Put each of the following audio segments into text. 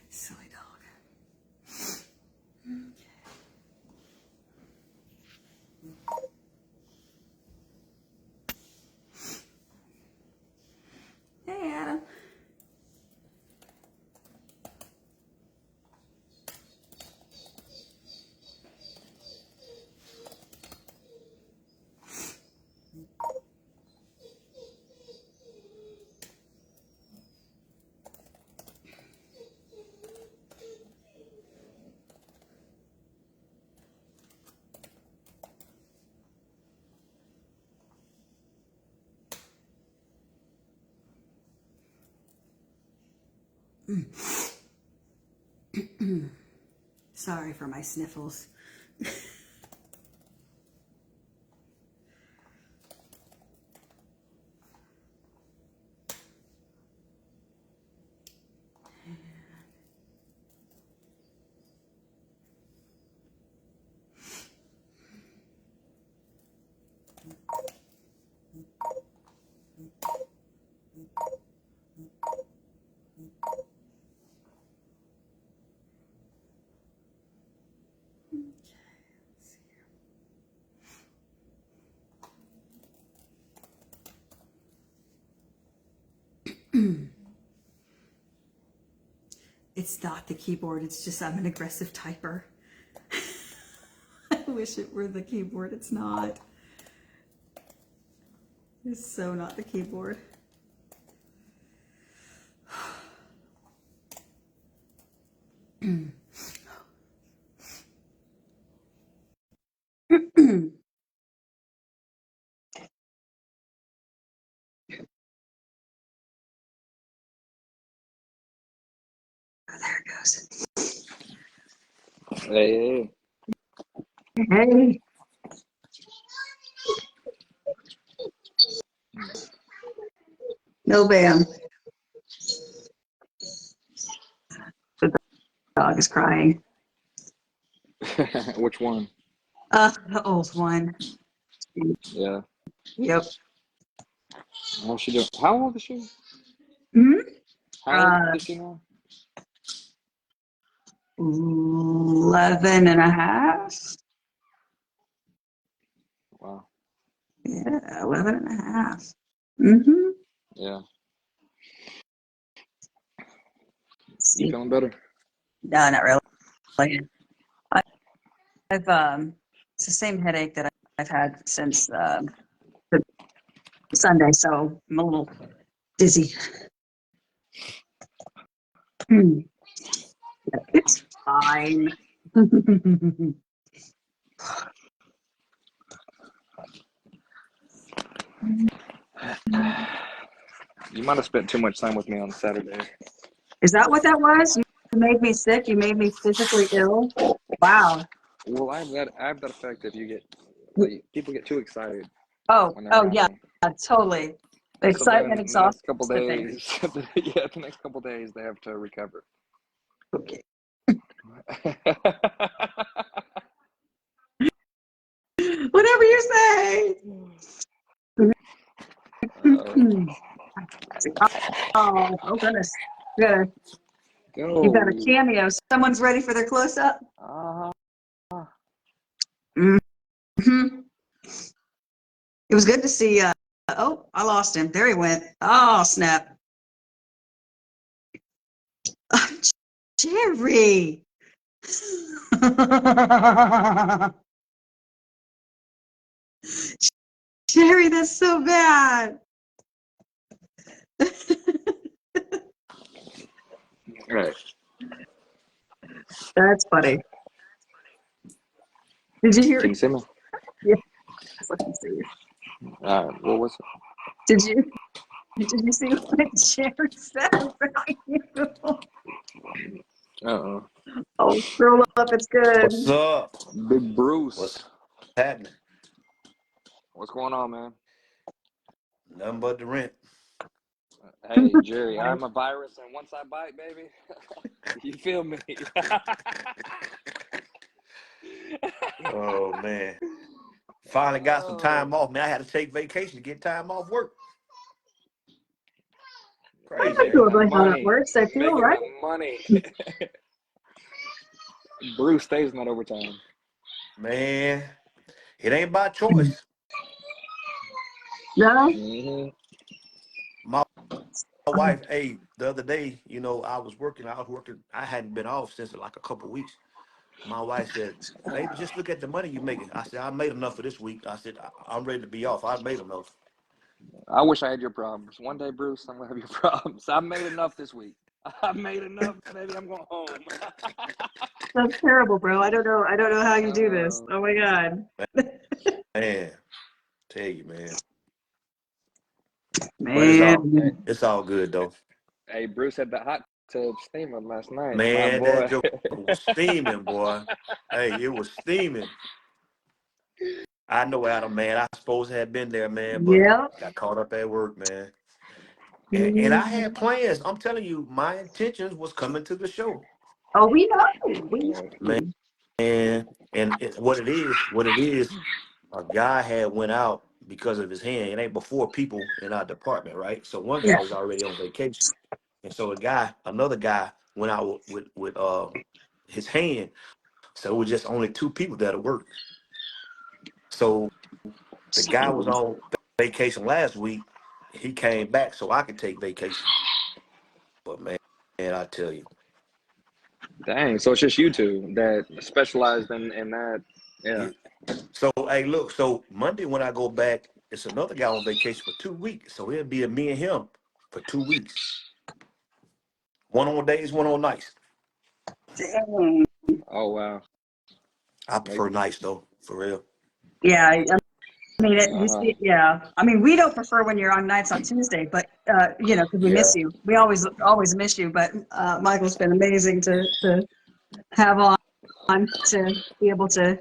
Silly dog. Hey, Adam. Sorry for my sniffles. It's not the keyboard, it's just I'm an aggressive typer. I wish it were the keyboard, it's not. It's so not the keyboard. There it goes. Hey. Hey. No bam. The dog is crying. Which one? The old one. Yeah. Yep. How's she doing? How old is she? Hmm? How old is she now? 11 and a half. Wow. Yeah, 11 and a half. Mm-hmm. Yeah. See. You feeling better? No, not really. I've it's the same headache that I've had since Sunday, so I'm a little dizzy. It's fine. You might have spent too much time with me on Saturday. Is that what that was? You made me sick? You made me physically ill? Wow. Well, I have that effect if you get people get too excited Oh, when they're around yeah, me. totally. The So then excitement the next exhausts couple the thing. days, the next couple days they have to recover. Okay. Whatever you say. Oh goodness. Good. You got a Go. cameo. Someone's ready for their close-up? Uh-huh. Mm-hmm. It was good to see. Oh, I lost him. There he went. Oh, snap. Jerry. Jerry, that's so bad. All right. That's funny. Did you hear? Can you see me? Yeah, I can see you. What was it? Did you see what Jerry said about you? Uh-oh. Oh, scroll up. It's good. What's up? Big Bruce. What's happening? What's going on, man? Nothing but the rent. Hey, Jerry, I'm a virus, and once I bite, baby, you feel me? Oh man. Finally got some time off. Man, I had to take vacation to get time off work. Crazy, I feel man. like how that works. I feel Making right. the money. Bruce stays in that overtime. Man, it ain't by choice. No. Mm-hmm. My wife, hey, the other day, I was working. I hadn't been off since like a couple of weeks. My wife said, "Baby, just look at the money you're making." I said, "I made enough for this week." I said, I'm ready to be off. I made enough." I wish I had your problems. One day, Bruce, I'm gonna have your problems. I made enough this week. I made enough, baby. I'm going home. That's terrible, bro. I don't know how you do this. Oh my God. Man, tell you, man. But Man. it's all good though. Hey, Bruce had that hot tub steaming last night. Man, my boy. that joke was steaming, boy. Hey, it was steaming. I know Adam, man. I suppose I had been there, man, but Yeah. got caught up at work, man. And I had plans. I'm telling you, my intentions was coming to the show. Oh, we know. We Man, know. what it is, a guy had went out because of his hand. It ain't before people in our department, right? So one guy Yeah. was already on vacation. And so another guy went out with his hand. So it was just only two people that worked. So the guy was on vacation last week. He came back so I could take vacation. But man, I tell you. Dang, so it's just you two that specialized in that. Yeah. So hey, look. So Monday when I go back, it's another guy on vacation for 2 weeks. So it'll be me and him for 2 weeks. One on days, one on nights. Dang. Oh wow. I prefer nights though, for real. Yeah. I mean, you Uh-huh. see, yeah. I mean, we don't prefer when you're on nights on Tuesday, but because we Yeah. miss you. We always miss you. But Michael's been amazing to have on to be able to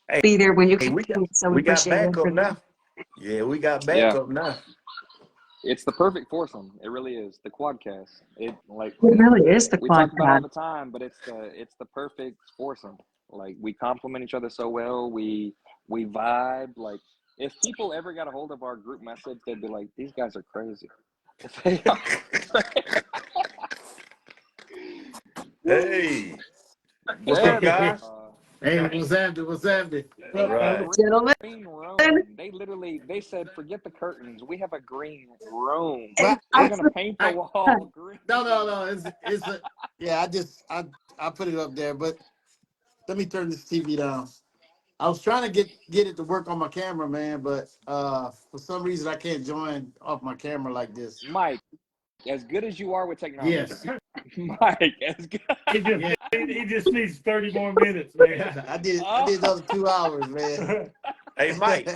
Hey, be there when you hey, can. So we we got appreciate backup it. now. Yeah, we got Yeah. backup now. It's the perfect foursome. It really is. The quadcast. It Really is the we talk about all quad. the time, but it's the perfect foursome. Like we complement each other so well. We vibe. Like if people ever got a hold of our group message, they'd be like, "These guys are crazy." They are. Hey, what's Yeah, up, they guys? are. Hey, what's happening? What's happening? All right. Gentlemen. Green room. They said, forget the curtains. We have a green room. Well, We're gonna paint the I wall green. no. It's a yeah. I put it up there, but let me turn this TV down. I was trying to get it to work on my camera, man, but for some reason I can't join off my camera like this. Mike, as good as you are with technology, Yes. Mike, as good. He just needs 30 more minutes, man. I did another 2 hours, man. Hey, Mike.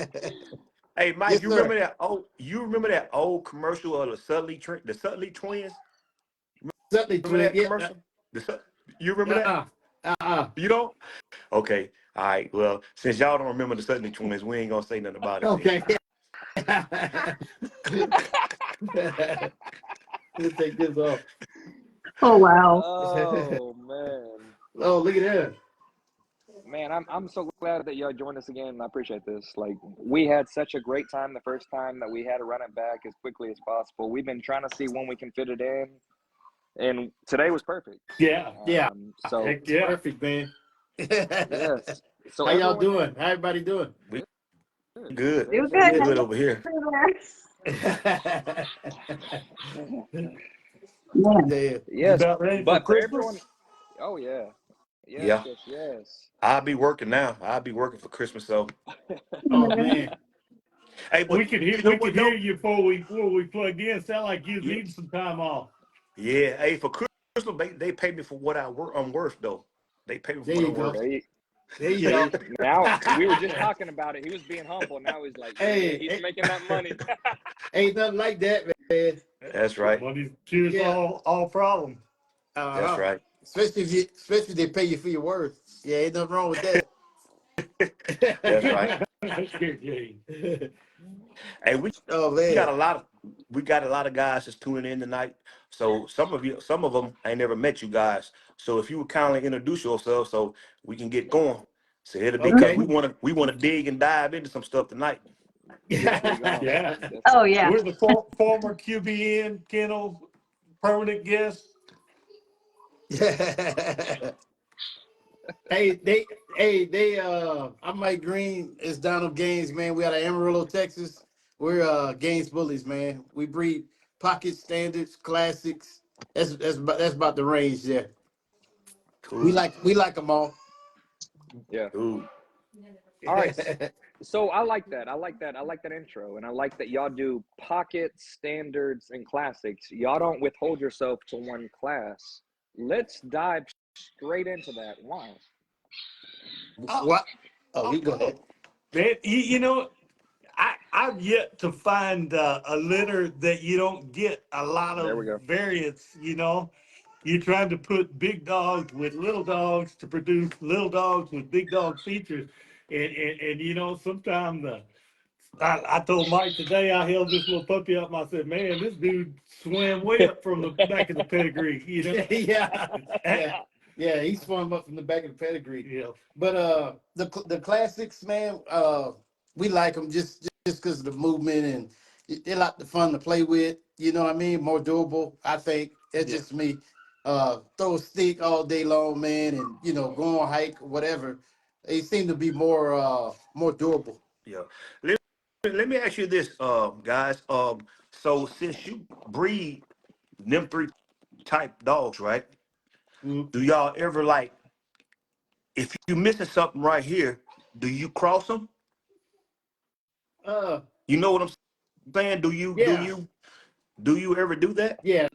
Hey, Mike. Yes, You sir. remember that old commercial of the Sudley twins? Suddenly Remember twin. that Yeah. commercial? You remember that? Uh. You don't? Okay. All right. Well, since y'all don't remember the Sudley twins, we ain't gonna say nothing about it. Okay. Let's take this off. Oh wow. Oh man. Oh, look at that. Man, I'm so glad that y'all joined us again. I appreciate this. Like we had such a great time the first time that we had to run it back as quickly as possible. We've been trying to see when we can fit it in, and today was perfect. Yeah. So Heck yeah. Perfect, man. yes. So How y'all everyone doing? How everybody doing? We good. good. Do We good. good over here. Man. Yeah. You Yes, about ready for but for everyone, Christmas? oh yeah, Yeah. yes. I'll be working now. I'll be working for Christmas. So, Oh man. hey, but We could hear you know we what could hear though? you before we plugged in. Sound like you was Yeah. needing some time off. Yeah. Hey, for Christmas, they pay me for what I'm worth though. They pay me for There what you I'm go. worth. There you, There you go. see, now we were just talking about it. He was being humble. Now he's like, yeah, Hey, he's making that money. ain't nothing like that, man. That's right. Money's cures Yeah. all problems. That's right. Especially if they pay you for your worth. Yeah, ain't nothing wrong with That's right. that. That's good game. Hey, we Oh got man. a lot of we got a lot of guys that's tuning in tonight. So some of them, I ain't never met you guys. So if you would kindly introduce yourself, so we can get going. So it'll be because Okay. we wanna dig and dive into some stuff tonight. Yes, sir. Go on. Yeah. Yes, Oh, sir. yeah. We're the former QBN kennel permanent guest. I'm Mike Green. It's Donald Gaines, man. We out of Amarillo, Texas. We're Gaines Bullies, man. We breed pocket standards, classics. That's about the range there. Cool. We like them all. Yeah. Cool. All right. So I like that. I like that. I like that intro, and I like that y'all do pockets, standards, and classics. Y'all don't withhold yourself to one class. Let's dive straight into that. Why? What? Oh, you go ahead. Man, you know, I've yet to find a litter that you don't get a lot There of we go. variance. You know, you're trying to put big dogs with little dogs to produce little dogs with big dog features, and you know, sometimes I told Mike today I held this little puppy up and I said, "Man, this dude swam way up from the back of the pedigree." You know, Yeah. He swung up from the back of the pedigree. yeah, But the classics, man, we like them just because of the movement and they're a lot of fun to play with. You know what I mean? More durable, I think. It's yeah. just me. Throw a stick all day long, man, and go on hike, whatever. They seem to be more durable. Yeah. Let, let me ask you this, guys. So since you breed them three type dogs, right? Mm. Do y'all ever like if you missing something right here, do you cross them? Uh, You know what I'm saying? Do you do yeah, you do you ever do that? yeah.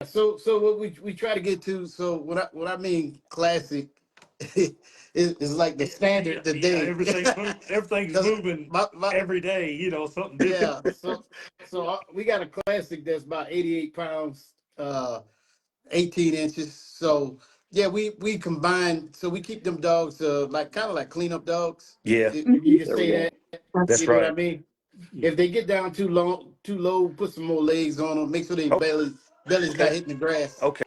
So what we try to get to. So what I mean classic is like the standard Yeah, today. everything's Because moving my every day. You know, something different. yeah. So we got a classic that's about 88 pounds, 18 inches. So yeah, we combine. So we keep them dogs like kind of like cleanup dogs. Yeah, If you can There we say go. that, That's that's you know what I right. mean. Yeah. If they get down too long, too low, put some more legs on them. Make sure they belly's not Okay, hitting the grass. okay,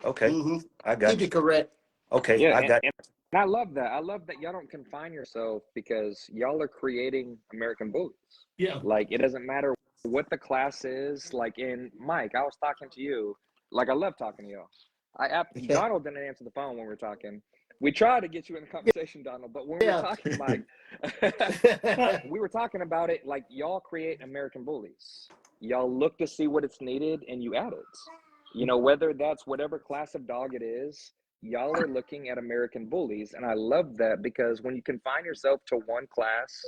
okay. Mm-hmm. I Keep got it you. correct. Okay, Yeah, I got and I love that. I love that y'all don't confine yourself because y'all are creating American Bullies. Yeah. Like it doesn't matter what the class is. Like in Mike, I was talking to you. Like I love talking to y'all. Yeah. Donald didn't answer the phone when we were talking. We tried to get you in the conversation, Donald, but when we were Yeah. talking, Mike, we were talking about it. Like y'all create American Bullies. Y'all look to see what it's needed, and you add it. You know, whether that's whatever class of dog it is, y'all are looking at American Bullies, and I love that because when you confine yourself to one class,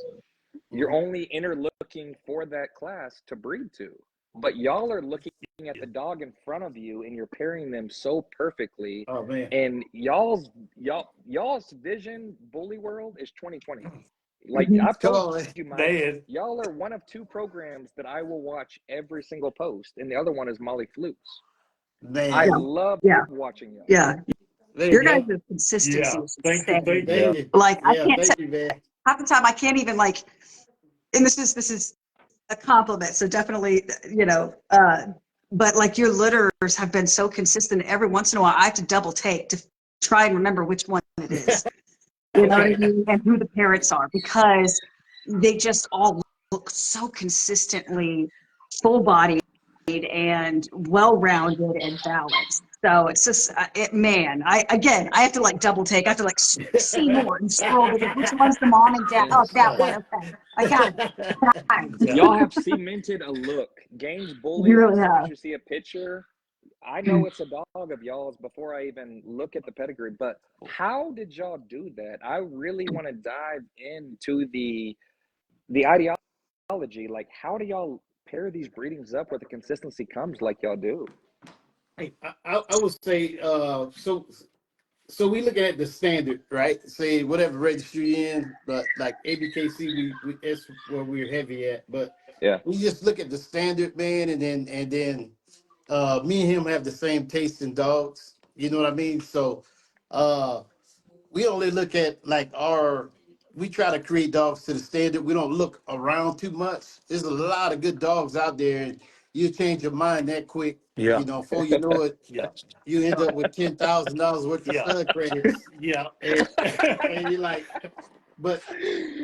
you're Mhm. only looking for that class to breed to. But y'all are looking at the dog in front of you, and you're pairing them so perfectly. Oh man. And y'all's vision, Bully World, is 2020. Like Mhm. I've Come told on, man. you, Mike, Dad. y'all are one of two programs that I will watch every single post, and the other one is Molly Flukes. I Yeah, Man. love yeah, watching y'all. yeah. There you Your guys' go. consistency Yeah. is Thank insane. you. yeah. Thank you. Like I Yeah, can't tell thank you, man. half the time I can't even like, and this is a compliment. So definitely, but like your litters have been so consistent. Every once in a while, I have to double take to try and remember which one it is. You know what I Okay. mean? And who the parents are because they just all look so consistently full bodied and well rounded and balanced. So it's just, man, I have to like double take. I have to like see more and scroll to which one's the mom and dad. Oh, Is that one. Okay. I got it. Yeah. y'all have cemented a look. Gaines You Bullies, as really soon as have. you see a picture, I know it's a dog of y'all's before I even look at the pedigree. But how did y'all do that? I really want to dive into the ideology. Like, how do y'all pair these breedings up where the consistency comes like y'all do? I would say so we looking at the standard, right? Say whatever registry in, but like ABKC, we that's where we're heavy at. But Yeah. we just look at the standard, man, and then me and him have the same taste in dogs. You know what I mean? So we only look at like our we try to create dogs to the standard. We don't look around too much. There's a lot of good dogs out there, and you change your mind that quick. Yeah. You know, before you know it, Yeah. you end up with $10,000 worth of Yeah. stud credits, Yeah. and you're like, but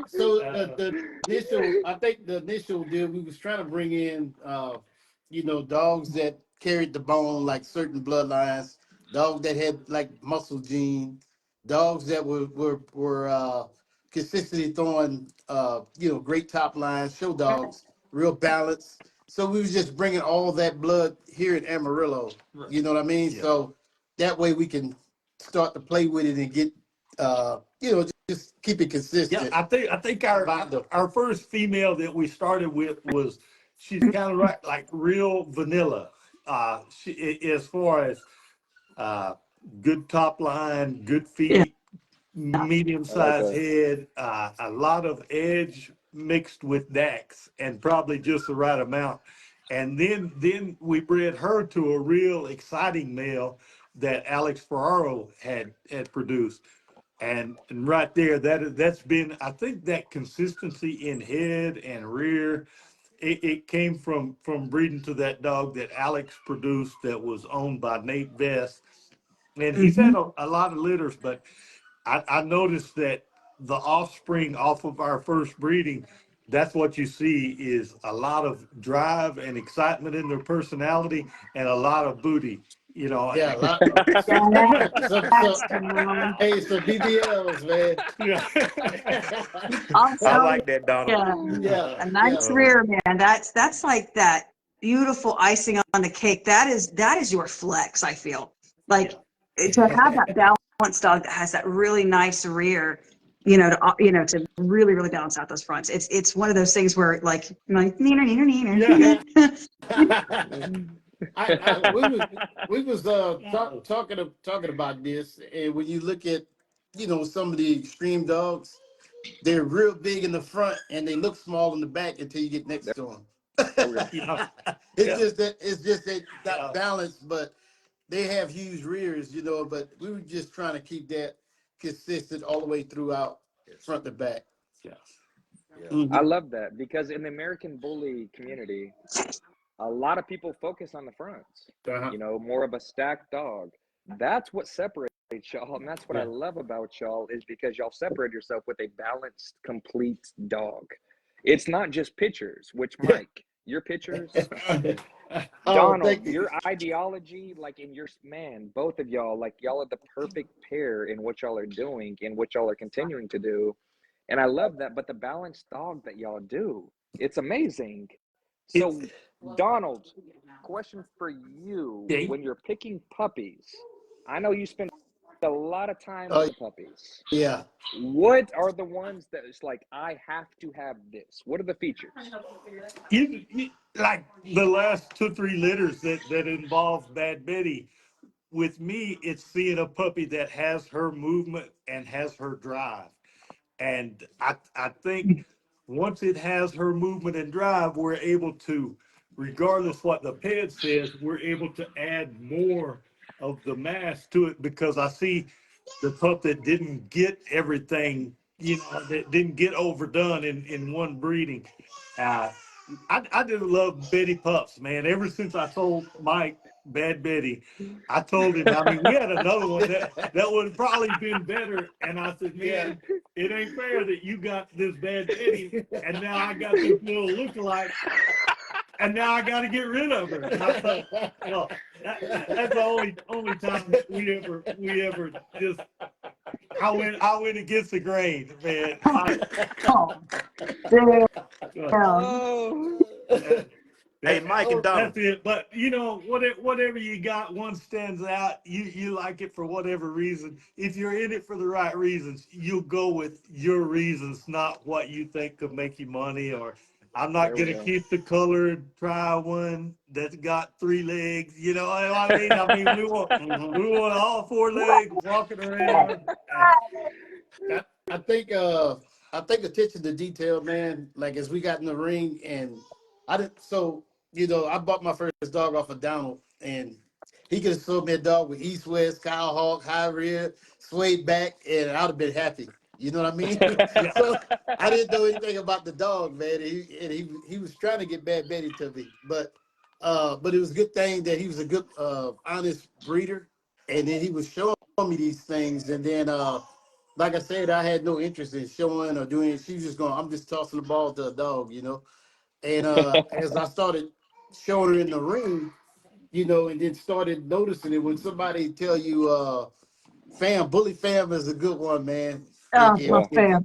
so Uh, the initial, I think the initial deal, we was trying to bring in, dogs that carried the bone, like certain bloodlines, dogs that had like muscle gene, dogs that were consistently throwing, great top lines, show dogs, real balance. So we was just bringing all that blood here in Amarillo. Right. You know what I mean? Yeah. So that way we can start to play with it and get, just keep it Yeah, consistent. I think our first female that we started with she's kind of like real vanilla. As far as uh, good top line, good Yeah. feet, medium I like sized that. head, a lot of edge mixed with Dax, and probably just the right amount. And then we bred her to a real exciting male that Alex Ferraro had produced. And right there, that's been, I think, that consistency in head and rear. It came from breeding to that dog that Alex produced that was owned by Nate Vest, and he's Hmm. had a lot of litters, but I noticed that the offspring off of our first breeding, that's what you see is a lot of drive and excitement in their personality and a lot of booty, you know. Yeah, a lot. That's, Hey, some BBLs, man. I'll I tell like that, Donald. you, Yeah, a yeah. nice rear, man. That's like that beautiful icing on the cake. That is your flex, I feel. Like to have that balanced dog that has that really nice rear, to really, really balance out those fronts. It's one of those things where like, neener, neener, Yeah. Yeah. neener. We was talking about this, and when you look at, some of the extreme dogs, they're real big in the front and they look small in the back until you get next to them. There we go. Yeah. It's Yeah. just that Yeah. not balanced, but they have huge rears, But we were just trying to keep that consistent all the way throughout, front to back. Yeah. I Mhm. love that because in the American Bully community, a lot of people focus on the fronts. Uh-huh. More of a stacked dog. That's what separates y'all, and that's what I Yeah. love about y'all is because y'all separate yourself with a balanced, complete dog. It's not just pictures. Which Mike, your pictures, Oh, Donald, thank you. your ideology, like in your man, both of y'all, like y'all are the perfect pair in what y'all are doing and what y'all are continuing to do. And I love that. But the balanced dog that y'all do, it's amazing. It's So, Donald, question for you okay. when you're picking puppies, I know you spend a lot of time with Oh, the puppies. yeah. What are the ones that it's like, I have to have this? What are the features? Like the last 2 3 litters that involve Bad Betty. With me, it's seeing a puppy that has her movement and has her drive. And I think once it has her movement and drive, we're able to, regardless what the ped says, we're able to add more of the mass to it because I see the pup that didn't get everything, that didn't get overdone in one breeding. Uh, I do love Betty pups, man. Ever since I told Mike Bad Betty, I told him. I mean, we had another one that would have probably been better, and I said, Yeah. man, it ain't fair that you got this Bad Betty, and now I got this little lookalike, and now I got to get rid of her. And I thought, well, that's the only time we ever just. I went against the grain, man. Oh, damn. Oh, Hey, Mike and Donald. That's it. But whatever you got, one stands out. You like it for whatever reason. If you're in it for the right reasons, you'll go with your reasons, not what you think could make you money. Or I'm not there we gonna go. keep the colored. Try one that's got 3 legs. You know what I mean? We want Mhm. we want all 4 legs walking around. And I think attention to detail, man. Like as we got in the ring, and I didn't. So I bought my first dog off of Donald, and he could have sold me a dog with east west, cow hawk, high rear, swayed back, and I'd have been happy. You know what I mean? So I didn't know anything about the dog, man. He was trying to get Bad Betty to me, but it was a good thing that he was a good honest breeder, and then he was showing me these things, and then like I said, I had no interest in showing or doing it. She was just going, I'm just tossing the ball to a dog, you know. And as I started showing her in the ring, you know, and then started noticing it when somebody tell you, bully fam is a good one, man. Oh, Yeah.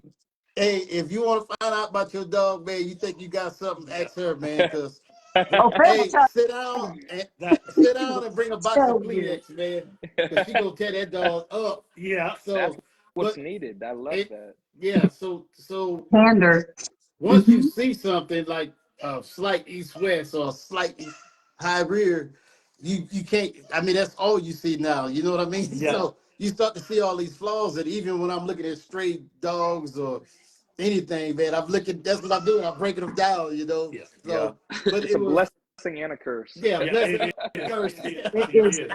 Hey, if you want to find out about your dog, man, you think you got something, ask her, man, because Oh, Fran will hey, tell That sit he down will and bring a box of tell you. Kleenex, man, because she gonna tear that dog up. yeah. That's So, what's but needed. I love it, that. yeah. So Candor. once you Mhm. see something like a slight east west or a slight high rear, you can't. I mean, that's all you see now. You know what I mean? Yeah. So you start to see all these flaws that even when I'm looking at stray dogs or anything, man, I'm looking. That's what I'm doing. I'm breaking them down. You know. Yeah. Yeah. So, but It's it a was blessing and a curse. yeah, Yeah. blessing It and is. curse. It is. It It is is.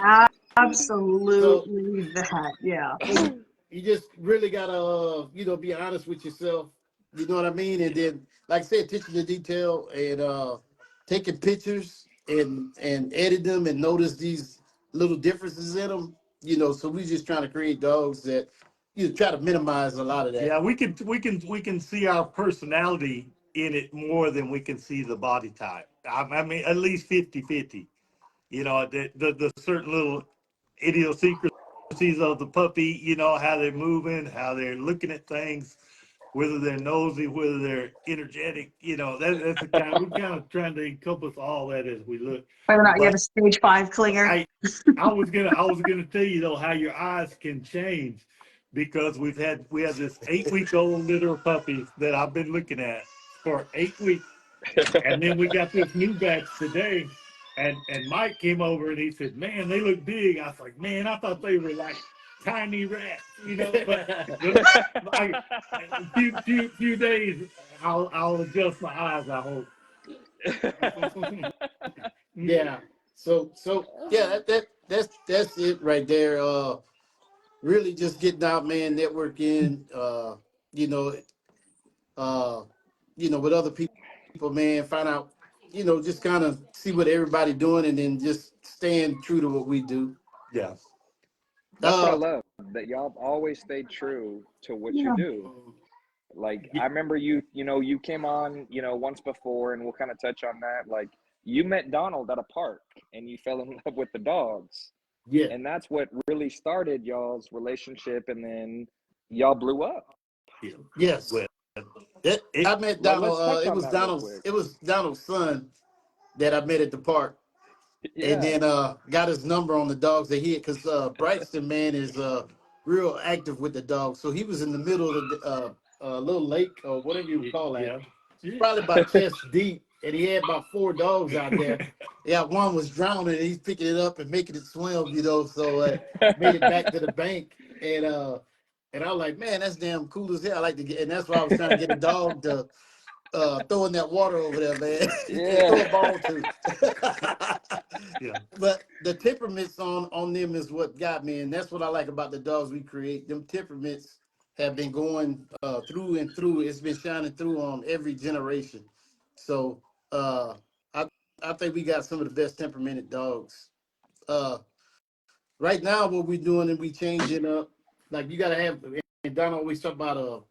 So absolutely that. Yeah. so you just really gotta be honest with yourself. You know what I mean? And Yeah. then, like I said, attention to detail and taking pictures and edit them and notice these little differences in them. You know, so we just trying to create dogs that try to minimize a lot of that. Yeah. We can see our personality in it more than we can see the body type. I mean, at least 50-50. You know, the certain little idiosyncrasies of the puppy, you know, how they're moving, how they're looking at things, whether they're nosy, whether they're energetic, you know, that's the we're kind of trying to encompass all that as we look. Whether or not you have But a stage 5 clinger. I was gonna tell you though how your eyes can change because we have this 8 week old litter of puppies that I've been looking at for 8 weeks, and then we got this new batch today. And Mike came over and he said, "Man, they look big." I was like, "Man, I thought they were like tiny rats, you know." But a few days, I'll adjust my eyes. I hope. Yeah. So yeah, that's it right there. Really just getting out, man, networking. You know, uh, with other people, man, find out, just kind of see what everybody doing, and then just staying true to what we do. Yeah, That's what I Uh, love. That y'all always stayed true to what you Yeah. do. Like I remember you came on, once before, and we'll kind of touch on that. Like you met Donald at a park and you fell in love with the dogs. yeah, And that's what really started y'all's relationship, and then y'all blew up. yeah. yes. Well, That it I met Donald. Let's touch It on was that real Donald's. quick. It was Donald's son that I met at the park, and Yeah. then got his number on the dogs that he had, because Brightston, man, is real active with the dogs. So he was in the middle of the little lake or whatever you call that, yeah. probably about chest deep, and he had about 4 dogs out there. Yeah, one was drowning, and he's picking it up and making it swim, so made it back to the bank, and I was like, man, that's damn cool as hell. I like to get, and that's why I was trying to get a dog to throw in that water over there, man. Yeah. Throw a ball to. Yeah. But the temperaments on them is what got me, and that's what I like about the dogs we create. Them temperaments have been going through and through. It's been shining through on every generation. So I I think we got some of the best temperamented dogs. Uh, right now, what we're doing and we changing up. Like you gotta have, and Don always talk about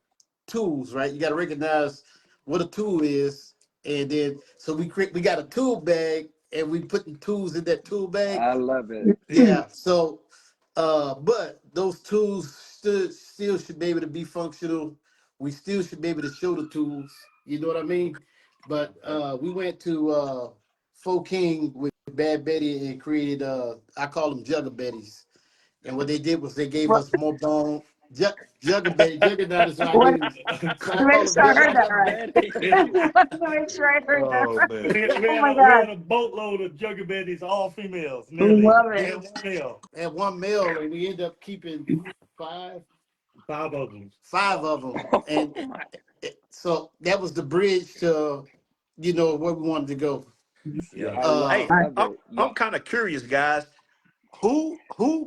tools, right? You gotta recognize what a tool is, and then so we got a tool bag, and we putting tools in that tool bag. I love it. Yeah. So, but those tools still should be able to be functional. We still should be able to show the tools. You know what I mean? But we went to Fo King with Bad Betty and created I call them Jugger Betties. And what they did was they gave What? us more bone. Jugger Betty, Juggernaut is what I What? use. So I To make call them sure I heard that Jugga right. Betty. Yeah. To make sure I heard that Oh right. man. We Oh had my a, we God. had a boatload of Jugger Betties, all females, nearly Love it. one male, and one male, and we end up keeping five, 5 of them. 5 of them. And Oh my. so that was the bridge to, where we wanted to go. Yeah, Yeah. I Hey, Uh, love I'm it. I'm kind of curious, guys. Who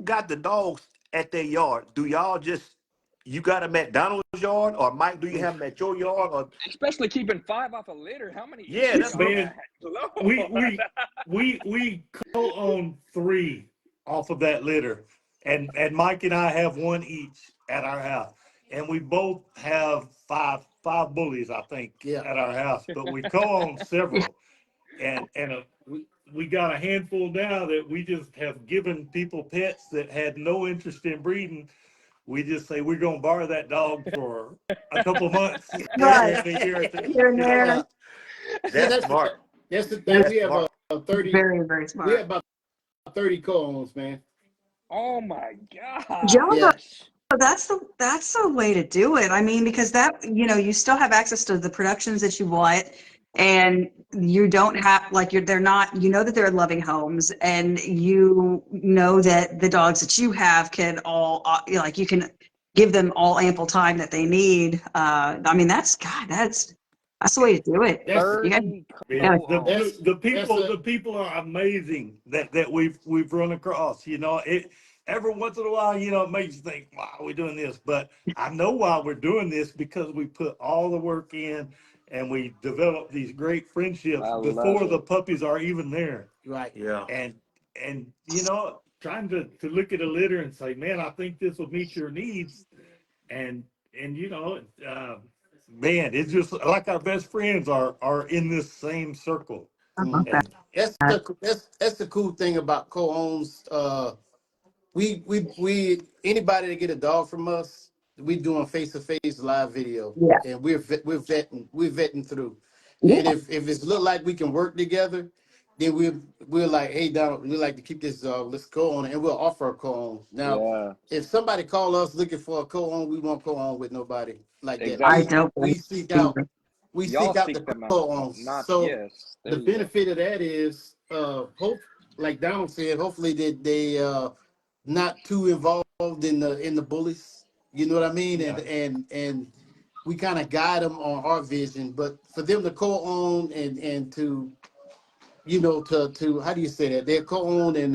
got the dogs at their yard? Do y'all just you got them at Donald's yard, or Mike, do you have them at your yard? Or Especially keeping 5 off a litter. How many yeah, each that's what I'm. Man, Lord. we co-own 3 off of that litter, and Mike and I have 1 each at our house, and we both have five bullies, I think, Yeah. at our house, but we co-own several, and we got a handful now that we just have given people pets that had no interest in breeding. We just say we're gonna borrow that dog for a couple months Right. in a year or two, Here and you know. there. Yeah. See, That's smart. that's the thing. That's We have Smart. 30. very, very We smart. have about 30 co-owns, man. Oh my Yeah, Yeah. gosh. but that's the way to do it. I mean, because that, you still have access to the productions that you want, and you don't have like they're not, that they're loving homes, and you know that the dogs that you have can all, like you can give them all ample time that they need. I mean, that's the way to do it. That's You got 30 Yeah. co-owners. The people are amazing that we've run across. Every once in a while, it makes you think, why are we doing this? But I know why we're doing this, because we put all the work in and we develop these great friendships I love before the it. puppies are even there. right. Yeah. And trying to look at a litter and say, man, I think this will meet your needs. And man, it's just like our best friends are in this same circle. I love Mhm. that. And That's the cool thing about co-owns. We anybody that get a dog from us, we doing face-to-face live video, Yeah. and we're vetting through. And Yeah. if it's look like we can work together, then we're like, hey, Donald, we like to keep this dog. Let's go on, and we'll offer a co-own. Now, Yeah, if somebody call us looking for a co-own, we won't co-own with nobody like that. I exactly. don't We blame seek you out either. we Y'all seek out seek the them out. co-owns. Not, So yes. There the you go. benefit of that is, hope like Donald said, hopefully they not too involved in the bullies. You know what I mean? yeah, And we kind of guide them on our vision, but for them to co-own and to to how do you say that, they're co-own and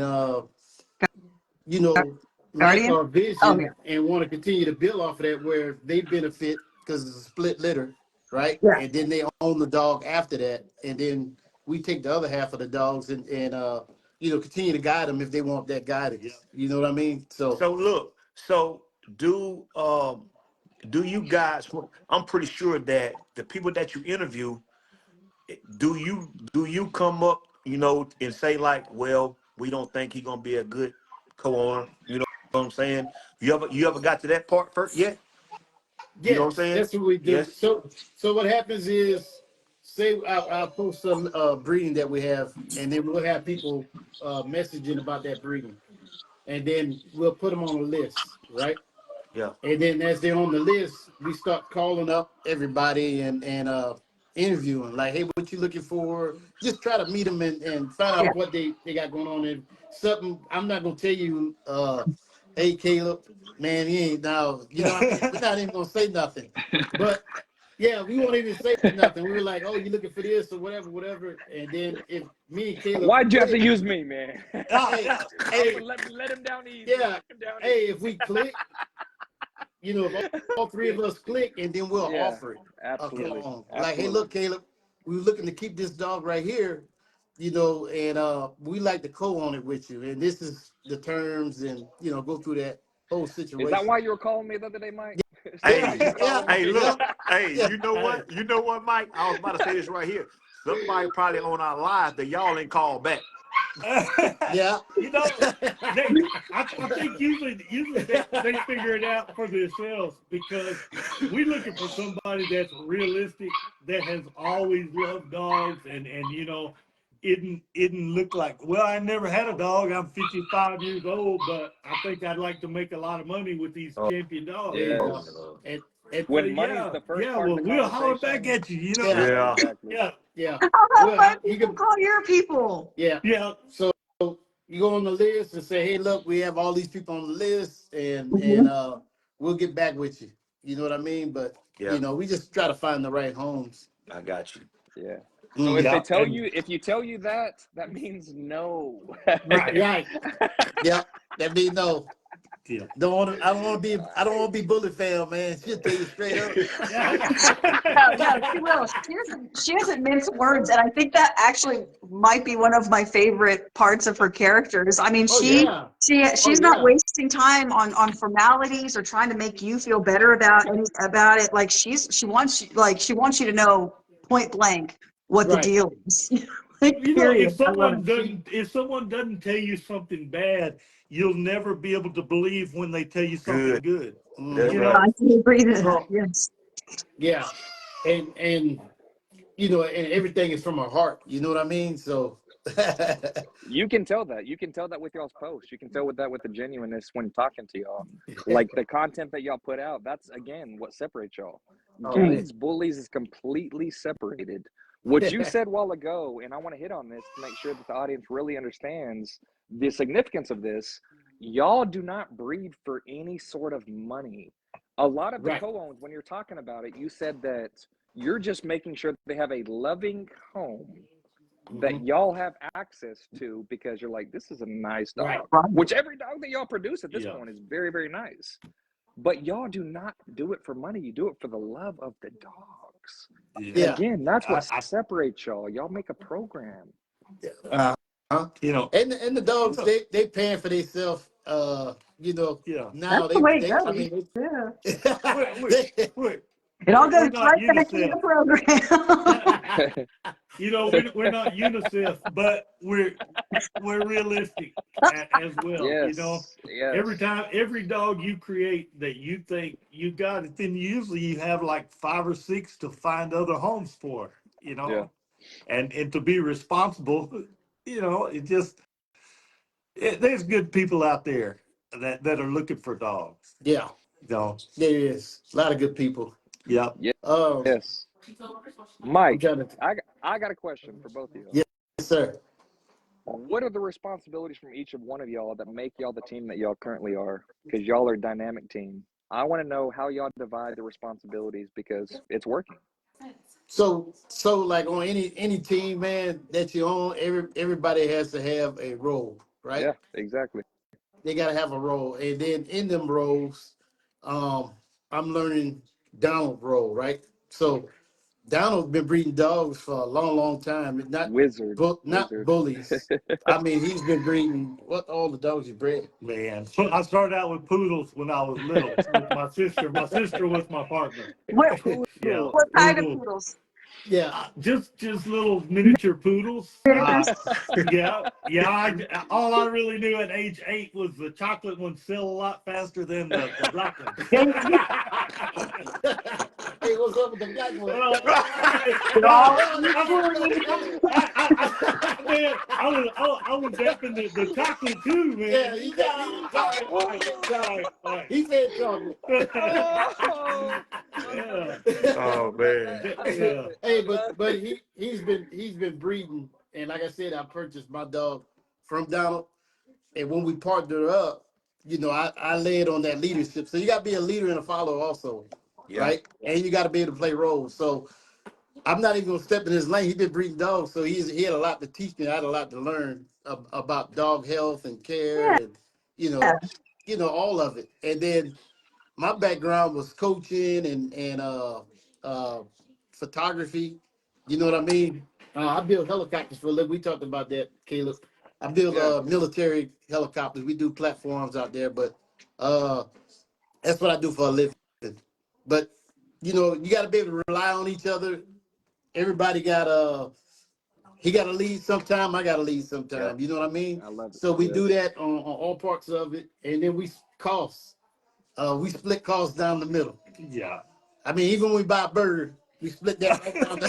like Guardian? our Oh, vision yeah. and want to continue to build off of that, where they benefit because it's a split litter, right? Yeah. And then they own the dog after that, and then we take the other half of the dogs and continue to guide them if they want that yeah. guidance. You know what I mean? So So look, so do you guys? I'm pretty sure that the people that you interview, do you come up, and say like, well, we don't think he's gonna be a good co-owner. You know what I'm saying? You ever got to that part first yet? You know what I'm yes, saying? that's what we do. Yes. So what happens is, say I'll post some breeding that we have, and then we'll have people messaging about that breeding, and then we'll put them on a list, right? Yeah. And then as they're on the list, we start calling up everybody and interviewing, like, hey, what you looking for? Just try to meet them and find Yeah. out what they got going on. And something I'm not gonna tell you, hey Caleb, man, he ain't now. We're not even gonna say nothing. But yeah, we won't even say nothing. We were like, oh, you looking for this or whatever, whatever. And then if me and Caleb Why'd you have to click, use me, man? hey, hey, Let him down easy. yeah, Let him down hey, easy. if we click. If all three of us click, and then we'll Yeah, offer it a absolutely. call. Like, hey, Absolutely. look, Caleb, we were looking to keep this dog right here, and we like to co-own it with you. And this is the terms, and go through that whole Is that situation. why you were calling me the other day, Mike? Is that why Yeah, Hey, you yeah, calling hey, me? yeah, look, hey, yeah. you know Hey, what? You know what, Mike? I was about to say this right here. Somebody probably on our live that y'all ain't called back. Yeah. you know, I think usually they figure it out for themselves, because we're looking for somebody that's realistic, that has always loved dogs, and it didn't look like, well, I never had a dog. I'm 55 years old, but I think I'd like to make a lot of money with these Oh, champion There dogs. you Yes. go. And So When money's the first part of well, the we'll holler back conversation. at you. yeah, Yeah, yeah. exactly. Yeah, yeah. How about Well, my you people can, call your people? yeah. yeah. So you go on the list and say, hey, look, we have all these people on the list, and Mhm. we'll get back with you. You know what I mean? But Yeah, we just try to find the right homes. I got you. Yeah. So Mhm. Yeah, and if you tell you that, that means no. right. Right. Yeah. That means no. Yeah. I don't want to be Bully fan, man. She'll tell you straight up. No, she will. She doesn't mince words, and I think that actually might be one of my favorite parts of her characters. I mean, Oh yeah. she's not wasting time on formalities or trying to make you feel better about it. Like she wants you to know point blank what the Right. deal is. Like, You know, period. I love it. if someone doesn't tell you something bad, you'll never be able to believe when they tell you something Good. good. That's You Mhm. right. know, I can agree to that. So Yes. yeah, and you know, and everything is from her heart. You know what I mean? So You can tell that. You can tell that with y'all's posts. You can tell with that with the genuineness when talking to y'all. Like the content that y'all put out, that's again what separates y'all. oh man. Gaines Bullies is completely separated. What you said a while ago, and I want to hit on this to make sure that the audience really understands the significance of this. Y'all do not breed for any sort of money. A lot of the Right. co-owns, when you're talking about it, you said that you're just making sure they have a loving home that Mhm. y'all have access to because you're like, this is a nice Right. dog. Right. Which every dog that y'all produce at this yeah. point is very, very nice. But y'all do not do it for money. You do it for the love of the dogs. And Yeah. Yeah. again, that's what I separates y'all. Y'all make a program. Uh, huh? you know, And the dogs they paying for themselves. You know, yeah. now That's the way it they I goes. mean Yeah. We're, they, we're, It all we're goes not right back into the UNICEF. program. You know, we're not UNICEF, but we're realistic as well. You know, Yes. Yes. every dog you create that you think you got it, then usually you have like 5 or 6 to find other homes for. You Yeah. know, and to be responsible. You know, there's good people out there that are looking for dogs. yeah, You know, there is a lot of good people. yep. Um, Yes. I'm Mike, trying to. I got a question for both of y'all. Yes, sir. What are the responsibilities from each of one of y'all that make y'all the team that y'all currently are? Because y'all are a dynamic team. I want to know how y'all divide the responsibilities because it's working. So like on any team, man, that you own, everybody has to have a role, right? Yeah, exactly. They gotta have a role, and then in them roles, um, I'm learning Donald's role, right? So Donald's been breeding dogs for a long, long time. Not Wizard. not Wizard. bullies. I mean, he's been breeding what all the dogs he bred. Man, so I started out with poodles when I was little with my sister. My sister was my partner. What Yeah, Poodle. what kind of poodle. poodles? Yeah. Just little miniature poodles. Miniatures? Yeah. All I really knew at age 8 was the chocolate ones sell a lot faster than the black ones. They Hey, what's up with the black one? they're No, all equally. man, I was effing the chocolate too, man. Yeah, he got Sorry. he said chocolate. Oh, Yeah, Oh man. yeah, Hey, but he's been breeding, and like I said, I purchased my dog from Donald, and when we partnered up, you know, I led on that leadership. So you got to be a leader and a follower also, Yeah. right? And you got to be able to play roles. So I'm not even gonna step in his lane. He been breeding dogs, so he had a lot to teach me. I had a lot to learn about dog health and care, Yeah. and you know, all of it. And then my background was coaching and uh photography. You know what I mean? I build helicopters for a living. We talked about that, Caleb. I build yeah. military helicopters. We do platforms out there, but uh that's what I do for a living. But you know, you got to be able to rely on each other. Everybody got he got to lead sometime. I got to lead Yeah. sometime. You know what I mean? I love it. So we Yes. do that on all parts of it, and then costs. We split costs down the middle. yeah. I mean, even when we buy a burger, we split that right down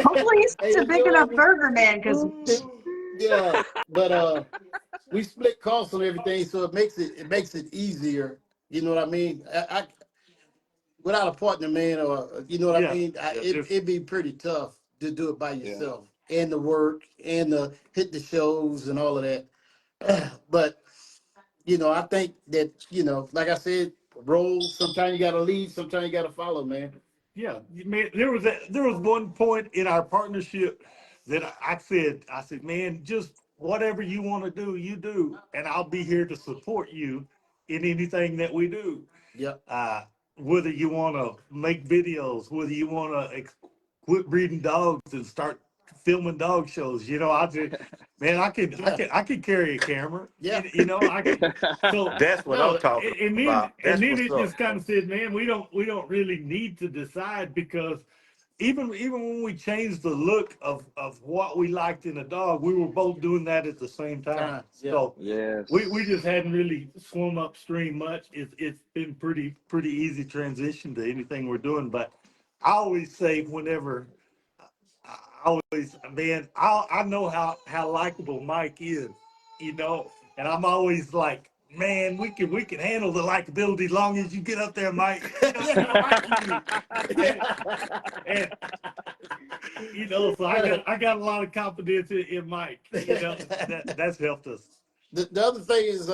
Hopefully the. it's Hey, a you big know enough what burger, man, I because mean? Yeah, but we split costs on everything, so it makes it easier. You know what I mean? I without a partner, man, or you know what I Yeah, mean, yeah, it'd be pretty tough to do it by Yeah. yourself and the work and the hit the shows and all of that. But you know, I think that like I said, roles. Sometimes you got to lead, sometimes you got to follow, man. yeah. Man, there was one point in our partnership that I said, man, whatever you want to do, you do, and I'll be here to support you in anything that we do. Yep. Whether you want to make videos, whether you want to quit breeding dogs and start filming dog shows, I just, man, I can carry a camera. Yeah. I can. So That's what I'm No, talking and then about. and That's then what's it up. just kind of said, man, we don't really need to decide, because even when we changed the look of what we liked in a dog, we were both doing that at the same time. Yeah. So Yes. we just hadn't really swum upstream much. It's been pretty easy transition to anything we're doing. But I always say, whenever I always, man, I know how likable Mike is, and I'm always like, man, we can handle the likability as long as you get up there, Mike. And so I got a lot of confidence in Mike. That's helped us. The other thing is,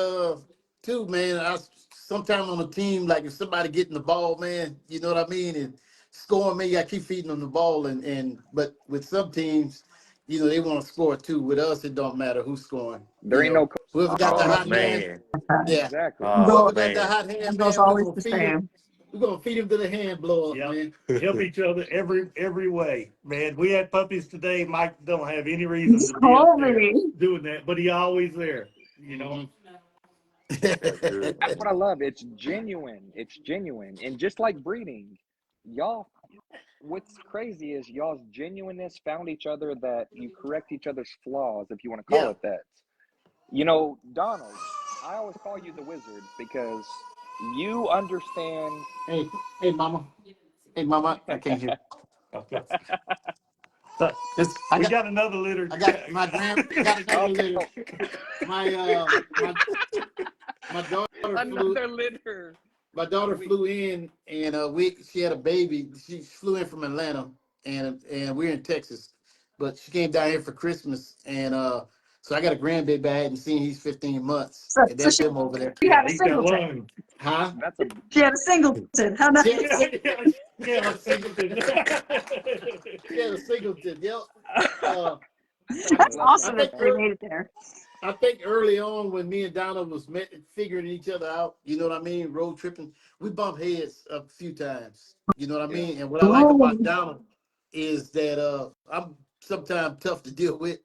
too, man, sometimes on a team, like if somebody getting the ball, man, you know what I mean, and scoring me, I keep feeding them the ball, but with some teams, they want to score too. With us, it don't matter who's scoring. There ain't no Whoever got the Oh hot hand, man. yeah, exactly. Oh whoever got the man. hot hand, Eagles man, always the same. we're gonna feed him to the hand blow up, Yep. man. Help each other every way, man. We had puppies today. Mike don't have any You reason to be up told there me. doing that, but he always there. That's good, That's man. what I love. It's genuine. It's genuine. And just like breeding, y'all, what's crazy is y'all's genuineness found each other, that you correct each other's flaws, if you want to call Yeah. it that. Donald, I always call you the wizard because you understand. Hey, mama. Hey, mama. I can't hear. Okay. So, we got another litter. I got got another Oh, litter. My daughter flew. another litter. My daughter flew in, and she had a baby. She flew in from Atlanta, and we're in Texas, but she came down here for Christmas, and so I got a grandbaby I hadn't seen. He's 15 months, So, and so that's him over there. she had a He's got singleton. lung. Huh? That's a She had a singleton. How nice. Yeah, singleton. She had a singleton. Yep. I That's love I awesome that. that think they made it there. I think early on when me and Donna was figuring each other out, you know what I mean, road tripping, we bumped heads a few times. You know what I Yeah. mean? And what I like about Donna is that I'm sometimes tough to deal with.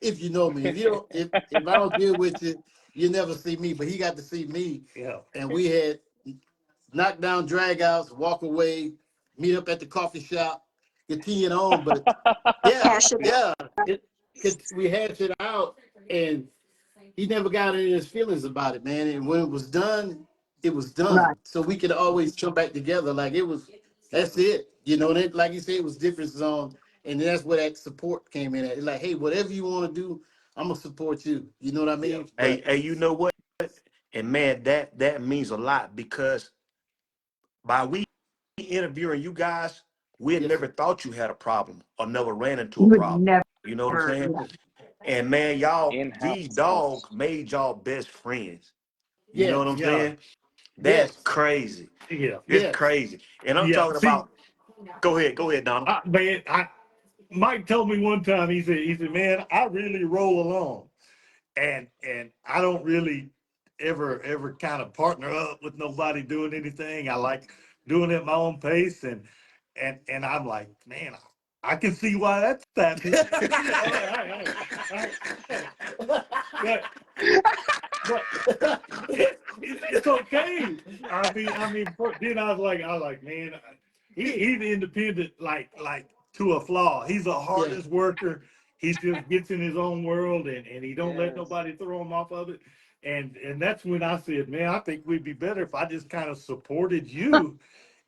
If you know me. If I don't deal with you, you never see me. But he got to see me. Yeah. And we had knockdown dragouts, walk away, meet up at the coffee shop, continue it on. But yeah, Cash it. yeah. We hashed it out, and he never got any of his feelings about it, man. And when it was done, it was Right. done. So we could always come back together. Like it was, that's it. Like you said, it was different zone. And that's where that support came in at. It's like, hey, whatever you want to do, I'm gonna support you. You know what I mean? Hey, But hey, you know what? And man, that means a lot, because by we interviewing you guys, we had yes, never thought you had a problem or never ran into You a would problem. never. You know what I'm saying? Yeah. And man, these In-house. dogs made y'all best friends. You know what yes, I'm Yeah. saying? That's yes, crazy. Yeah. It's yes. crazy. And I'm Yeah. talking See, about, go ahead, Donald. man, Mike told me one time, he said, man, I really roll along. And I don't really ever kind of partner up with nobody doing anything. I like doing it at my own pace, and I'm like, man, I can see why that's happening. But, it's okay. Then I was like, man, he's independent, like to a flaw. He's the Yeah. hardest worker. He just gets in his own world, and he don't let Yes. nobody throw him off of it. And that's when I said, man, I think we'd be better if I just kind of supported you.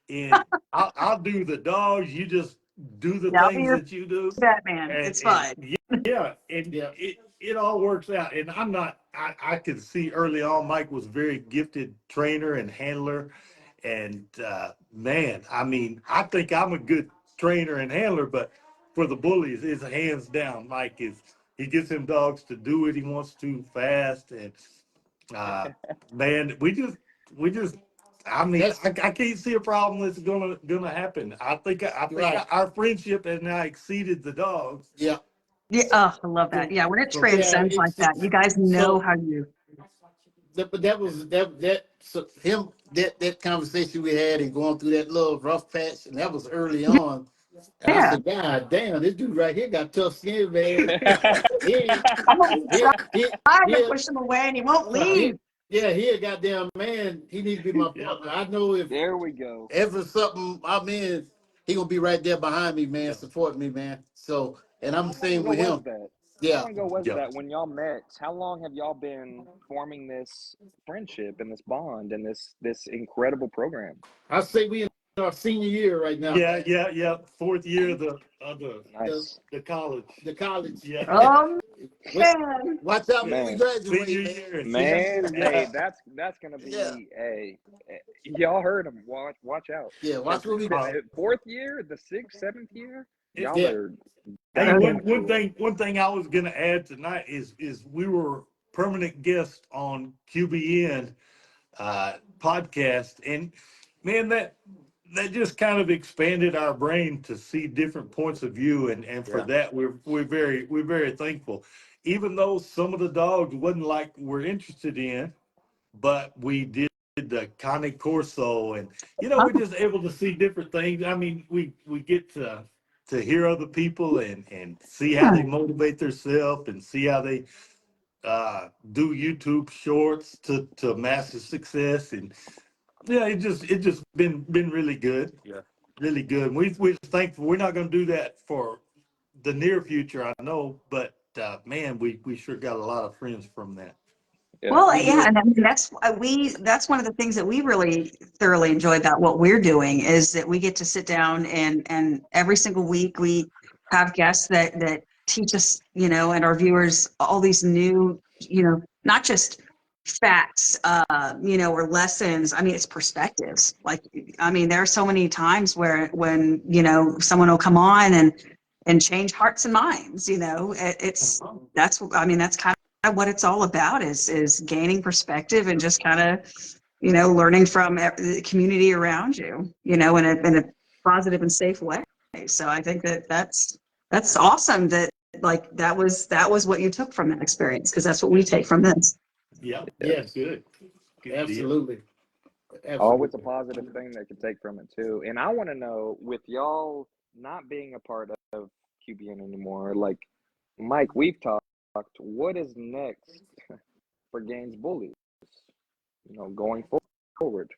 And I'll do the dogs. You just do the Yeah, I'll be things your that you do, Batman. and It's and fine. yeah, and Yeah. it all works out. And I'm not. I could see early on Mike was very gifted trainer and handler, and man, I think I'm a good trainer and handler, but for the bullies, it's hands down. Mike is. He gets him dogs to do what he wants to fast, and uh, man, we just. That's I can't see a problem that's gonna happen. I think right. our friendship has now exceeded the dogs. Yeah. Yeah, oh, I love that. So, Yeah, when it so yeah, transcends like it's that, you guys know so how you. but that was that so him that conversation we had and going through that little rough patch, and that was early on. And I Yeah, said, God damn, this dude right here got tough skin, man. He I'm gonna he he try to he, push him away, and he won't he leave. yeah, he a goddamn man. He needs to be my partner. I know if There we go. ever something I'm in, he gonna be right there behind me, man, support me, man. So, and I'm How the long same ago with was him. that? How Yeah, long ago was Yeah. that when y'all met? How long have y'all been forming this friendship and this bond and this incredible program? I say we in our senior year right now. Yeah. Fourth year of The Nice, the college. the college. Yeah. Oh Wait, man, watch out when we man. graduate, Senior man. year. Man, hey, Yeah. that's gonna Yeah, be a y'all heard him. Watch out, yeah. because Watch when we. Uh, fourth year, the sixth, seventh year, it, y'all Yeah, are hey, that's oh gonna yeah. be cool. one thing I was gonna add tonight is we were permanent guests on QBN podcast, and man, that just kind of expanded our brain to see different points of view, and for Yeah. that we're very thankful. Even though some of the dogs wasn't like we're interested in, but we did the Cane Corso, and we're Oh, just able to see different things. I mean, we get to hear other people and see how yeah. they motivate themselves and see how they do YouTube shorts to massive success. And yeah, it just been really good, Yeah. really good. We're thankful. We're not going to do that for the near future, I know, but man, we sure got a lot of friends from that. Yeah, Well, we yeah, do. and I mean, that's one of the things that we really thoroughly enjoy about what we're doing is that we get to sit down and every single week we have guests that teach us, and our viewers all these new, not just facts, or lessons. I mean, it's perspectives. Like, I mean, there are so many times where when, someone will come on and change hearts and minds, I mean, that's kind of what it's all about is gaining perspective and just kind of learning from the community around you, in a positive and safe way. So I think that's awesome that like that was what you took from that experience, because that's what we take from this. Yeah, Yes, good deal. absolutely, always a absolutely. positive thing they can take from it too. And I want to know, with y'all not being a part of QBN anymore, like Mike, we've talked. What is next for Gaines Bullies? Going forward.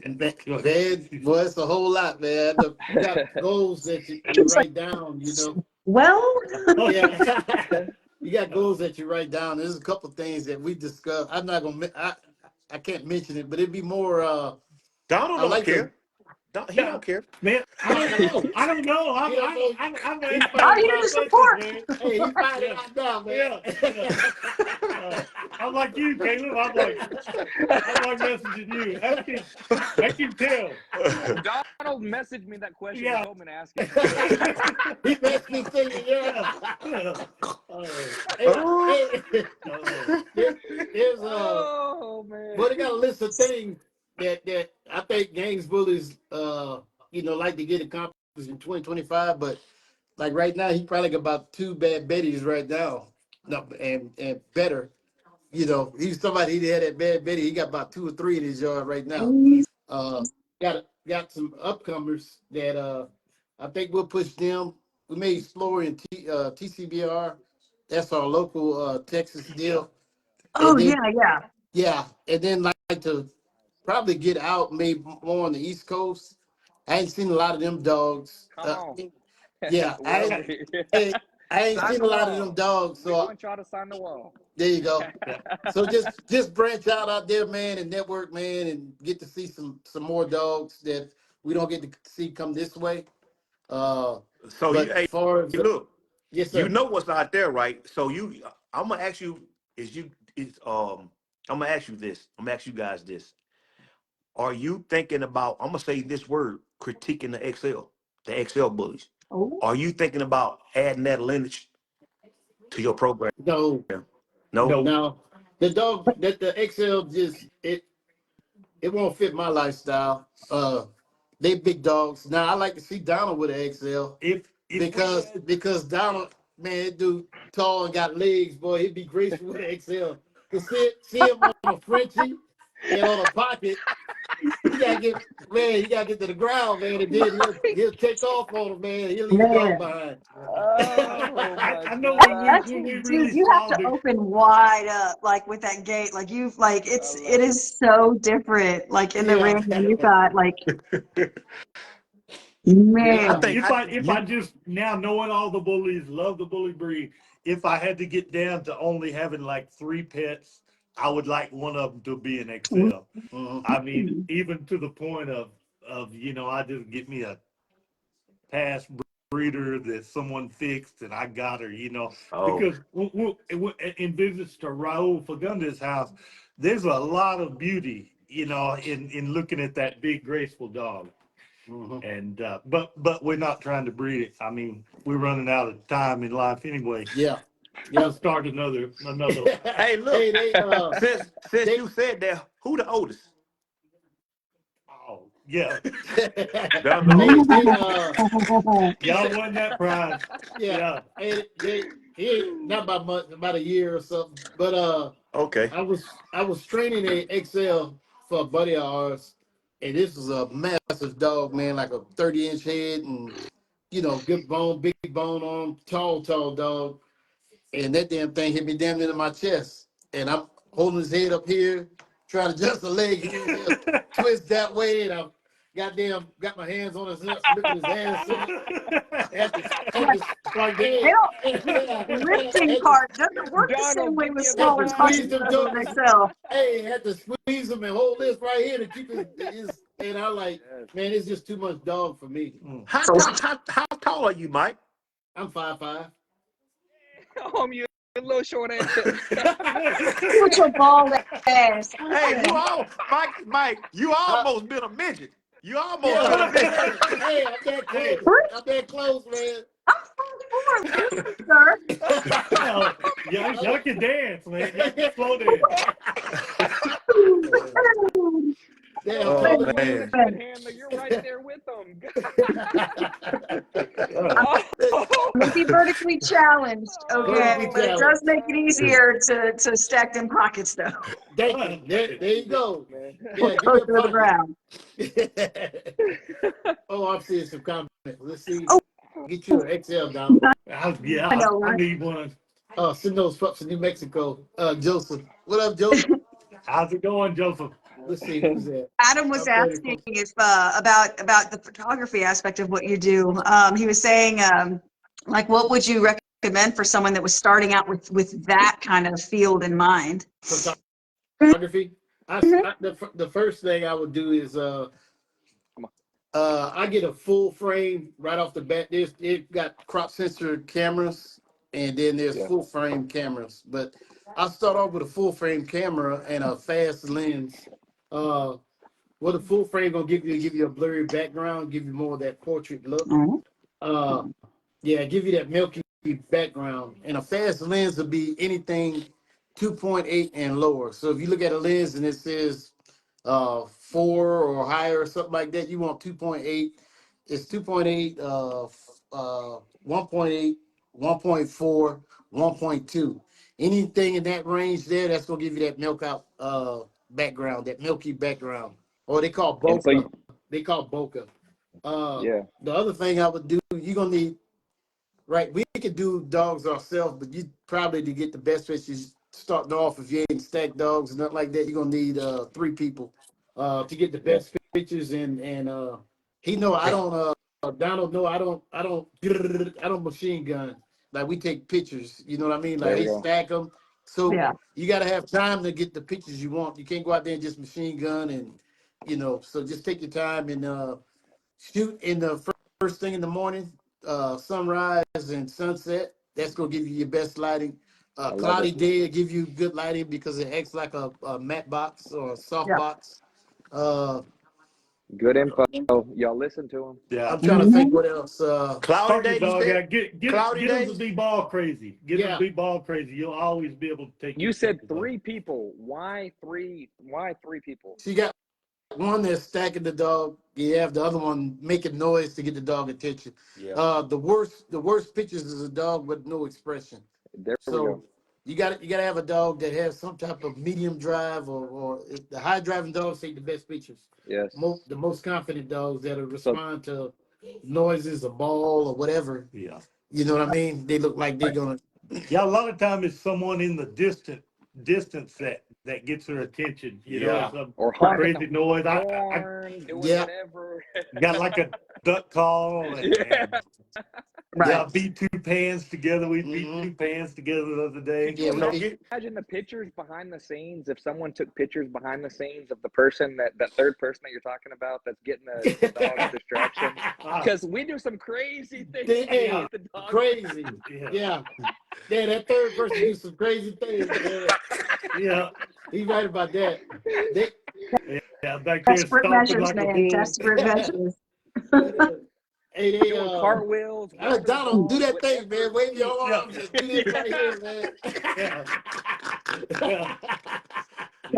Man, boy, it's a whole lot, man. You got goals that you It's like, write down, you know. well, Yeah, you got goals that you write down. There's a couple things that we discussed. I'm not gonna. I can't mention it, but it'd be more. Donald I don't like to. care. He Yeah, don't care. man. I don't know. I don't know. You don't know. I'm He asking I'm find, here my to questions, support. man. hey, he find it Yeah, out now, man. yeah. I'm like you, Caleb. I'm like messaging you. I can tell. Donald messaged me that question and Yeah. told me to ask it. He makes me thinking, yeah. Yeah. Yeah. Oh, Hey, hey, oh. there's Oh man. but they got a list of things that I think gangs bullies like to get accomplished in 2025, but like right now he probably got about two bad Bettys right now. No, and better. He's somebody he had that bad Betty. He got about two or three in his yard right now. Uh got some upcomers that I think we'll push them. We may explore in TCBR. That's our local Texas Yeah. deal. Oh And then yeah, yeah. yeah, and then like to probably get out maybe more on the East Coast. I ain't seen a lot of them dogs. Come on. Yeah, We're over here. I ain't Sign seen the a lot of them wall. dogs. We So want y'all to sign the wall. there you go. Yeah. So just branch out there, man, and network, man, and get to see some more dogs that we don't get to see come this way. Uh, So but as hey, far as look, yes, you sir. know what's out there, right? So I'm gonna ask you, I'm gonna ask you this. I'm gonna ask you guys this. Are you thinking about? I'm gonna say this word: critiquing the XL bullies. Oh, Are you thinking about adding that lineage to your program? No, No. No. now the dog that the XL just it won't fit my lifestyle. They big dogs. Now I like to see Donald with an XL If we because had because Donald man, that dude tall and got legs, boy. He'd be graceful with an XL. Cause see him on a Frenchie and on a pocket. You gotta get you gotta get to the ground, man, and then he'll take off on him, man. He'll leave the dog Man. behind. Oh my I know God. That's when we dude, really you have saw to the open wide up like with that gate. Like I it love it. is so different. Like in the Yeah, ring and you got like yeah. I man. think if I you. just now knowing all the bullies, love the bully breed. If I had to get down to only having like 3 pets, I would like one of them to be an XL. Mhm. I mean, even to the point of I just get me a past breeder that someone fixed and I got her, Oh, because in visits to Raul Fagundes' house, there's a lot of beauty, in looking at that big graceful dog. Mhm. And but we're not trying to breed it. I mean, we're running out of time in life anyway. Yeah, We'll yeah. start another. hey, look. Hey, they Since they you said that, who the oldest? Oh yeah, Down the hey oldest. they he y'all said won that prize. yeah. Yeah. Hey, he ain't not about much, about a year or something. But Okay. I was training a XL for a buddy of ours, and this was a massive dog, man, like a 30-inch head, and good bone, big bone on him, tall dog. And that damn thing hit me damn near to my chest. And I'm holding his head up here, trying to adjust the leg. He was just twist that way, and I goddamn got my hands on his nuts, lifting his ass up. Had to, Yeah, had to, like they don't lifting had to, part doesn't work the Donald, same way give with me a big had smaller to dogs hug. squeeze as it them does with an jokers. XL. Hey, had to squeeze him and hold this right here to keep his. And I like, Yes. man, it's just too much dog for me. How So tall? How tall are you, Mike? I'm 5'5". You little short ass. with your bald ass. Hey, Listen, Mike. You Huh? almost been a midget. You almost been a Yeah, midget. hey, I'm that close. hey, Bruce, I'm that close, man. I'm 5'4", listen, sir. well, y'all can dance, man. Y'all can slow dance. Damn, Oh taller Oh, than what a you. man. good handler. You're right there with them. Uh, Maybe vertically challenged, okay, Vertically Oh but it my does challenged. make it God. easier to stack them pockets though. Thank you. There you Yes, go. man. We're Yeah, give me a closer to the pocket. ground. Oh, I'm seeing some comments. Let's see. Oh, Get you an XL, Donald. I know, I right? need one. Send those pups to New Mexico. Joseph. What up, Joseph? How's it going, Joseph? Let's see who's that. Adam was Upgraded asking from if about the photography aspect of what you do. He was saying like what would you recommend for someone that was starting out with that kind of field in mind? photography. Mhm. The first thing I would do is Come on. I get a full frame right off the bat. It got crop sensor cameras, and then there's Yeah. full frame cameras. But I start off with a full frame camera and a fast lens. Uh, what a full frame gonna give you a blurry background, give you more of that portrait look. Oh, Uh, yeah, give you that milky background. And a fast lens will be anything 2.8 and lower. So if you look at a lens and it says 4 or higher or something like that, you want 2.8. It's 2.8, 1.8, 1.4, 1.2. Anything in that range there, that's gonna give you that milk out background, that milky background. Or they call And so, bokeh. They call bokeh. yeah. The other thing I would do, you're gonna need, right? We could do dogs ourselves, but you probably to get the best pictures starting off, if you ain't stacked dogs and nothing like that, you're gonna need 3 people to get the Yeah. best pictures. And he know I don't Donald know I don't machine gun. Like we take pictures, you know what I mean? Like There we they go. stack them. So yeah. you gotta have time to get the pictures you want. You can't go out there and just machine gun, and so just take your time and shoot in the first thing in the morning, sunrise and sunset. That's gonna give you your best lighting. I love Cloudy it. day give you good lighting because it acts like a matte box or a soft Yeah. box. Uh, Good info. Y'all listen to him. Yeah. I'm trying to think Mhm. what else. Cloudy Start your day, you dog said? out. Get Cloudy get them to day? be ball crazy. Get them to Yeah, be ball crazy. You'll always be able to take You good said pictures of them. 3 people. Why 3? Why 3 people? so you got one that's stacking the dog. You have the other one making noise to get the dog attention. Yeah. The worst pictures is a dog with no expression. There we So go. you gotta have a dog that has some type of medium drive, or the high driving dogs take the best pictures. Yes. The most confident dogs that'll So respond to noises, a ball or whatever. Yeah. You know what I mean? They look like they're gonna. Yeah, a lot of time it's someone in the distance that gets their attention. You know, Yeah. it's a or honking crazy the noise. I horn, doing Yeah. whatever. got like a duck call and, Yeah. and Right. yeah, beat two pans together. We beat Mhm. two pans together the other day. Could Yeah, you we So did. imagine the pictures behind the scenes if someone took pictures behind the scenes of the person that third person that you're talking about that's getting the dog's distraction? Because we do some crazy things to Hey, Yeah. get the dog. crazy. Yeah. Yeah. Yeah, that third person do some crazy things, man. Yeah. He's right about that. They, Yeah. Back there Desperate stomping measures, like a man. bull. Desperate measures. hey, they Doing cartwheels, Donald, do waterfalls, that thing, man. whatever. Wave your Yeah. arms and do this right here, man. Yeah. Yeah.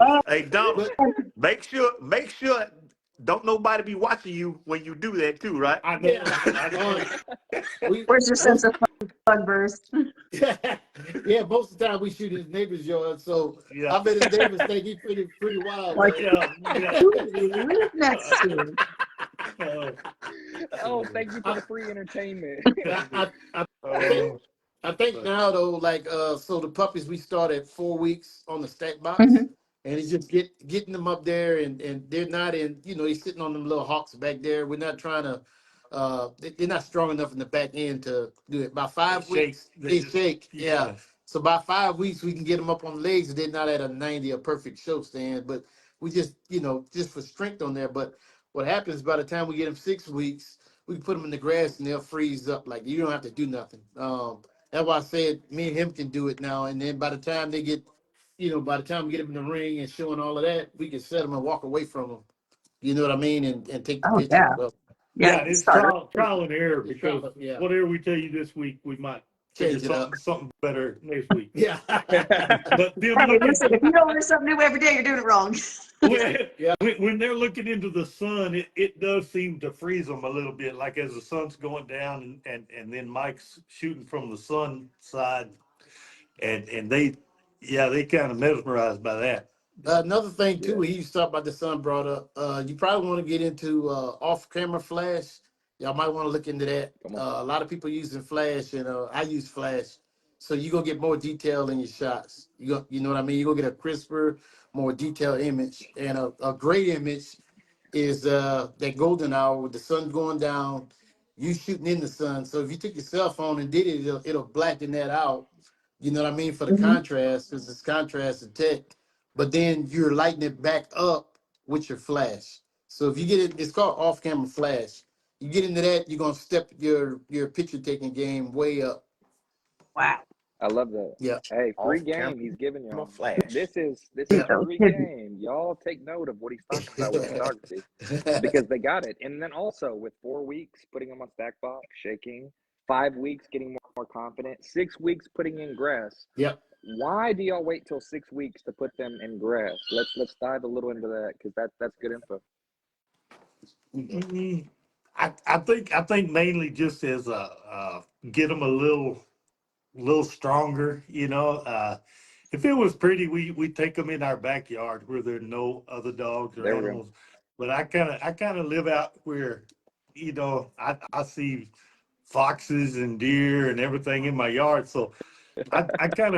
Oh, hey Donald, But make sure don't nobody be watching you when you do that too, right? I know. yeah, I know. where's your sense of fun, Bruce? yeah, most of the time we shoot his neighbor's yard, so Yeah. I bet his neighbors think he's pretty wild, Like, man. Yeah. Yeah. who do we live next to? Oh, thank you for the free entertainment. I think Oh, I think now though, like so the puppies we start at 4 weeks on the stack box, Mhm. and it's just getting them up there, and they're not in, he's sitting on them little hawks back there. We're not trying to they're not strong enough in the back end to do it. By they 5 weeks, shake. they shake. Yeah. Yeah. So by 5 weeks we can get them up on the legs, and they're not at a 90, a perfect show stand, but we just just for strength on there. But what happens by the time we get them 6 weeks, we can put them in the grass and they'll freeze up. Like, you don't have to do nothing. That's why I said me and him can do it now. And then by the time they get, by the time we get them in the ring and showing all of that, we can set them and walk away from them. You know what I mean? And take the Oh, picture. yeah. So, Yeah, Yeah, it's starter. trial and error it's because yeah, whatever we tell you this week, we might figure change it up. something better next week. Yeah. But them Hey, looking listen, if you don't learn something new every day, you're doing it wrong. Yeah. when they're looking into the sun, it does seem to freeze them a little bit. Like as the sun's going down, and then Mike's shooting from the sun side, and they kind of mesmerized by that. Another thing Yeah. too, he used to talk about the son brought up. You probably want to get into off-camera flash. Y'all might want to look into that. Come on. A lot of people using flash, and I use flash, so you're gonna get more detail in your shots. You know what I mean? You're gonna get a crisper, more detailed image, and a great image is that golden hour with the sun going down, you shooting in the sun. So if you took your cell phone and did it, it'll blacken that out. You know what I mean, for the Mhm. contrast, because it's contrast to tech. But then you're lighting it back up with your flash. So if you get it, it's called off-camera flash. You get into that, you're gonna step your picture taking game way up. Wow. I love that. Yeah, Hey, free Off game he's giving camera y'all. flash. This is Dude, yeah. those free kids. game. Y'all take note of what he's talking about with photography because they got it. And then also with 4 weeks putting them on stack box, shaking, 5 weeks getting more confident, 6 weeks putting in grass. Yep. Why do y'all wait till 6 weeks to put them in grass? Let's dive a little into that because that's good info. Mm, I think mainly just as get them a little stronger. If it was pretty, we take them in our backyard where there are no other dogs or There we go. animals. But I kind of live out where, I see foxes and deer and everything in my yard. So I kind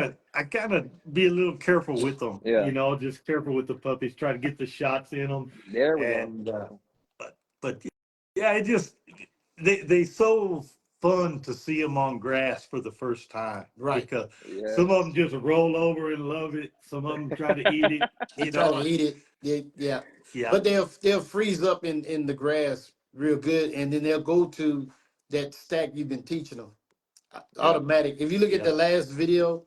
of be a little careful with them. Yeah. Just careful with the puppies. Try to get the shots in them. There we go. And but yeah, it just they so fun to see them on grass for the first time. Right. Because Yeah. some of them just roll over and love it. Some of them try to eat it. They try to eat it. Yeah. Yeah. But they'll freeze up in the grass real good, and then they'll go to that stack you've been teaching them. Automatic. If you look at the last video,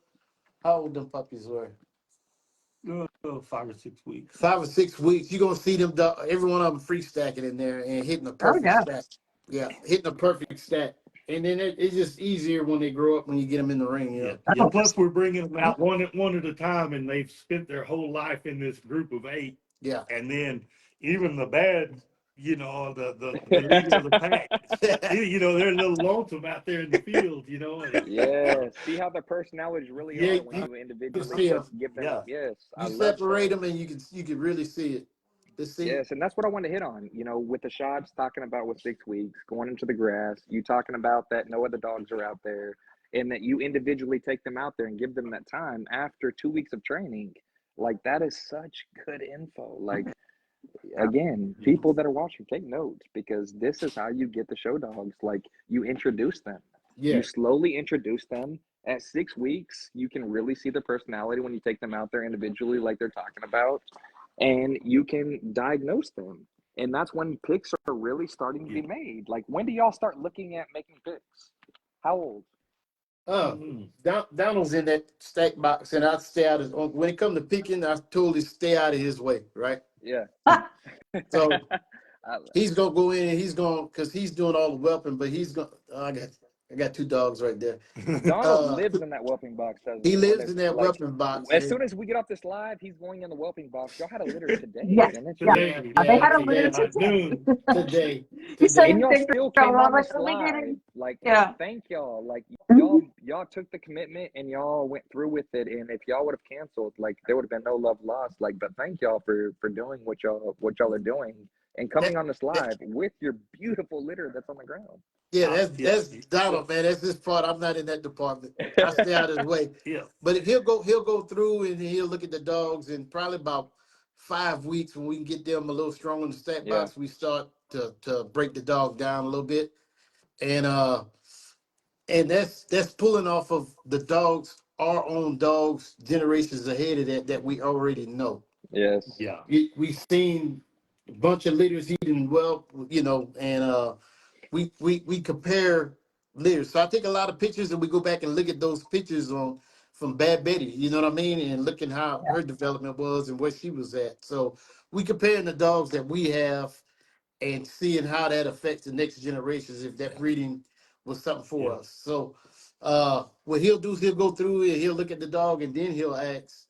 how old them puppies were? 5 or 6 weeks. 5 or 6 weeks. You're gonna see them, every one of them free stacking in there and hitting a Oh, perfect yeah. stack. Yeah, hitting a perfect stack. And then it's just easier when they grow up when you get them in the ring. Yeah. Oh, Plus, we're bringing them out one at a time, and they've spent their whole life in this group of 8. Yeah. And then, even the bad, the leader of the pack, they're a little lonesome out there in the field, Yeah, see how their personalities really Yeah, are when you you can individually see put them. give them. yeah, Yes, I You love separate that. them, and you can really see it. The see. Yes, and that's what I wanted to hit on. With the shots talking about with 6 weeks going into the grass, you talking about that no other dogs are out there, and that you individually take them out there and give them that time after 2 weeks of training. Like that is such good info. Like again, Mhm. people that are watching, take notes because this is how you get the show dogs. Like you introduce them, you Yeah, slowly introduce them. At 6 weeks, you can really see their personality when you take them out there individually, like they're talking about, and you can diagnose them. And that's when picks are really starting to Yeah. be made. Like, when do y'all start looking at making picks? How old? uh, Mhm. Donald's in that stack box, and I stay out of. When it comes to picking, I totally stay out of his way. Right. Yeah. So I, he's gonna go in and he's gonna because he's doing all the whelping, but he's gonna. I got two dogs right there. Donald Uh, lives in that whelping box, doesn't he he? When lives it's in that like, whelping box, as and soon as we get off this live, he's going in the whelping box. Y'all had a litter today, Yeah, didn't it, yeah. y'all? yeah, Today, They yeah, had a today, litter today, high noon. today, You said And today. y'all they still were came on like, this oh, we did live. it. Like, Yeah. thank y'all. Like, Mhm. y'all took the commitment and y'all went through with it. And if y'all would have canceled, like, there would have been no love lost. Like, but thank y'all for doing what y'all are doing and That, coming on this that live with your beautiful litter that's on the ground. yeah, Yeah, that's Donald, man. That's his part. I'm not in that department. I stay out of his way. yeah, But if he'll go through and he'll look at the dogs in probably about 5 weeks when we can get them a little stronger in the stack Yeah. box, we start to break the dog down a little bit. And that's pulling off of the dogs, our own dogs, generations ahead of that we already know. Yes. yeah, We've seen a bunch of leaders eating well, and we compare litters. So I take a lot of pictures and we go back and look at those pictures on from Bad Betty, you know what I mean, and looking how her development was and where she was at. So we comparing the dogs that we have and seeing how that affects the next generations if that breeding was something for yeah. us. So what he'll do is he'll go through and he'll look at the dog and then he'll ask,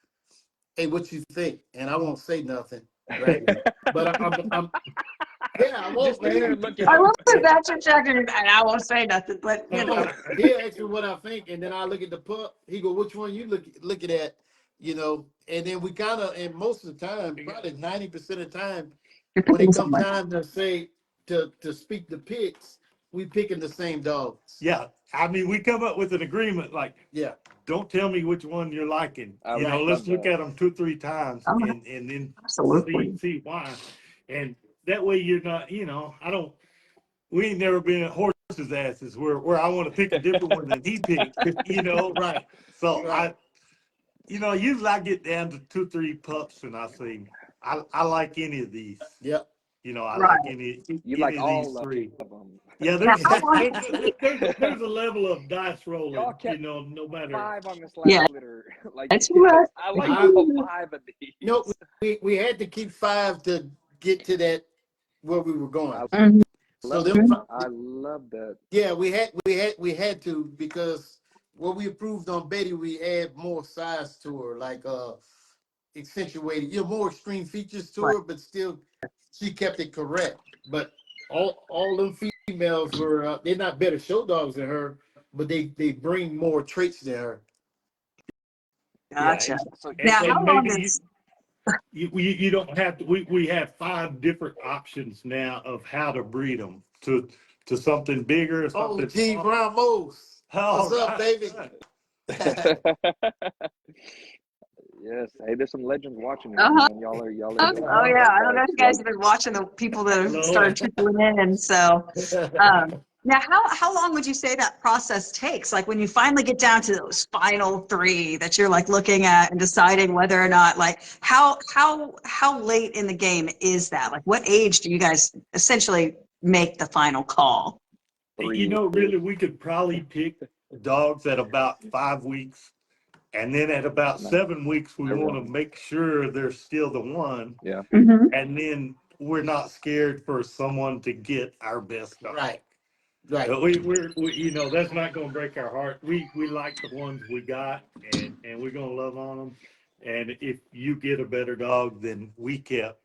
"Hey, what you think?" And I won't say nothing, right? But I'm yeah, I Just won't, sit there man. and look at I him. love the matchup checker, and I won't say nothing, but He'll ask me what I think, and then I look at the pup. He go, "Which one you looking at?" And then we kind of, and most of the time, probably 90% of the time, you're when picking it comes someone. time to say to speak the picks, we picking the same dogs. Yeah, I mean, we come up with an agreement like, Yeah, don't tell me which one you're liking. I right. Let's love look that. at them 2 or 3 times Oh, and then see absolutely. see why. And that way you're not, I don't. We ain't never been at horses' asses where I want to pick a different one than he picked. Right, So right. usually I get down to 2 or 3 pups and I say I like any of these. Yep. I Right. like any You any like of these all three. of them. Yeah, Now, there's how long? there's a level of dice Y'all rolling. kept No matter. 5 on this Yeah, last litter. Like, it's too much. I It's like I all too 5 of no, these. we had to keep 5 to get to that where we were going. I much. Mhm. So love them, it. I love that. yeah, we had to because what we approved on Betty, we add more size to her, like accentuated, more extreme features to Right. her, but still she kept it correct. But all them females were they're not better show dogs than her, but they bring more traits than her. Yeah, Gotcha. So Now, and how long maybe is? you don't have to. We have 5 different options now of how to breed them to something bigger, Oh, something G smaller. Ramos, All what's up, right, baby? right. yes, hey, there's some legends watching y'all, Uh-huh. man. Y'all are doing Oh some yeah, great I don't know guys. if you guys Like, have been watching the people that have started Lord, trickling in, and so now how long would you say that process takes? Like when you finally get down to those final 3 that you're like looking at and deciding whether or not, like how late in the game is that? Like what age do you guys essentially make the final call? 3 years. really, we could probably pick dogs at about 5 weeks, and then at about No, 7 weeks, we there we want go. to make sure they're still the one, Yeah. Mm-hmm. and then we're not scared for someone to get our best dog. Right, right. But that's not going to break our heart. We like the ones we got, and we're going to love on them. And if you get a better dog than we kept,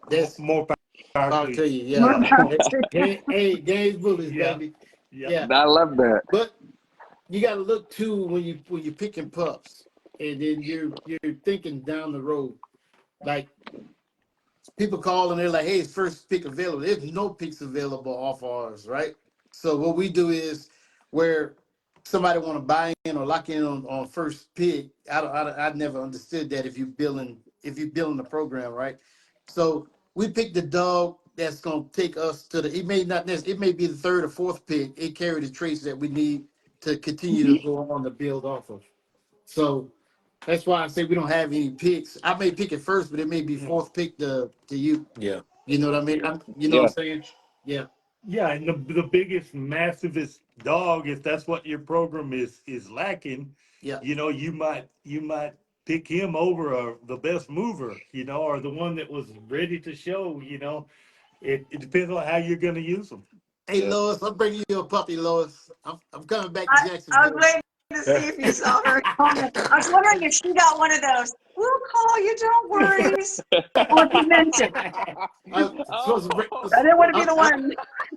That's More power I'll to tell you. you, More yeah. power to you. Hey, Games Bullies, Yeah. baby. Yeah. Yeah. I love that. But you gotta look too when you're picking pups and then you're thinking down the road. Like people call and they're like, hey, it's first pick available. There's no picks available off ours, right? So what we do is where somebody want to buy in or lock in on first pick. I never understood that if you building the program, right? So we pick the dog that's gonna take us to the. It may not necessarily. It may be the third or fourth pick. It carry the traits that we need to continue to go on to build off of. So that's why I say we don't have any picks. I may pick it first, but it may be fourth pick to you. Yeah. You know what I mean? You know what Yeah. I'm saying? Yeah. Yeah, and the biggest, massivest dog, if that's what your program is lacking, Yeah. you might pick him over the best mover, or the one that was ready to show. It depends on how you're going to use them. Hey, Yeah. Lois, I'm bringing you a puppy, Lois. I'm coming back to I was Jacksonville. waiting to see if you saw her comment. I was wondering if she got one of those. We'll call you, don't worry. Or if you meant it. I'm supposed to bring. Oh. I didn't want to be I, the I, one.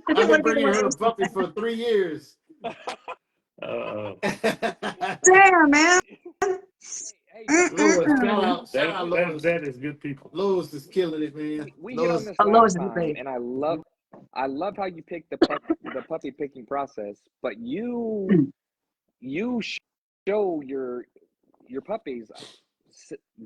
I I've didn't want been to be the bringing one her that a was puppy for 3 years. Uh, damn, man. Hey, but Lois, Mm-mm. shout out, Lois. that is good people. Lois is killing it, man. we hit on Lois, this Hello last is time, great. and I love how you pick the puppy picking process, but you show your puppies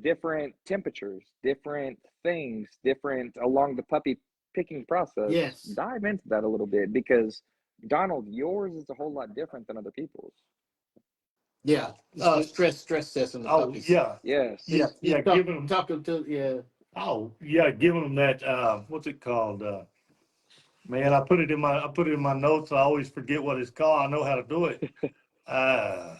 different temperatures, different things, different along the puppy picking process. yes, Dive into that a little bit because Donald, yours is a whole lot different than other people's. yeah. Stress testing the Oh puppies. yeah, Yes. yeah, You yeah. Giving them. talking to yeah. Oh yeah, giving them that. What's it called? Man, I put it in my notes. I always forget what it's called. I know how to do it. Uh,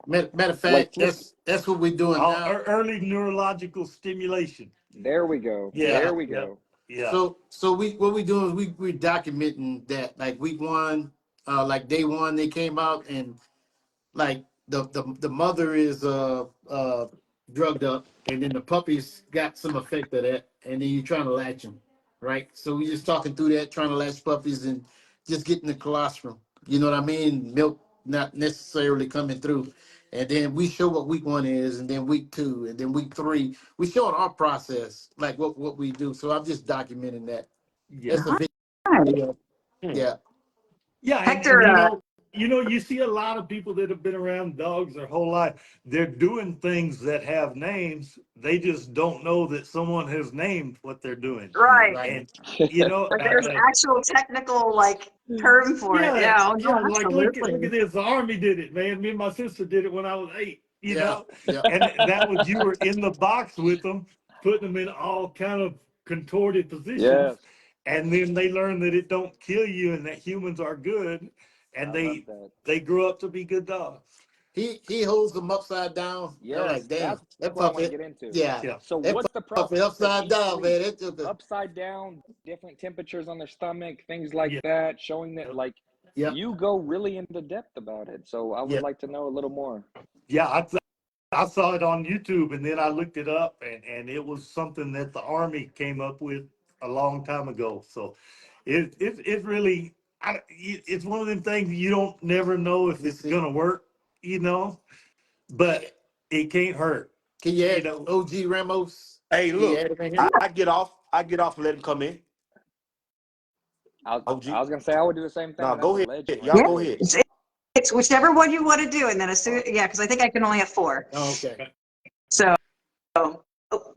Matter of Like fact, that's what we're doing now. early neurological stimulation. there we go. Yeah, There we yeah, go. yeah, So what we doing is we documenting that like week one, like day one they came out and like the mother is drugged up and then the puppies got some effect of that and then you're trying to latch them, right? So we just talking through that, trying to latch puppies and just getting the colostrum. You know what I mean? Milk not necessarily coming through. And then we show what week one is, and then week two, and then week three. We showing our process, like what we do. So I'm just documenting that. yeah. It's a Nice. video. Hmm. Yeah. Yeah, and Hector, you see a lot of people that have been around dogs their whole life. They're doing things that have names. They just don't know that someone has named what they're doing. right. Right. And you know, Like uh, there's uh, actual technical like term for it. yeah, Yeah, oh, no, yeah. Like look absolutely. at this. The Army did it, man. Me and my sister did it when I was 8. Yeah. Yeah. And that was you were in the box with them, putting them in all kind of contorted Yes. positions, and then they learn that it don't kill you and that humans are good, and I love they that. they grow up to be good dogs. He holds them upside down. I'm Yes, like, damn, that's that what I want to puppy. get into. Yeah, Yeah, So that what's the puppy process? Because upside each down, week, man. It took a upside down, different temperatures on their stomach, things like yeah, that, showing that like yeah. you go really into depth about it. So I would yeah, like to know a little more. yeah. I saw it on YouTube, and then I looked it up, and it was something that the Army came up with a long time ago. So it really it's one of them things you don't never know if You it's see, gonna work, you know, but it can't hurt, can you you add know. OG Ramos? Hey, Can you look, add him in Yeah, here? I get off. I get off and let him come in. I OG. was gonna say I would do the same thing, Now and that's go a ahead. legend right Y'all yeah. go there. ahead. It's whichever one you want to do, and then as All soon, right. yeah, because I think I can only have 4. Oh, okay. So, oh,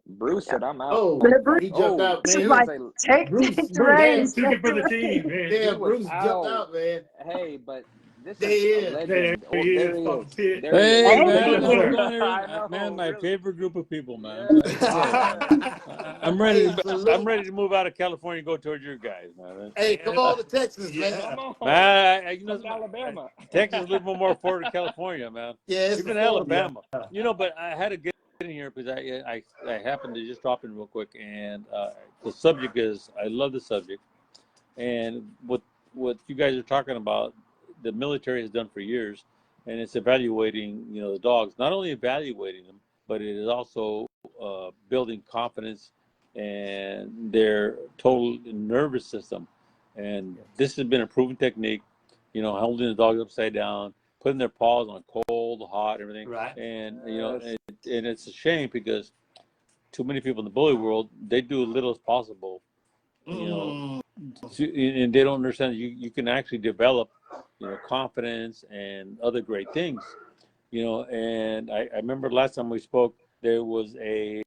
Bruce yeah. said I'm out. Oh, But Bruce he jumped Oh, out, is man. he He, like, was a Bruce, take the Bruce, Yeah, reins, took take it for the the reins. team, man. he damn, was Bruce jumped out. out, man. Hey, but this There is he a is. There legend. Oh, he there is he from is. Pitt. There he is. Hey Hey, Look at man, him how's it there. going I here? Man, know, my really. favorite group of people, man. Yes. I'm ready. Hey, I'm salute. ready to move out of California and go towards your guys, man. Hey, come on to Texas, man. Yeah. Come on. Man, Come to Alabama. Texas is a little bit more affordable than California, man. Yeah, it's Even affordable. Alabama, but I had to get in here because I happened to just drop in real quick, and the subject is I love the subject, and what you guys are talking about, the military has done for years, and it's evaluating the dogs. Not only evaluating them, but it is also building confidence and their total nervous system. And this has been a proven technique, holding the dog upside down, putting their paws on cold, hot, everything. Right. And, and it's a shame because too many people in the bully world, they do as little as possible, and they don't understand that you can actually develop, confidence and other great things, and I remember last time we spoke, there was a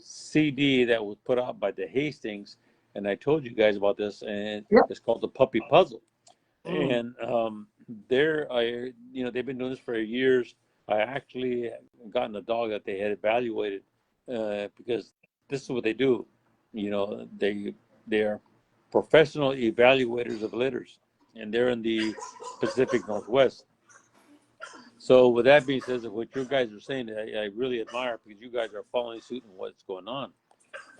CD that was put out by the Hastings, and I told you guys about this, and Yep. it's called the Puppy Puzzle. And they've been doing this for years. I actually gotten a dog that they had evaluated because this is what they do. They are professional evaluators of litters, and they're in the Pacific Northwest. So with that being said, what you guys are saying, I really admire because you guys are following suit in what's going on.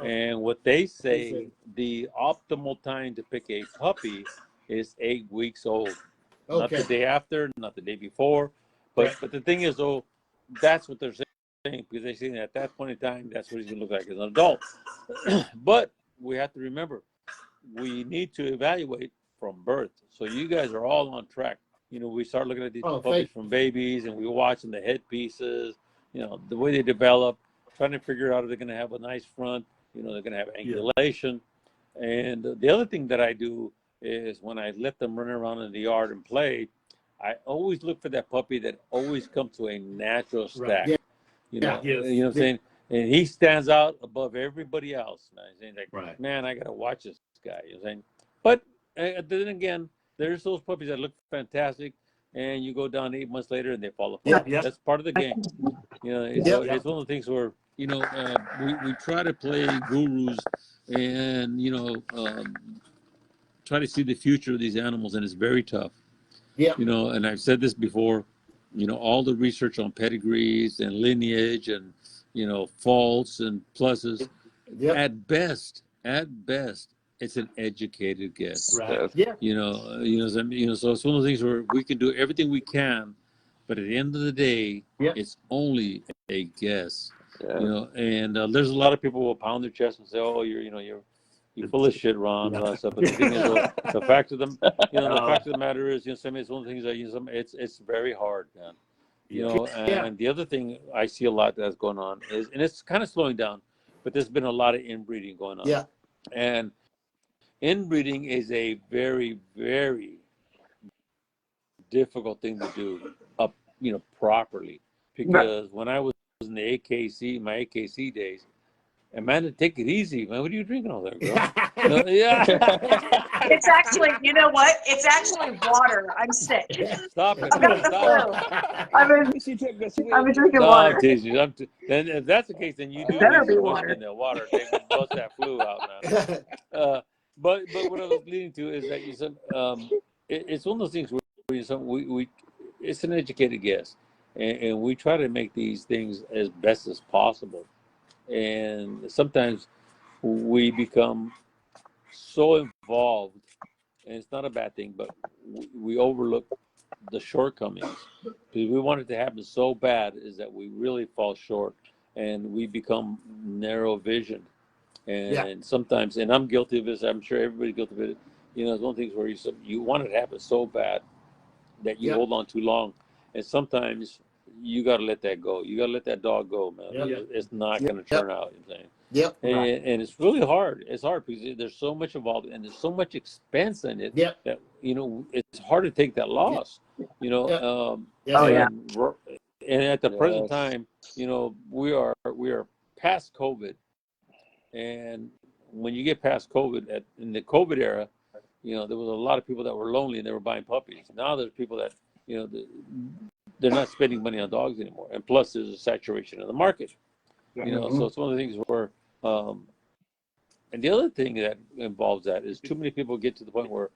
And what they say, the optimal time to pick a puppy is 8 weeks old. Okay. Not the day after, not the day before. But the thing is, though, that's what they're saying because they're saying at that point in time, that's what he's going to look like as an adult. But we have to remember, we need to evaluate from birth. So you guys are all on track. We start looking at these puppies from babies, and we're watching the headpieces, the way they develop, trying to figure out if they're going to have a nice front, they're going to have angulation. And the other thing that I do is when I let them run around in the yard and play, I always look for that puppy that always comes to a natural stack. Right. You know what I'm saying? And he stands out above everybody else. Man, like, man, I got to watch this guy. You know what I'm saying? But then again, there's those puppies that look fantastic, and you go down 8 months later and they fall apart. That's part of the game. It's one of the things where we try to play gurus and try to see the future of these animals, and it's very tough. And I've said this before. All the research on pedigrees and lineage and faults and pluses. At best, it's an educated guess. Right. So it's one of the things where we can do everything we can, but at the end of the day, it's only a guess. And there's a lot of people who will pound their chest and say, "Oh, you're full of shit, Ron," and all that stuff. But the thing is, the fact of the matter is, it's one of the things that it's very hard, man. And the other thing I see a lot that's going on is, and it's kind of slowing down, but there's been a lot of inbreeding going on. And inbreeding is a very, very difficult thing to do properly. Because when I was in the my AKC days, Amanda, take it easy, man. What are you drinking all there, girl? It's actually, you know what? It's actually water. I'm sick. Stop it. I've got the flu. I've been drinking water. Then if that's the case, then you do better need be some water. whiskey in the water. They can bust that flu out, man. But what I was leading to is that it's one of those things where we it's an educated guess, and we try to make these things as best as possible. And sometimes we become so involved, and it's not a bad thing, but we overlook the shortcomings because we want it to happen so bad is that we really fall short and we become narrow visioned. And sometimes, and I'm guilty of this, I'm sure everybody's guilty of it. It's one of the things where you want it to happen so bad that you hold on too long. And sometimes you got to let that go. You got to let that dog go, man. It's not going to turn out. You know and it's really hard. It's hard because there's so much involved and there's so much expense in it that, it's hard to take that loss, And at the present time, we are past COVID. And when you get past COVID, in the COVID era, there was a lot of people that were lonely and they were buying puppies. Now there's people that, they're not spending money on dogs anymore. And plus there's a saturation in the market, so it's one of the things where, and the other thing that involves that is too many people get to the point where,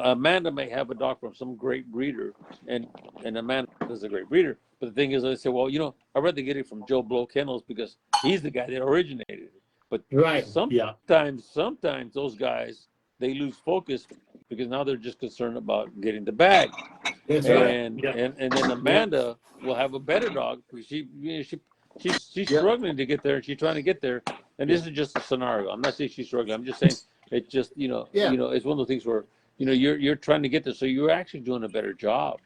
Amanda may have a dog from some great breeder and Amanda is a great breeder. But the thing is, I say, well, I'd rather get it from Joe Blow Kennels because he's the guy that originated it. But sometimes those guys they lose focus because now they're just concerned about getting the bag. That's right. And Yep. and then Amanda will have a better dog because she's Yep. struggling to get there and she's trying to get there. And this is just a scenario. I'm not saying she's struggling. I'm just saying it's just Yeah. it's one of those things where you're trying to get there, so you're actually doing a better job.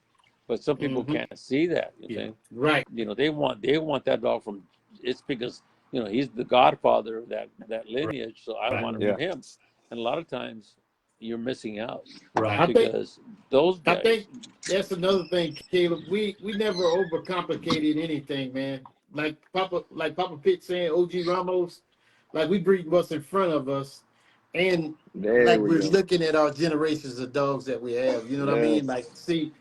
But some people Mm-hmm. can't see that. You know what I'm Yeah. saying? Right. They want that dog from. It's because he's the godfather of that lineage, so I Right. want it Yeah. from him. And a lot of times you're missing out Right. I think because those I guys. think that's another thing, Caleb. We never overcomplicated anything, man. Like Papa Pitt saying, OG Ramos, like we breed what's in front of us, and There like we we're go. looking at our generations of dogs that we have. You know what I mean? Like Yes. see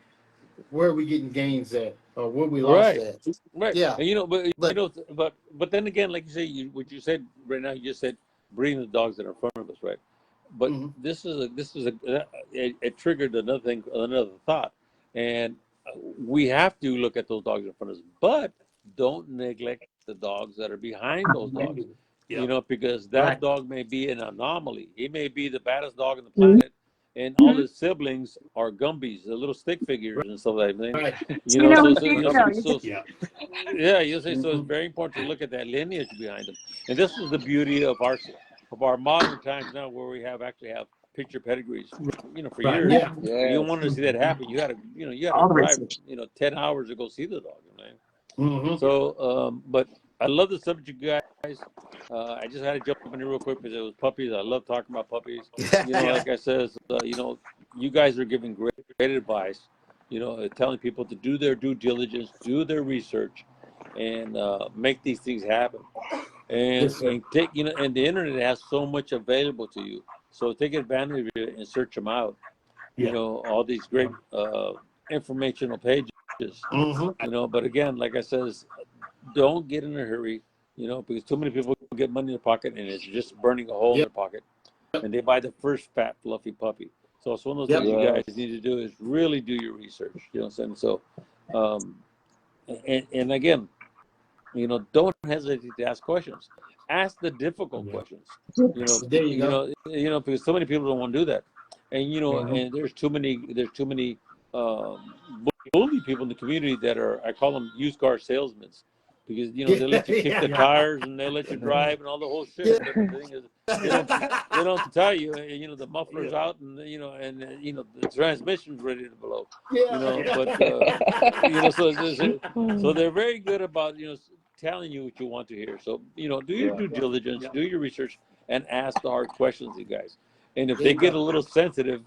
where we getting gains at or where we lost Right, at. right. Yeah, And but but then again, like you say, what you said right now, you just said breeding the dogs that are in front of us, right? But mhm. it triggered another thing, another thought, and we have to look at those dogs in front of us, but don't neglect the dogs that are behind those dogs. Yep. Because that Right. dog may be an anomaly. He may be the baddest dog on the Mhm. planet, and all his siblings are Gumbies, the little stick figures and stuff like that. Right. You You know, know, so we so do you know, know. so Yeah. yeah, you say so. It's Mhm. very important to look at that lineage behind them, and this is the beauty of our modern times now, where we actually have picture pedigrees. For Right. years, Yeah. you Yes. wanted to see that happen. You had to All the drive research. 10 hours to go see the dog. Hmm. So, but I love the subject, you guys. I just had to jump in here real quick because it was puppies. I love talking about puppies. Yeah. Like I says, you guys are giving great advice. Telling people to do their due diligence, do their research, and make these things happen. And Yes, sir. take and the internet has so much available to you. So take advantage of it and search them out. Yeah. All these great informational pages. Hmm. But again, like I says, don't get in a hurry, because too many people get money in their pocket and it's just burning a hole in Yep. their pocket, and they buy the first fat fluffy puppy. So it's one of those Yep. things you guys Yes. need to do is really do your research. You know what I'm saying? So, um, and again, don't hesitate to ask questions. Ask the difficult Yeah. questions. There you go. Because so many people don't want to do that, and Hmm. and there's too many bully people in the community that are, I call them used car salesmen, because they Yeah. let you kick the Yeah. tires and they let you drive and all the whole shit. Yeah. But the thing is, they don't tell you, the muffler's Yeah. out, and the transmission's ready to blow. Yeah. But so they're very good about telling you what you want to hear. So do your Yeah. due diligence, Yeah. do your research, and ask the hard questions, you guys. And if There they you get a go. little sensitive,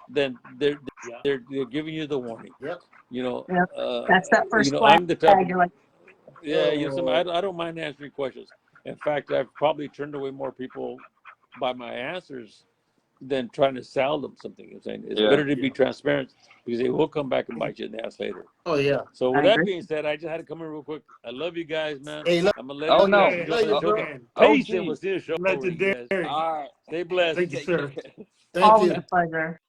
then they're Yeah. they're giving you the warning. Yep. Yep. That's that first flag. I'm the type of You're like, yeah, Oh. I don't mind answering questions. In fact, I've probably turned away more people by my answers than trying to sell them something. I'm saying it's Yeah. better to Yeah. be transparent because they will come back and bite you in the ass later. Oh yeah. So I with that agree. being said, I just had to come in real quick. I love you guys, man. Hey, I'm gonna let Oh you no. guys Okay. enjoy love the you, Oh, show. bro. Man. Peace, and we'll OG. see you show over you Legendary. guys. All right. Stay blessed. Thank you, Take sir. care. Thank Always you. a pleasure.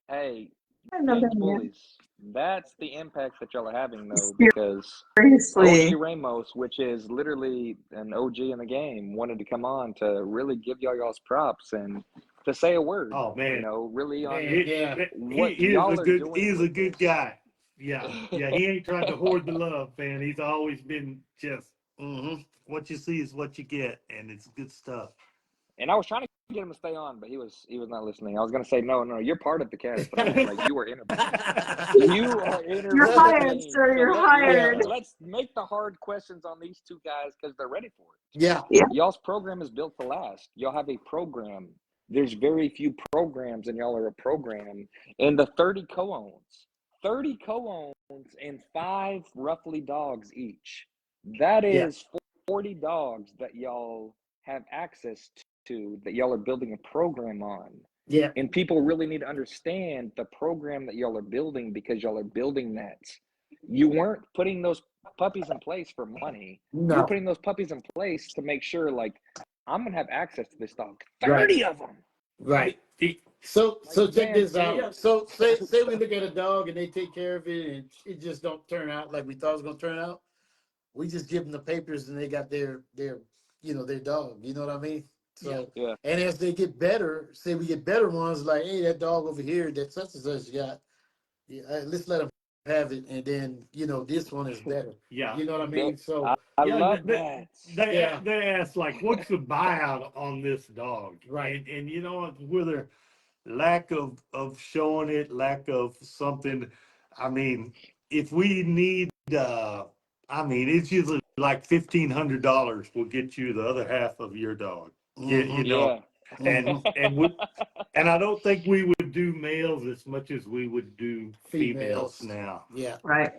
Hey, I know Kings that, Bullies. That's the impact that y'all are having, though, because OG Seriously. Ramos, which is literally an OG in the game, wanted to come on to really give y'all's props and to say a word, Oh man. really on Man, yeah. what He is a y'all are good. doing He's a with good this. guy. Yeah. Yeah. He ain't tried to hoard the love, man. He's always been just Hmm. what you see is what you get, and it's good stuff. And I was trying to get him to stay on, but he was not listening. I was gonna say no, you're part of the cast, bro. Like you are interviewing. You are You're interviewing hired, Kane. sir. So You're Yeah. hired. let's make the hard questions on these two guys because they're ready for it. Yeah. Yeah. Y'all's program is built to last. Y'all have a program. There's very few programs, and y'all are a program. And the 30 co-owns, 30 co-owns, and 5 roughly dogs each. That Yeah. is 40 dogs that y'all have access to, that y'all are building a program on. Yeah. And people really need to understand the program that y'all are building because y'all are building that. You weren't putting those puppies in place for money. You're No. putting those puppies in place to make sure, like, I'm going to have access to this dog. Right. 30 of them. Right. He- So Like, check man, this out. yeah. So say we look at a dog and they take care of it and it just don't turn out like we thought it was gonna turn out. We just give them the papers and they got their their dog. You know what I mean? So, Yeah. and as they get better, say we get better ones, like, hey, that dog over here that such and such got, yeah, let's let them have it, and then this one is better. Yeah. You know what I They, mean? So I Yeah, love that. yeah, they asked like, what's the buyout on this dog? right. And whether lack of showing it, lack of something. I mean, if we need, it's usually like $1,500 will get you the other half of your dog. Hmm. Yeah. And Hmm. and I don't think we would do males as much as we would do females Females. now. Yeah. Right.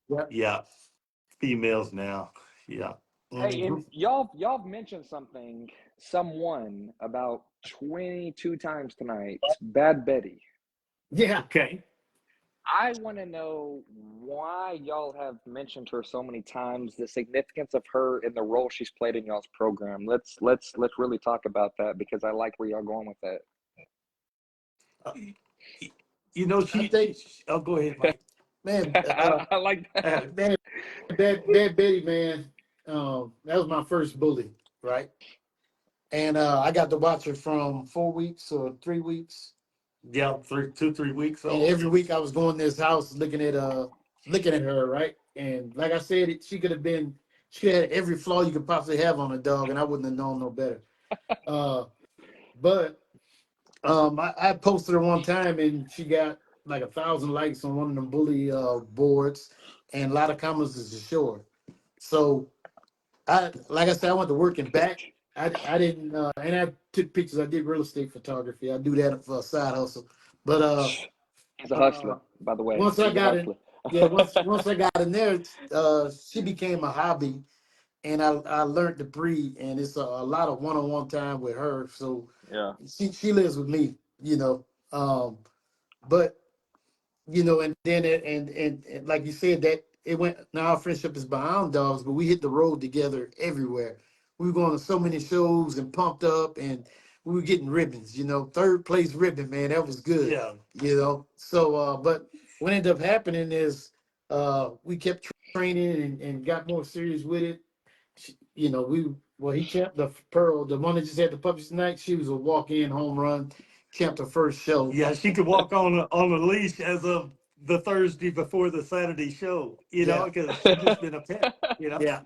Yep. Yeah, females now. Yeah. Hey, Hmm. and y'all mentioned someone about 22 times tonight. Bad Betty. Yeah. Okay. I want to know why y'all have mentioned her so many times, the significance of her and the role she's played in y'all's program. Let's really talk about that because I like where y'all going with that. Uh, You know, I think, oh, go ahead, Mike. man, I like that. man, Bad Betty, man. That was my first bully, right? And I got to watch her from 4 weeks or 3 weeks. Yeah, 3 weeks And old. every week I was going to this house looking at her, right? And like I said, she had every flaw you could possibly have on a dog, and I wouldn't have known no better. Uh, but I posted her one time, and she got like 1,000 likes on one of them bully boards, and a lot of comments is ashore. So like I said, I went to work and back. I didn't, and I took pictures. I did real estate photography. I do that for a side hustle. But He's a uh, hustler, by the way. once I He's a got in, hustler. yeah, once I got in there, she became a hobby, and I learned to breed, and it's a lot of one-on-one time with her. So Yeah. she lives with me, but and then and like you said, that it went. Now our friendship is behind dogs, but we hit the road together everywhere. We were going to so many shows and pumped up, and we were getting ribbons. Third place ribbon, man, that was good. Yeah. So but what ended up happening is we kept training and got more serious with it. He kept the Pearl, the one that just had the puppies tonight. She was a walk-in home run. Kept her first show. Yeah, she could walk on a leash as of the Thursday before the Saturday show, Yeah, because she just been a pet. yeah.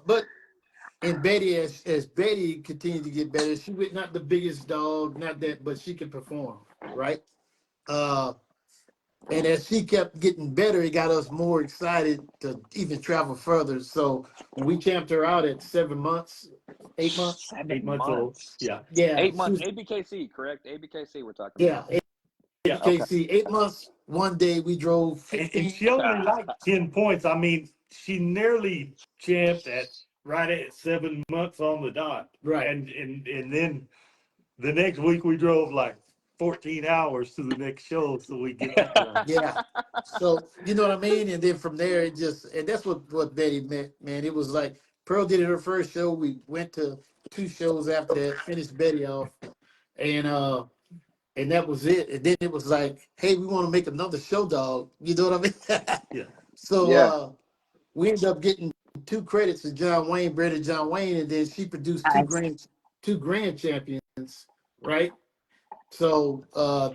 But and Betty, as Betty continued to get better, she was not the biggest dog, not that, but she could perform, right? Uh, and as she kept getting better, it got us more excited to even travel further. So when we camped her out at 7 months, 8 months, 8 months old. months. Yeah. yeah, 8 months. ABKC, correct? ABKC we're talking yeah, about. Yeah. Okay. ABKC, 8 months. One day we drove And 50. she only like 10 points. I mean, she nearly champed at right at 7 months on the dot. Right. And then the next week we drove like 14 hours to the next show so we get that done. Yeah. So you know what I mean? And then from there and that's what Betty meant, man. It was like Pearl did it her first show. We went to 2 shows after that, finished Betty off, and that was it. And then it was like, hey, we want to make another show dog. You know what I mean? Yeah. So Yeah. we ended up getting 2 credits to John Wayne, Brett and John Wayne, and then she produced two Nice. grand champions, right? So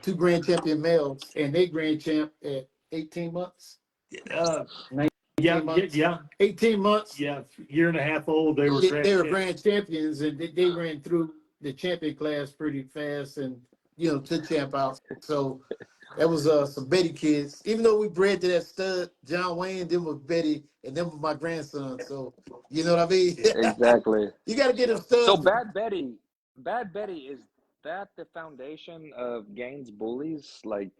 2 grand champion males, and they grand champ at 18 months, Uh, 19 yeah. months, Yeah. 18 months. Yeah. Year and a half old. They were They were grand. grand champions, and they ran through the champion class pretty fast, and took champ out. So that was some Betty kids. Even though we bred to that stud, John Wayne, then was Betty, and then was my grandson. So you know what I mean? Exactly. You got to get them So studs. Bad Betty, is that the foundation of Gaines Bullies? Like,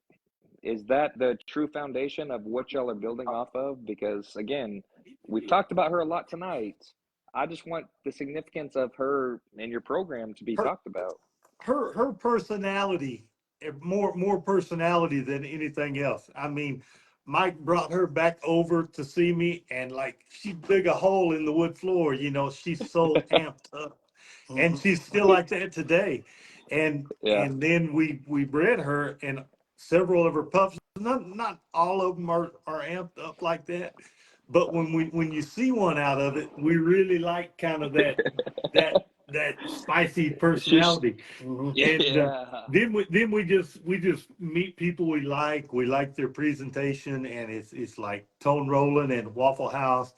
is that the true foundation of what y'all are building off of? Because again, we've talked about her a lot tonight. I just want the significance of her in your program to be Her talked about. her personality, more personality than anything else. I mean, Mike brought her back over to see me, and like she dug a hole in the wood floor. She's so amped up, and Mhm. she's still like that today. And Yeah. and then we bred her, and several of her pups. Not all of them are amped up like that, but when you see one out of it, we really like kind of that that spicy She's personality. Mhm. And yeah. then we just meet people we like. We like their presentation, and it's like Tone Roland and Waffle House.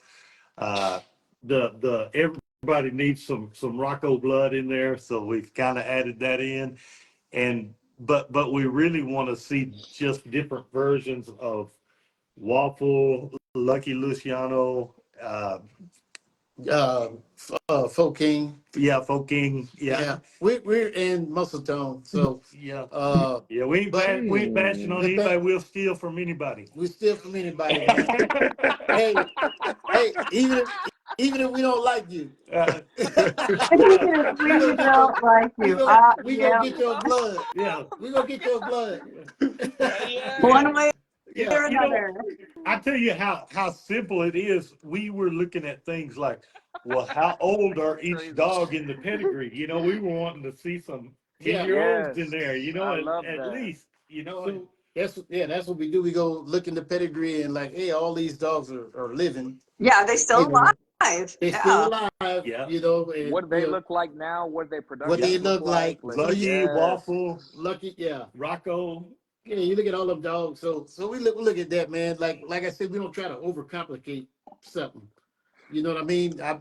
Uh, the everybody needs some Rocco blood in there, so we've kind of added that in. And but we really want to see just different versions of Waffle, Lucky Luciano, Folk King. yeah, Folk King, Yeah, yeah, we're in Muscle Tone, so yeah, uh, yeah. but We ain't bashing on the anybody. back We'll steal from anybody. we still from anybody, man. Hey, hey, even if we don't like you, Uh, And we yeah, we gonna get your don't like you. we gonna Yeah, get your blood. yeah, We gonna get your blood. Yeah. one way yeah. or another. I tell you how simple it is. We were looking at things like, well, how old are each Crazy. dog in the pedigree? We were wanting to see some Yeah. 10-year olds in Yes. there. I love At that. least. So that's what we do. We go look in the pedigree and like, hey, all these dogs are living. Yeah, they still You know, alive. they still Yeah. alive. Yeah, You know, and What do they look like now? What their what yeah. they productions look look like. like? So you Lucky, Yes. Waffle, lucky, yeah. Rocco. Yeah, you look at all them dogs. So we look at that, man. Like I said, we don't try to overcomplicate something. You know what I mean? I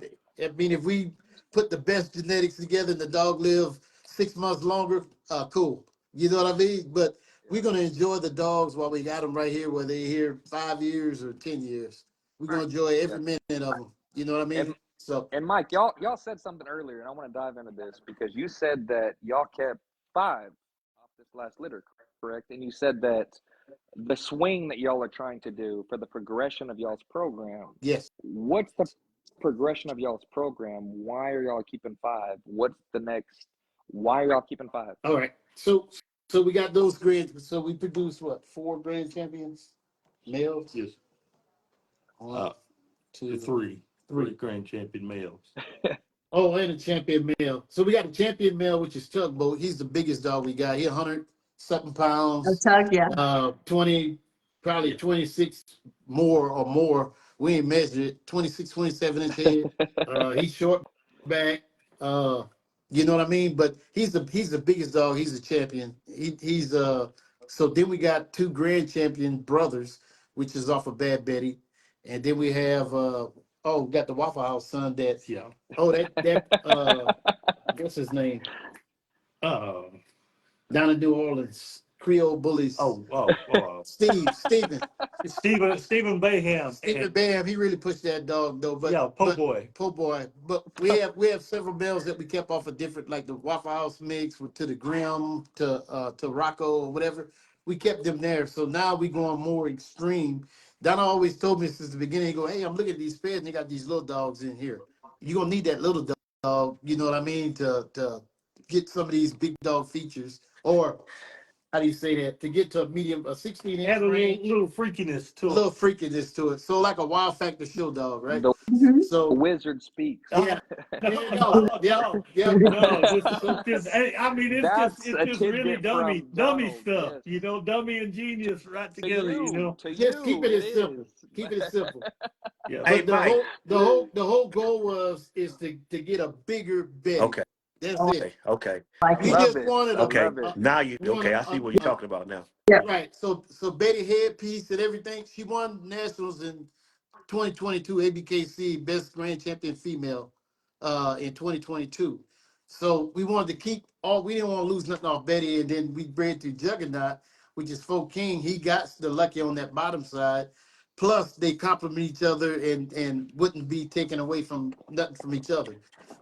mean, if we put the best genetics together and the dog live 6 months longer, cool. You know what I mean? But we're gonna enjoy the dogs while we got them right here, whether they're here 5 years or 10 years. We're gonna enjoy Yeah. every minute of them. You know what I And mean? So and Mike, y'all said something earlier, and I want to dive into this because you said that y'all kept 5 off this last litter, correct? And you said that the swing that y'all are trying to do for the progression of y'all's program. yes, What's the progression of y'all's program? Why are y'all keeping 5? What's the next? Why are y'all keeping 5? all right. So we got those grand. So we produced what 4 grand champions males? Yes, One, the two, three three. grand champion males. Oh, and a champion male. So we got a champion male, which is Tugboat. He's the biggest dog we got. He 100 something A pounds, tug, yeah. 20, probably Yeah. 26 more or more. We ain't measured it. 26, 27 inch head. He's short back. Uh, you know what I mean? But he's the biggest dog. He's a champion. He's so then we got 2 grand champion brothers, which is off of Bad Betty. And then we have we got the Waffle House son that Yeah. oh, what's his name? Uh, Down in New Orleans, Creole Bullies. Steven Stephen Bayham and Bam. He really pushed that dog though. yeah, Po But Boy. poor boy. But we have several males that we kept off of different, like the Waffle House mix with to the Grim to Rocco or whatever. We kept them there. So now we going more extreme. Donna always told me since the beginning. He go, hey, I'm looking at these feds and they got these little dogs in here. You gonna need that little dog. You know what I mean to get some of these big dog features, or how do you say that? To get to a medium, a 16 inch Add a range, little freakiness a to little freakiness to it. So like a wild factor show dog, right? The Mhm. So wizard speaks. it. yeah, No, yeah, no, no, yep, no, yep. no. So I mean, That's it's a just really tidbit from dummy Donald. stuff. Yes. Dummy and genius right To together. you, to just keep you, it it as simple. is. Keep it as simple. Yeah. Hey, But the Mike. whole the whole the whole goal is to get a bigger Betty. Okay. That's Oh, it. Okay. like I We it. love just it. wanted I Okay. love it. Now you we want okay? I see what you're talking about now. Yeah. right. So Betty headpiece and everything. She won nationals in 2022 ABKC Best Grand Champion Female in 2022. So we wanted to keep all. We didn't want to lose nothing off Betty, and then we bred through Juggernaut, which is Folk King. He got the lucky on that bottom side. Plus, they complement each other and wouldn't be taken away from nothing from each other.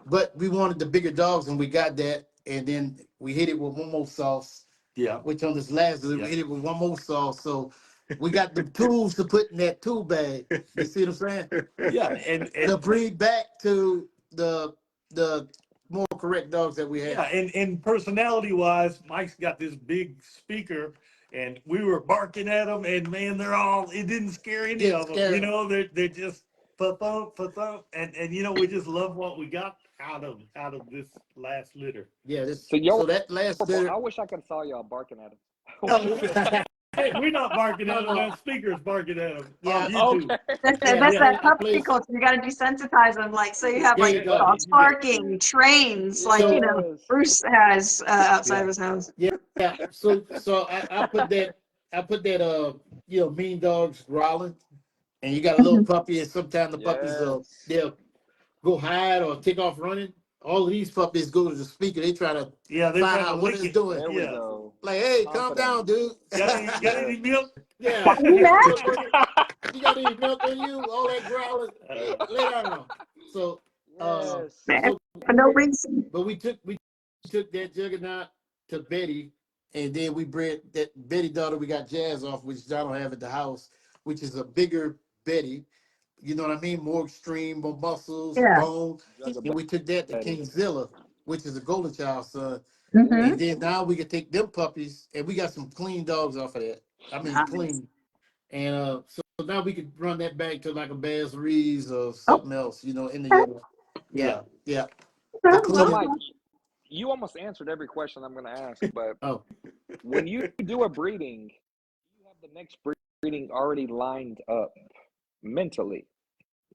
But we wanted the bigger dogs, and we got that. And then we hit it with one more sauce, Yeah. which on this last we Yeah. hit it with one more sauce. So we got the tools to put in that tool bag. You see what I'm saying? Yeah. To breed back to the more correct dogs that we Yeah, have. and personality wise, Mike's got this big speaker, and we were barking at them, and man, it didn't scare any Didn't of them. scare 'em. They're just thump, and we just love what we got out of this last litter. Yeah, So y'all, so that last litter. I wish I could have saw y'all barking at him. Oh, we're not barking at them. That speaker's barking at them. Yeah. On YouTube. Okay. That's Yeah, that I puppy play. culture. You got to desensitize them. Like, so you have There like you go. dogs barking, trains, like, you know, Yes. Bruce has outside of his house. Yeah. So I put that mean dogs growling, and you got a little puppy, and sometimes the puppies Yes. they'll go hide or take off running. All of these puppies go to the speaker. They try to Yeah, they're find trying to out what lick it's it. doing. There we Yeah. go. Like, hey, calm down, dude. Got any milk? Yeah. You mad? You got any milk in you? All that growling. Lay down. So Yes. Man, so for no reason. but we took that juggernaut to Betty, and then we bred that Betty daughter. We got Jazz off, which I don't have at the house, which is a bigger Betty. You know what I mean? More extreme, more muscles, Yeah. bone. Jugga And we took that to Betty. Kingzilla, which is a golden child son. Mm-hmm. And then now we can take them puppies, and we got some clean dogs off of that. I mean, Nice. clean. And so now we could run that back to like a Bass Reeves or Oh, something else, in the okay. yellow. Yeah. The Well, So, clean. Mike, you almost answered every question I'm going to ask, but Oh, when you do a breeding, you have the next breeding already lined up mentally.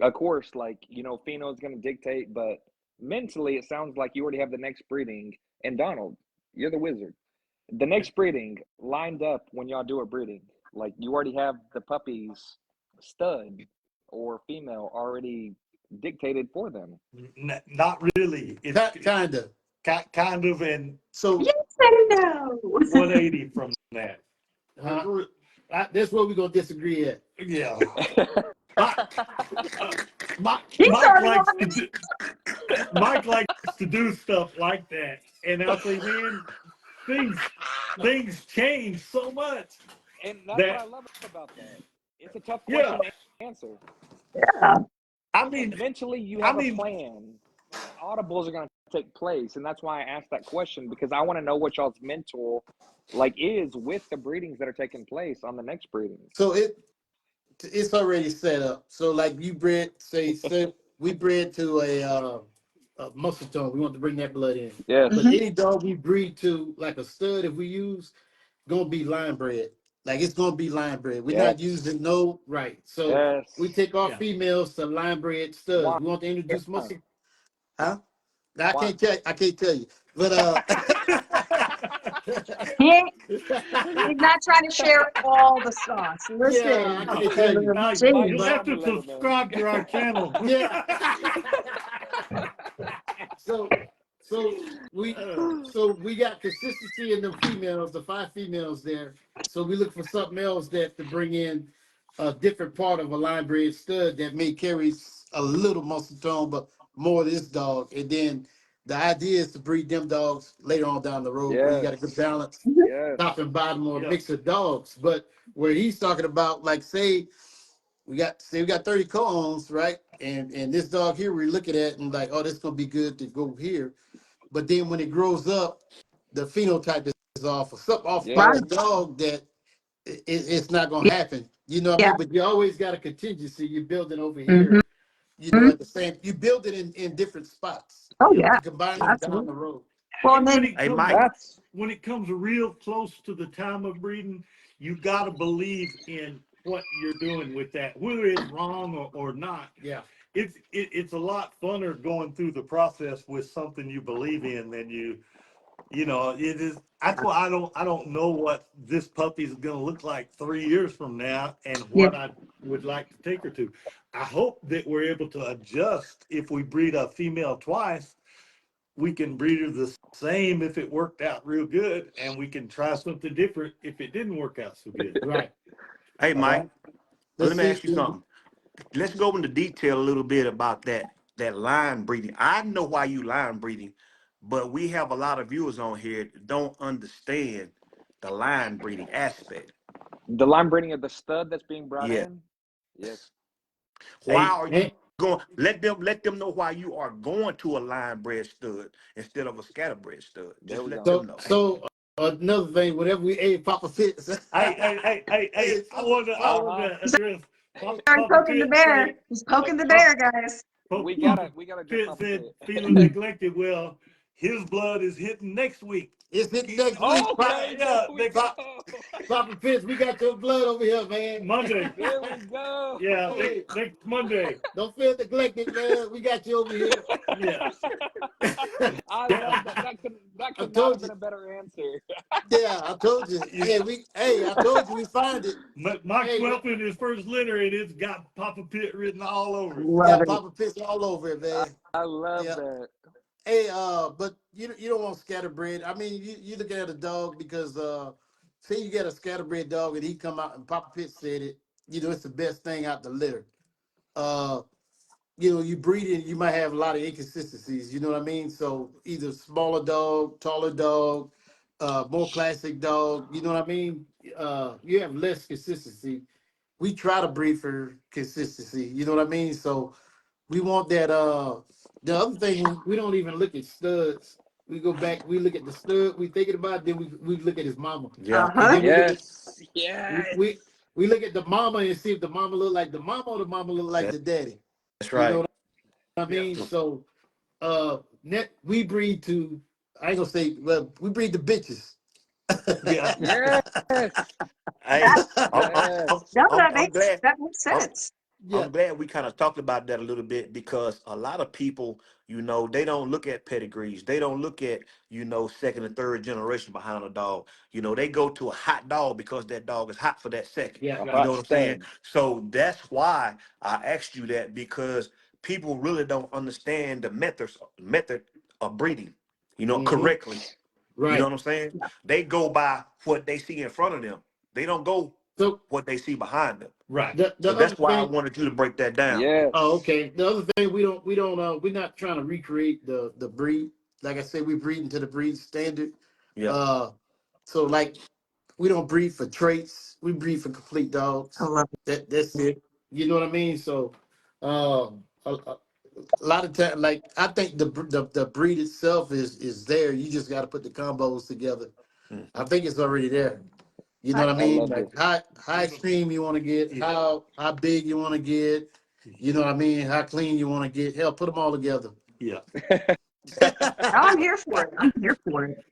Of course, like, Pheno is going to dictate, but mentally, it sounds like you already have the next breeding. And Donald, you're the wizard. The next breeding lined up when y'all do a breeding. Like, you already have the puppies, stud or female, already dictated for them. Not really. It's kind of. kind of and So yes and no. 180 from that. that's where we're gonna disagree at. Yeah. Mike, He's Mike already likes on to do, Mike likes to do stuff like that, and I'll say, man, things change so much. And that's what I That love about that. It's a tough yeah, question to answer. Yeah. I Like, mean, mentally, you I have a mean, plan. Audibles are going to take place, and that's why I asked that question, because I want to know what y'all's mental is with the breedings that are taking place on the next breeding. So it's already set up. So like you bred, say we bred to a muscle tone. We want to bring that blood in. Yes. But Mm-hmm. any dog we breed to, like a stud, if we use, gonna be line bred. Like it's gonna be line bred. We're not Yes. using no right. So Yes. we take our yeah. females to line bred studs. Why? We want to introduce muscle. Huh? Now, Why? I can't tell you. But He's not trying to share all the sauce. yeah, I Listen, can't tell you. James. You'll have to Mike, let him in. subscribe to our channel. Yeah. So so we got consistency in the females, the 5 females there. So we look for something else that to bring in a different part of a line bred stud that may carry a little muscle tone, but more of this dog. And then the idea is to breed them dogs later on down the road where you got a good Yes. balance, Yes. top and bottom, or a Yeah. mix of dogs. But where he's talking about, like, say we got 30 co-owns, right? And this dog here we're looking at and like, oh, this is gonna be good to go here. But then when it grows up, the phenotype is off by Yes. the dog that it's not gonna happen. You know what I Yeah. mean? But you always got a contingency. You're building over Mm-hmm. here, at the same, you build it in different spots Oh Yeah. yeah, to combine them down absolutely. the road. Well, And and then Hey, Mike. That's when it comes real close to the time of breeding, you got to believe in what you're doing with that, whether it's wrong or not. Yeah. It's a lot funner going through the process with something you believe in than it is. That's why I don't know what this puppy is going to look like 3 years from now and yeah, what I would like to take her to. I hope that we're able to adjust. If we breed a female twice, we can breed her the same if it worked out real good, and we can try something different if it didn't work out so good. Right. Hey, All Mike. right. Let Let's me ask you see. something. Let's go into detail a little bit about that line breeding. I know why you line breeding, but we have a lot of viewers on here that don't understand the line breeding aspect. the line breeding of the stud that's being brought Yeah. in. Yes. Why Hey, are you going? Let them know why you are going to a line bred stud instead of a scatterbred stud. There Just we let go. them know. so another thing, whenever Papa Fitz. Hey, I want Uh-huh. to address started Papa poking the Pitt bear. say, He's poking the bear, guys. We gotta get Pitt Papa said Pitt. feeling neglected. Well, his blood is hitting next week. It's hitting next week. Okay, Yeah, there we next go. Papa Fitz, we got your blood over here, man. Monday. There we go. Yeah, Hey, next Monday. don't feel neglected, man. We got you over here. Yeah. I love that. That I could not told have been you. a better answer. Yeah, I told you. I told you we find it. Mike Hey, Welpin, his first litter, and it's got Papa Pitt written all over it. Love it. Papa Fitz all over it, man. I love Yeah. that. Hey, but you don't want scatterbred. I mean, you looking at a dog because say you get a scatterbred dog and he come out and Papa Pitt said it. It's the best thing out the litter. You breed it, you might have a lot of inconsistencies. You know what I mean? So either smaller dog, taller dog, more classic dog. You know what I mean? You have less consistency. We try to breed for consistency. You know what I mean? So we want that. The other thing, we don't even look at studs. We go back, we look at the stud. We thinking about it, then we look at his mama, Yeah. and then we look at Yes. Yes. we look at the mama and see if the mama look like the mama or the mama look like That- the daddy. That's You know right. what I mean? So we breed to, I ain't gonna say, well, we breed the bitches. Yeah. Yes. Hey, I'm, I'm, Yes. I'm, No, I'm, I'm glad. that makes I'm, sense. Yeah. I'm glad we kind of talked about that a little bit because a lot of people, they don't look at pedigrees. They don't look at, second and third generation behind a dog. They go to a hot dog because that dog is hot for that second. Yeah. A You hot know what I'm saying? stud. So that's why I asked you that because people really don't understand the method of breeding, Hmm. correctly. You know Right. what I'm saying? They go by what they see in front of them. They don't go So what they see behind them. Right. the So other that's why I thing. wanted you to break that down. Yes. Oh, okay. The other thing, we're not trying to recreate the breed. Like I said, we breeding to the breed standard. Yeah. Uh, so like we don't breed for traits. We breed for complete I dogs. love it. That's it. You know what I mean? So, a lot of time, like I think the breed itself is there. You just got to put the combos together. I Mhm. think it's already there. You know I, what I I mean? love Like this. how extreme you want to get, Yeah. how big you want to get. You know what I mean? How clean you want to get. Hell, put them all together. Yeah. I'm here for it. I'm here for it.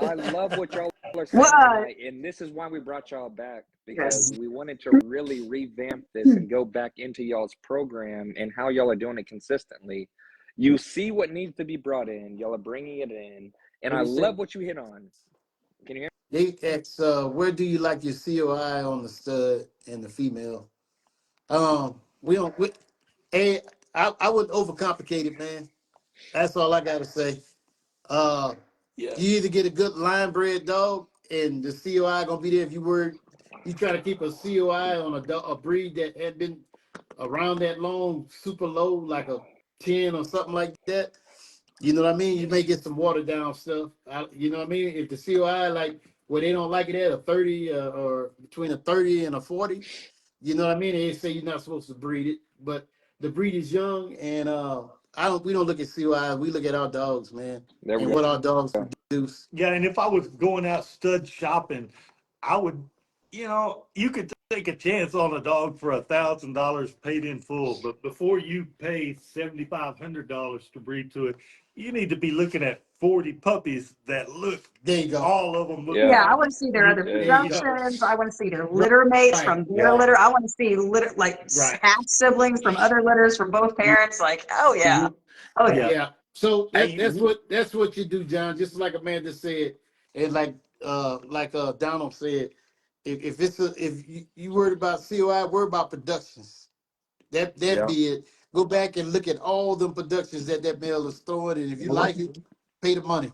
I love what y'all are Well, saying tonight, and this is why we brought y'all back because yes. we wanted to really revamp this and go back into y'all's program and how y'all are doing it consistently. You see what needs to be brought in, y'all are bringing it in, and Let I me say, love what you hit on. Can you hear they ask, where do you like your COI on the stud and the female? We don't. And I wouldn't overcomplicate it, man. That's all I gotta say. Uh, Yeah. you either get a good line bred dog, and the COI gonna be there. If you try to keep a COI on a breed that had been around that long, super low, like a 10 or something like that. You know what I mean? You may get some watered down stuff. You know what I mean? If the COI like where they don't like it at a 30 or between a 30 and a 40, you know what I mean? They say you're not supposed to breed it, but the breed is young, and we don't look at COI. We look at our dogs, man, There we and go. what our dogs produce. Yeah. And if I was going out stud shopping, I would, you could take a chance on a dog for $1,000 paid in full, but before you pay $7,500 to breed to it, you need to be looking at 40 puppies that look, There you go. all of them look Yeah. Yeah, I like want to see their you, other There you go. productions. I want to see their litter mates Right. from their Yeah. litter. I want to see litter right. half siblings from other litters from both parents. Like, oh yeah, oh yeah. Yeah. Yeah. So Hey, that's what you do, John. Just like Amanda said, and like Donald said, if you worried about COI, worry about productions. That yeah. be it. Go back and look at all the productions that male is throwing, and if you like it, pay the money.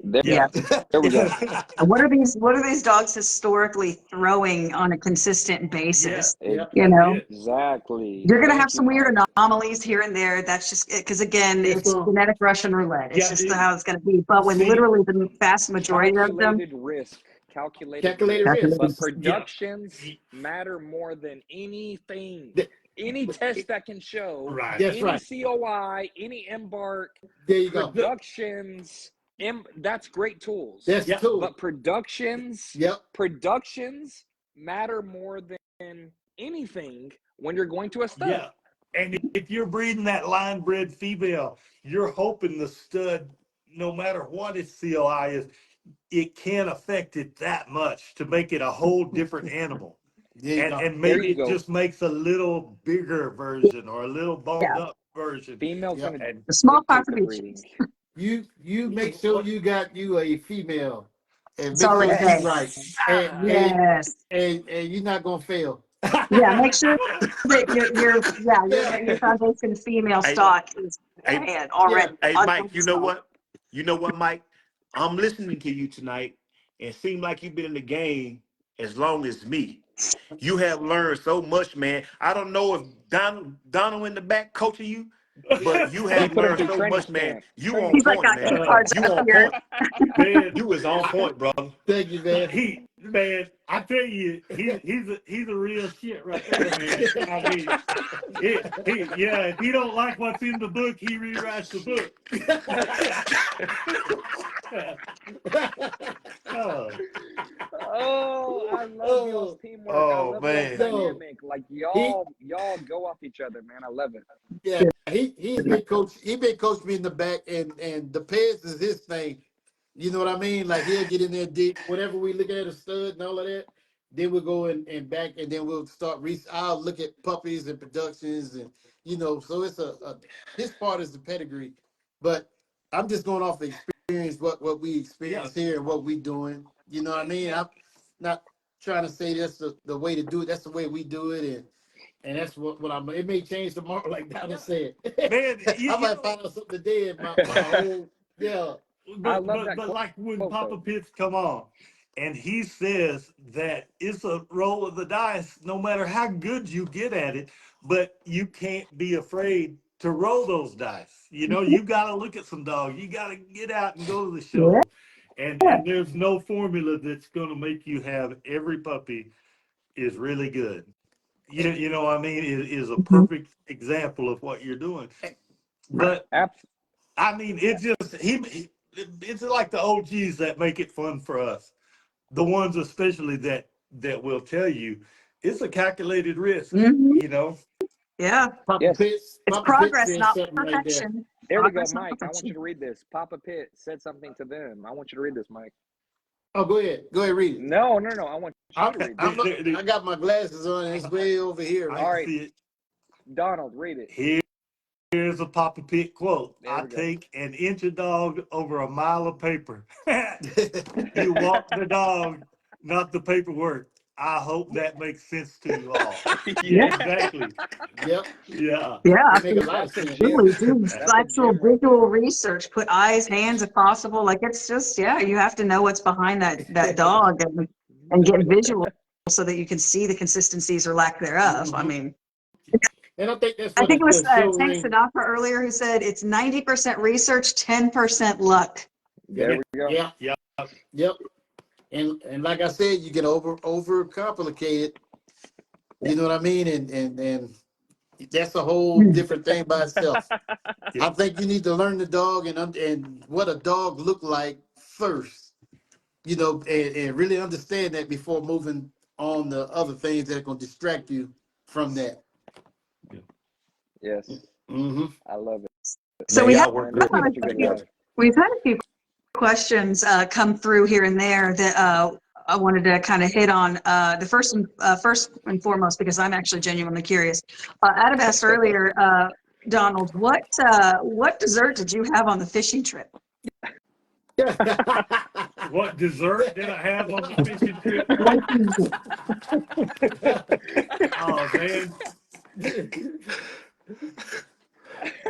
There, Yeah. Yeah. there we go. And what are these dogs historically throwing on a consistent Yeah. basis? Yeah. You That's know, it. Exactly. you're gonna have Thank you, some weird Mike. anomalies here and there. That's just because again, It's it's genetic Russian roulette. It's Yeah. just how it's gonna be. But when See, literally the vast majority of them, Calculated risk. Calculated calculated risk. risk. But yeah. productions matter more than anything. Th- Any test that can show, Right. That's any right. COI, any embark, There you go. productions, that's great tools. That's Yeah. two. But productions Yep. matter more than anything when you're going to a stud. Yeah. And if you're breeding that line bred female, you're hoping the stud no matter what its COI is, it can't affect it that much to make it a whole different animal. There you go. And There maybe you it go. just makes a little bigger version or a little boned Yeah, up version. Female's Yep. gonna And the small dictate the breeding. contributions. You make sure you got you a female, and It's make sure already she's there. right, Yes. and and Yes. and you're not gonna fail. Yeah, make sure that Yeah, your foundation female Hey, stock is hey, man yeah. already hey, on Mike. You know top. what? You know what, Mike? I'm listening to you tonight, and it seems like you've been in the game as long as me. You have learned so much, man. I don't know if Donald in the back coaching you, but you He have put him learned through so training much, man. camp. You on Training He's like point, camp. got man. cue uh, cards You up on here. point. man, You is on point, brother. Thank you, man. I tell you, he's a real shit right there, man. I mean, if he don't like what's in the book, he rewrites the book. Oh, Oh, I love y'all's Oh teamwork. I Oh love y'all's man. no, dynamic. Like he y'all go off each other, man. I love it. yeah he's been coach. He been coached me in the back, and the pads is his thing. You know what I mean? Like he'll get in there deep. Whenever we look at a stud and all of that, then we'll go and back, and then we'll start. I'll look at puppies and productions, and so it's a his part is the pedigree, but I'm just going off the experience, what we yeah. experience here and what we doing. You know what I mean? I'm not trying to say that's the way to do it. That's the way we do it, and that's what I'm. It may change tomorrow, like Donna said. Man, I you might know, find out something today in my whole yeah. I but love but that but like when quote Papa though. Pitts come on, and he says that it's a roll of the dice, no matter how good you get at it, but you can't be afraid to roll those dice. You know, you got to look at some dogs. You got to get out and go to the Yeah. shows, and there's no formula that's going to make you have every puppy is really good. You know what I mean? It is a Mhm. perfect example of what you're doing. But Abs- I mean, it's just it's like the OGs that make it fun for us. The ones especially that will tell you it's a calculated risk. Mhm. You know, Yeah. yes. It's Papa Pitts progress, said not something right there. perfection. There we go, Progress, not Mike. I want you perfection. to read this. Papa Pitt said something to them. I want you to read this, Mike. Oh, go ahead, read it. No, no, no. I want you to read I'm this. not, the- I got my glasses on, and it's way over here, I All man. right, see it. Donald, read it. Here's a Papa Pit quote. There I we go. take an inch of dog over a mile of paper. You walk the dog, not the paperwork. I hope that makes sense to you all. Yeah. Yeah, Exactly. Yep, Yeah. Yeah. it make a lot of that's a sense. gem. Absolutely. Do That's a actual gem right visual there. research. Put eyes, hands, if possible. Like it's just, yeah, you have to know what's behind that dog and get visual so that you can see the consistencies or lack thereof. I Hmm. mean, And I think that's I what think it was the show Tank ring. Sadaka earlier who said it's 90% research, 10% luck. There Yeah. we go. Yeah, Yeah. yep. And like I said, you can over complicate it. You know what I mean? And that's a whole different thing by itself. Yeah. I think you need to learn the dog and what a dog look like first. And really understand that before moving on to other things that are going to distract you from that. Yes, Hmm. I love it. So Man, we have y'all work Man, good that's such a good life. together. we've had a few questions come through here and there that I wanted to kind of hit on. The first and foremost, because I'm actually genuinely curious. Adam asked earlier, Donald, what dessert did you have on the fishing trip? What dessert did I have on the fishing trip? Oh man,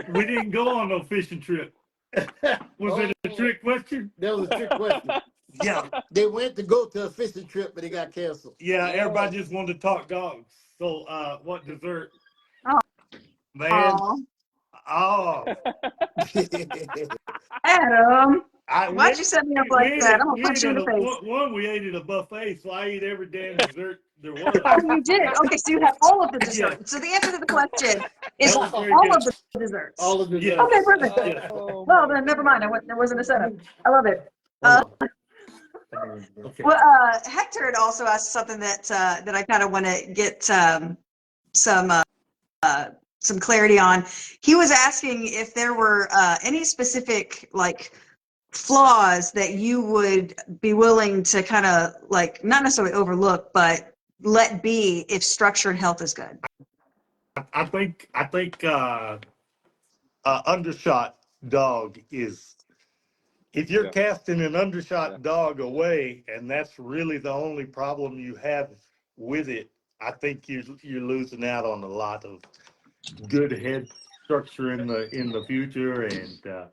we didn't go on no fishing trip. Was it a Oh, trick question? that was a trick question. Yeah, They went to go to a fishing trip, but it got canceled. yeah. Yeah. Everybody just wanted to talk dogs. So, what dessert, man? Oh, Oh, Adam, I why'd you set me up like that? I'm gonna we punch ate you in at the a face. we ate at a buffet, so I ate every damn dessert there was. Oh, you did. Okay, so you had all of the Yeah, desserts. So the answer to the question is that was very all of good. the desserts. All of the Yes, Okay, desserts. perfect. yes. Oh Well, my then never mind. goodness. There wasn't a setup. I love it. Hold on. Okay. Well, Hector had also asked something that I kind of want to get some clarity on. He was asking if there were any specific like flaws that you would be willing to kind of like not necessarily overlook, but let be if structure and health is good? I think undershot dog is, if you're Yeah. casting an undershot Yeah. dog away, and that's really the only problem you have with it, I think you're losing out on a lot of good head structure in the future. And I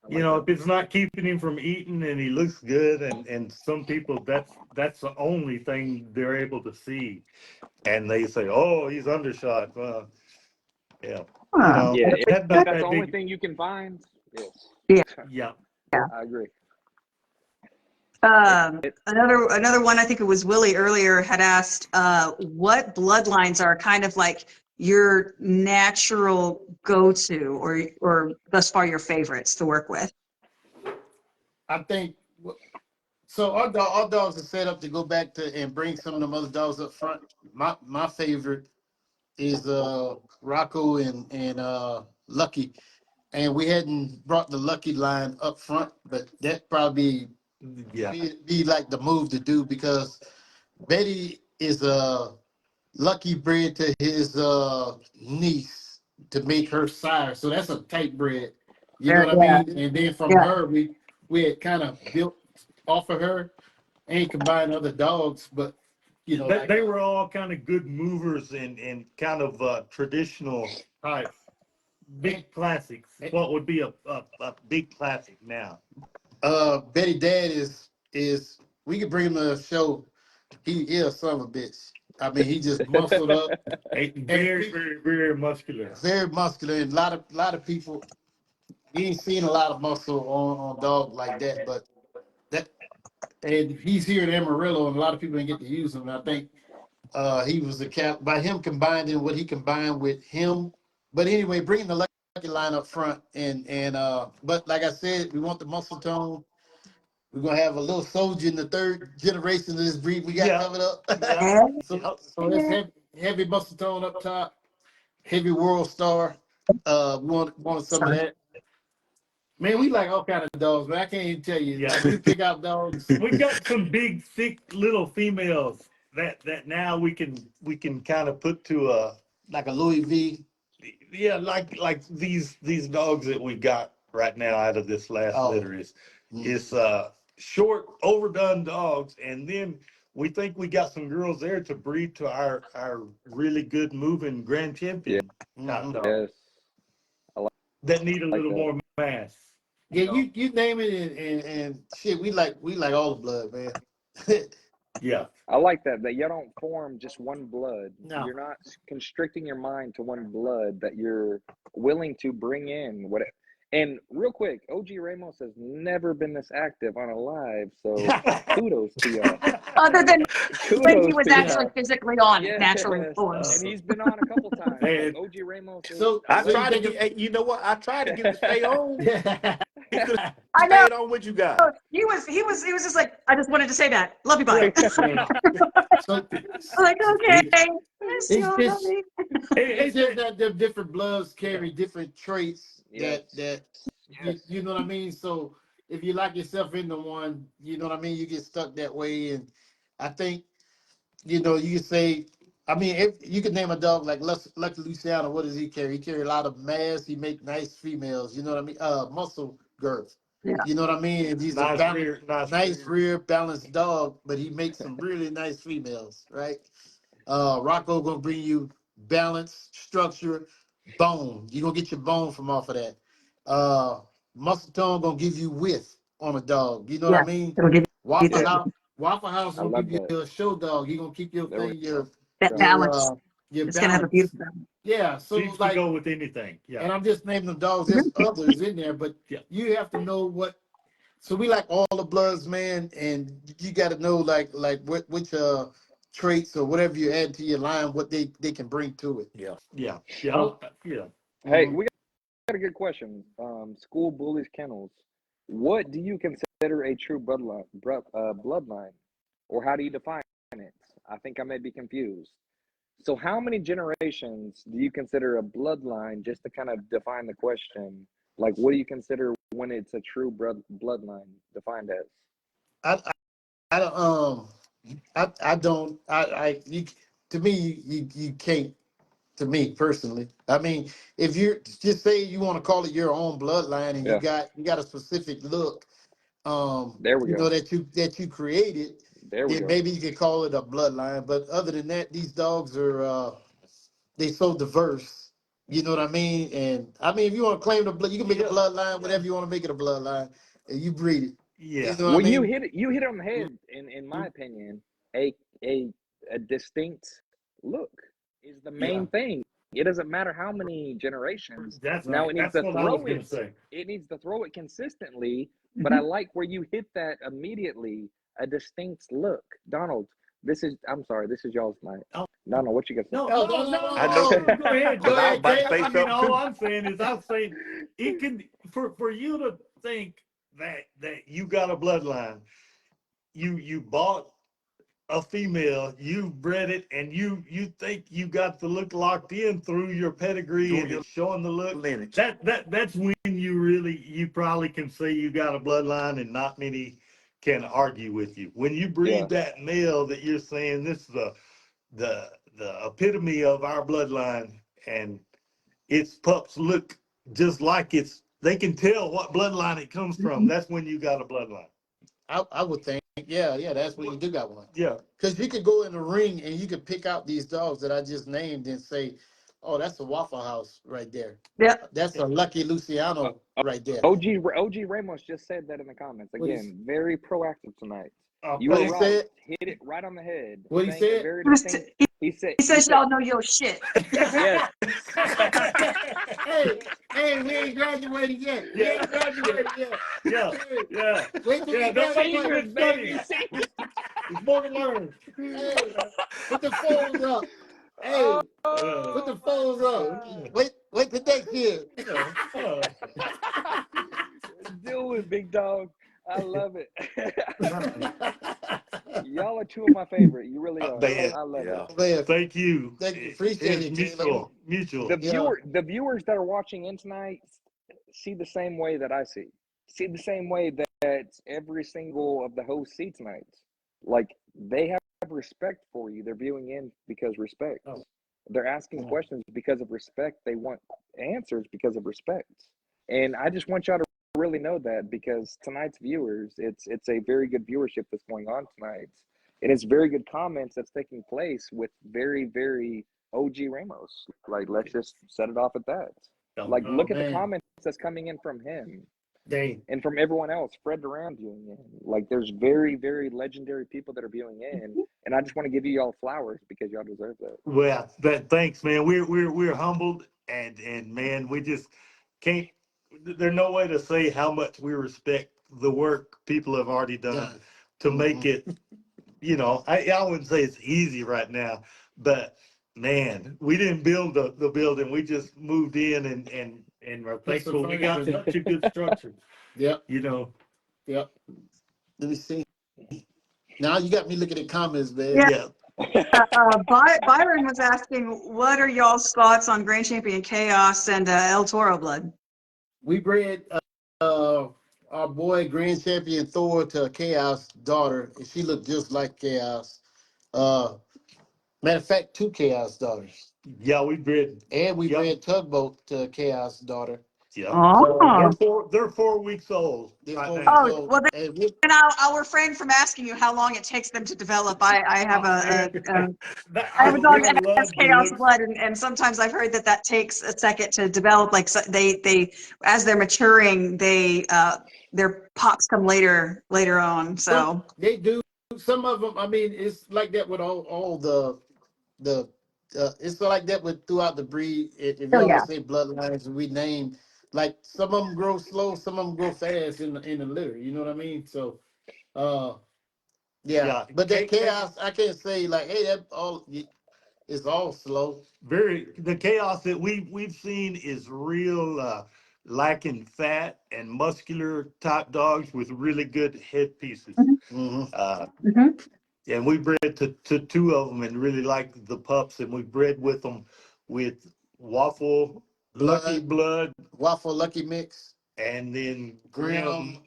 you like know, that. if it's not keeping him from eating and he looks good, and some people, that's the only thing they're able to see, and they say, oh, he's undershot. Well, yeah, you Huh. know, Yeah. that's If not that's the that only big. thing you can find, yes, Yeah. Yeah. Yeah. I agree. It, Another one, I think it was Willie earlier, had asked what bloodlines are kind of like your natural go-to or thus far your favorites to work with. I think so. Our dogs are set up to go back to and bring some of them other dogs up front. My favorite is Rocco and Lucky, and we hadn't brought the Lucky line up front, but that probably Yeah. be like the move to do because Betty is a Lucky bred to his niece to make her sire, so that's a tight bred. You know what I Yeah. mean? And then from Yeah. her, we had kind of built off of her, ain't combined other dogs, but you know, They, like they were all kind of good movers and kind of traditional types. Big classics. What would be a big classic now? Betty Dad is we could bring him to a show. He is a son of a bitch. I mean, he just muscled up, Very, very, very muscular. very muscular, and a lot of people we ain't seen a lot of muscle on dog like that, but that and he's here in Amarillo, and a lot of people didn't get to use him. And I think he was the cap by him combining what he combined with him. But anyway, bringing the Lucky line up front, and but like I said, we want the muscle tone. We're gonna have a little soldier in the third generation of this breed we got Yeah. coming up. Yeah. Yeah. So that's heavy muscle tone up top, heavy world star. We wanted some of that. Man, we like all kind of dogs, but I can't even tell you. Yeah. Like we pick out dogs. We've got some big, thick little females that now we can kind of put to a, Like a Louis V. yeah, like these dogs that we got right now out of this last Oh, litter is short, overdone dogs, and then we think we got some girls there to breed to our really good moving grand yeah. champion type mhm. dog Yes. I that need a like little that. more mass. Yeah, You know? you name it, and shit. We like all the blood, man. Yeah. I like that you don't form just one blood. No. You're not constricting your mind to one blood, that you're willing to bring in what. And real quick, OG Ramos has never been this active on a live, so kudos to y'all. Other than when he Kudos was to actually y'all. physically on it, Yes, naturally, of course. and he's been on a couple times. Like And OG Ramos is So a I so you tried to legend. think get, hey, you know what? I tried to get him to stay on. He could have I know stayed on with you guys. he was just like, I just wanted to say that. Love you, Yeah. bye. yeah. So I'm like, okay, He- miss it's you, just honey. it's just that the different bloods carry different traits Yes, that yes. you know what I mean. So if you lock yourself into one, you know what I mean. You get stuck that way, and I think you could say. I mean, if you could name a dog like Lucky Luciano, what does he carry? He carry a lot of mass. He make nice females. You know what I mean? Muscle girth. Yeah. You know what I mean? And he's a Nice rear, nice rear balanced dog, but he makes some really nice females, right? Rocco gonna bring you balance, structure, bone. You're gonna get your bone from off of that. Uh, Muscle tone gonna give you width on a dog. You know what I Yeah. mean? It'll give Waffle Yeah, you House, Waffle House I gonna love give you that. a show dog. He gonna keep your There we thing, that go. balance. your It's gonna have a balance. beautiful balance. Yeah. So seems to like, go with anything. Yeah. and I'm just naming the dogs. There's others in there, but Yeah. you have to know what. So we like all the bloods, man, and you got to know like which traits or whatever you add to your line, what they can bring to it. Yeah. Yeah. Yeah. Yeah. Hey, Mhm. we got a good question. School Bullies Kennels. What do you consider a true bloodline, or how do you define it? I think I may be confused. So, how many generations do you consider a bloodline? Just to kind of define the question, like, what do you consider when it's a true bloodline defined as? I don't I don't I you to me you can't, to me personally. I mean, if you just say you want to call it your own bloodline and Yeah, you got a specific look, there we you know, go. that you created, There we then go. maybe you could call it a bloodline. But other than that, these dogs are they so diverse. You know what I mean? And I mean, if you want to claim the blood, you can make a bloodline, whatever you want to make it a bloodline, and you breed it. You Yeah. know what I Well, mean? you hit it on the head. In my opinion, a a a distinct look is the Yeah. main thing. It doesn't matter how many generations. That's Now right. it needs That's to what I was throw gonna it. say. It needs to throw it consistently. But I like where you hit that immediately. A distinct look, Donald. This is. I'm sorry. This is y'all's night. Oh, Donald, what you got to no, Oh, no, no, I no, know, no. Go ahead, go because go I was ahead, ahead. about to Caleb. say I mean, something all too. I'm saying is, I'm saying it can for you to think that you got a bloodline, you bought a female, you bred it, and you think you got the look locked in through your pedigree Through and your it's showing the look. lineage. That's when you probably can say you got a bloodline, and not many can argue with you. When you breed Yes. that male that you're saying this is the epitome of our bloodline, and its pups look just like they can tell what bloodline it comes from. That's when you got a bloodline. I would think, yeah, that's when you do got one. Yeah. Because you could go in the ring and you could pick out these dogs that I just named and say, oh, that's a Waffle House right there. Yep. That's a Lucky Uh, Luciano right there. OG Ramos just said that in the comments. What is Again, very proactive tonight. Oh, You what were he thanks. right. said? Hit it right on the head. What he Saying a said? very He, was distinct. he, He said. he He says said. y'all know your shit. Yes. Hey, hey, we ain't graduated yet. We Yeah, ain't graduated yet. yeah, Hey, yeah, wait till yeah. we That's something graduate. Seniors, good baby. studying. Seniors. There's more to learn. Hey, put the phones up. Oh, Hey, put the my phones up. God. Wait till next year. Do it, big dog. I love it. Y'all are two of my favorite. You really are. Man, I love it. yeah. Man, Thank you. thank you. Appreciate It's it, Caleb. mutual. Yeah. The viewers that are watching in tonight see the same way that I see. See the same way that every single of the hosts see tonight. Like they have respect for you. They're viewing in because respect. Oh, They're asking questions because of respect. They want answers because of respect. And I just want y'all to really know that, because tonight's viewers, it's a very good viewership that's going on tonight. And it's very good comments that's taking place with very, very OG Ramos. Like, let's just set it off at that. Like, Oh look at the man. comments that's coming in from him dang. and from everyone else. Fred Duran viewing in. Like, there's very, very legendary people that are viewing in. And I just want to give you all flowers because y'all deserve that. Well, thanks, man. We're humbled, and man, we just can't. There's no way to say how much we respect the work people have already done Done. to Mm-hmm. make it. I wouldn't say it's easy right now, but man, we didn't build the building. We just moved in and we're thankful we got such a good structure. Yep. Yep. Let me see. Now you got me looking at comments, man. Yeah. Yeah. Byron was asking, what are y'all's thoughts on Grand Champion Chaos and El Toro Blood? We bred our boy Grand Champion Thor to Chaos' daughter, and she looked just like Chaos. Matter of fact, two Chaos daughters. Yeah, we bred. And we Yep. bred Tugboat to Chaos' daughter. Yep. Oh. So they're 4 weeks old. They're Right 4 now. weeks Oh, old. well, And then I'll refrain from asking you how long it takes them to develop. I have I have a dog I that has love the chaos looks. blood, and sometimes I've heard that takes a second to develop. Like, so they as they're maturing, their pops come later on. So they do. Some of them, I mean, it's like that with all the it's like that with throughout the breed. If oh y'all yeah. let's say bloodlines, we name, like, some of them grow slow, some of them grow fast in the litter. You know what I mean? So, yeah. Yeah. But that Chaos, I can't say like, hey, that all it's all slow. The chaos that we've seen is real lacking fat and muscular type dogs with really good head pieces. Mm-hmm. Mm-hmm. And we bred to two of them and really liked the pups, and we bred with them with Waffle Lucky Blood Waffle Lucky Mix. and then Graham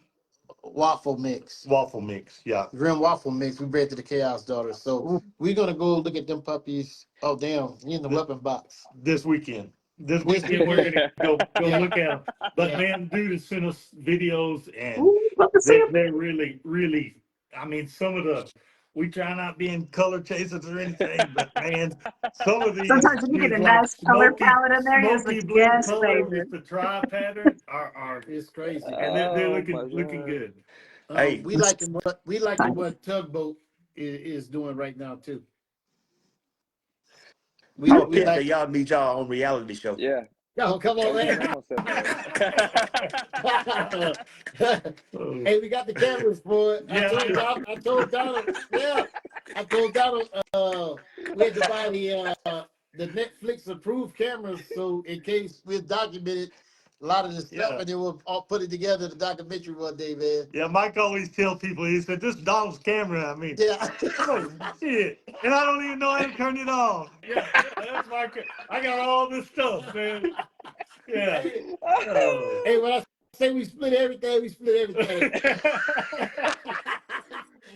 waffle mix. waffle mix. Yeah. Grim waffle mix. We bred to the Chaos Daughter. So we're gonna go look at them puppies. Oh damn, you in the weapon box. This weekend. This This weekend we're weekend. gonna go Yeah. look at them. But Yeah. man, dude has sent us videos, and Ooh, love to see 'em. they're really. I mean, some of the we try not being color chasers or anything, but man, some of Sometimes when you get these a like nice color palette in there, you're just smoky like, blue yes, color baby. with the tri pattern are It's crazy. and they're Oh my looking God. good. Hey, We like what Tugboat is doing right now too. I'm a We pet that like. y'all need y'all on reality show. Yeah. Oh, come on, OG man. Ramos said that. Hey, we got the cameras for it. Yeah. I told Donald, yeah. I told Donald we had to buy the Netflix approved cameras so in case we documented a lot of the stuff Yeah. and then we'll all put it together in the documentary one day, man. Yeah, Mike always tells people, he said, this is Donald's camera. I mean, Yeah. I'm like, shit. And I don't even know how to turn it on. Yeah, that's my I got all this stuff, man. Yeah. Hey, when I say we split everything, we split everything.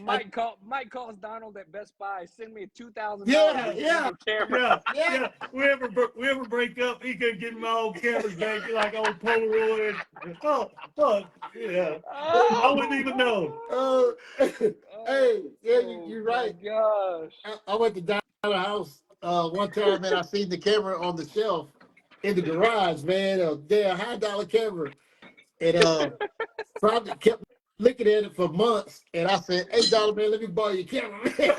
Mike calls Donald at Best Buy. Send me $2,000. Yeah. Camera. Yeah. We ever break up, he could give me my old cameras back, like old Polaroid. Oh, yeah. I wouldn't even know. Hey, yeah, you're right. My gosh. I went to Donald's house one time, and I seen the camera on the shelf in the garage, man. A damn $100 camera, and probably kept looking at it for months. And I said, "Hey, Donald, man, let me borrow your camera, man."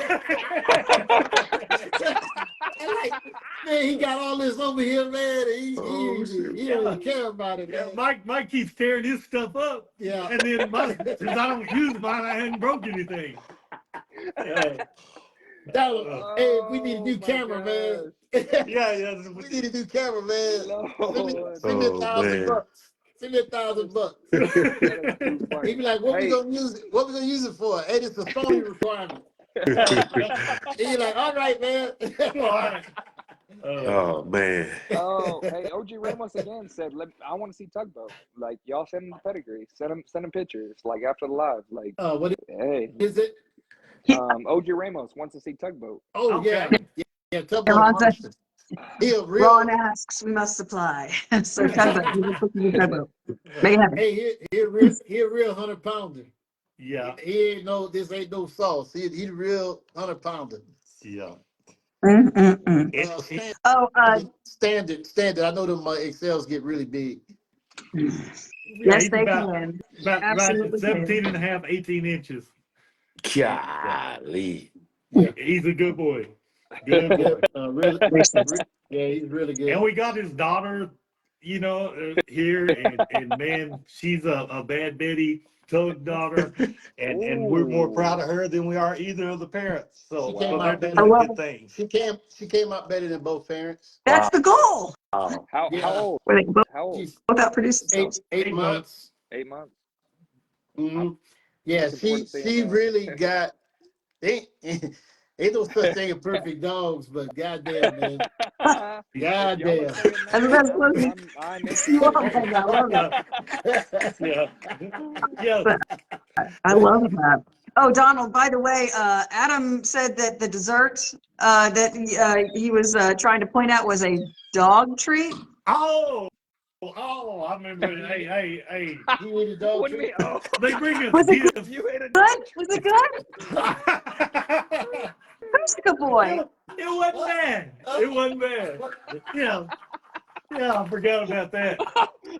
And like, man, he got all this over here, man. And he don't even care about it, Yeah, man. Mike keeps tearing his stuff up. Yeah. And then since I don't use mine, I hadn't broke anything. Yeah. Donald, hey, we need a new my camera, man. Yeah. We need a new camera, man. Lord. Send me Oh, $1,000 man. Send me $1,000. That is too funny. He be like, "What we Hey. gonna use it? What we gonna use it for?" Hey, it's a Sony requirement. He like, "All right, man." Oh, man. Oh, hey, OG Ramos again said, I want to see Tugboat. Like, y'all send him the pedigree. Send him pictures. Like, after the live. Like, What hey. is it? OG Ramos wants to see Tugboat. Oh, Okay. yeah. And Tugboat Ron said, monster. He a real. Ron asks, we must supply. So tugboat, we will put you in tugboat. Make it happen. Hey, he a real 100-pounder. Yeah. This ain't no sauce. He a real 100-pounder. Yeah. Oh, Standard. I know them Excels get really big. Yeah, yes, he's they about can. 17 Absolutely can. and a half, 18 inches. Golly. Yeah. He's a good boy. Good boy. Really, Makes sense. yeah, he's really good. And we got his daughter, here, and man, she's a bad Betty Tug daughter, and we're more proud of her than we are either of the parents. So She came out they're better. doing I love good things. She came out better than both parents. That's the goal. Wow. How Yeah. old? Where they can How old? She's both out produce themselves. 8 months. 8 months. Mm-hmm. Yeah, Looking forward to she seeing that. really got. Ain't no such thing as perfect dogs, but goddamn, man, If y'all are goddamn. saying And that, that's what I'm you love interested. it. I love it. Yeah. But I love that. Oh, Donald, by the way, Adam said that the dessert that he was trying to point out was a dog treat. Oh, I remember. Hey. You eat a dog What do you treat? mean? Oh, They bring us Was it gifts. you ate a good? Was it good? Who's a good boy? It wasn't bad. It wasn't bad. Yeah, I forgot about that.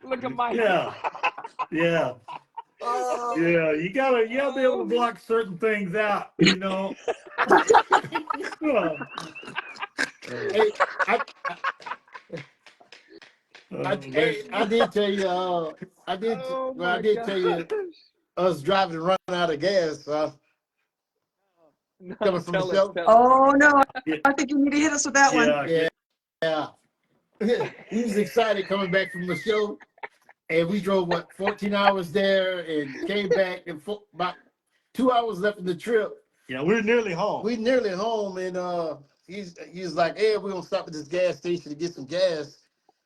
Look at Mike. Yeah. Yeah, you gotta be able to block certain things out, Hey, I did tell you. I did tell you us driving and running out of gas. No, Coming from the tell us, show. tell us. Oh no, I think you need to hit us with that one. Yeah. He was excited coming back from the show, and we drove 14 hours there and came back, and about 2 hours left in the trip. Yeah, we're nearly home. We nearly home, and he's like, "Hey, we're gonna stop at this gas station to get some gas."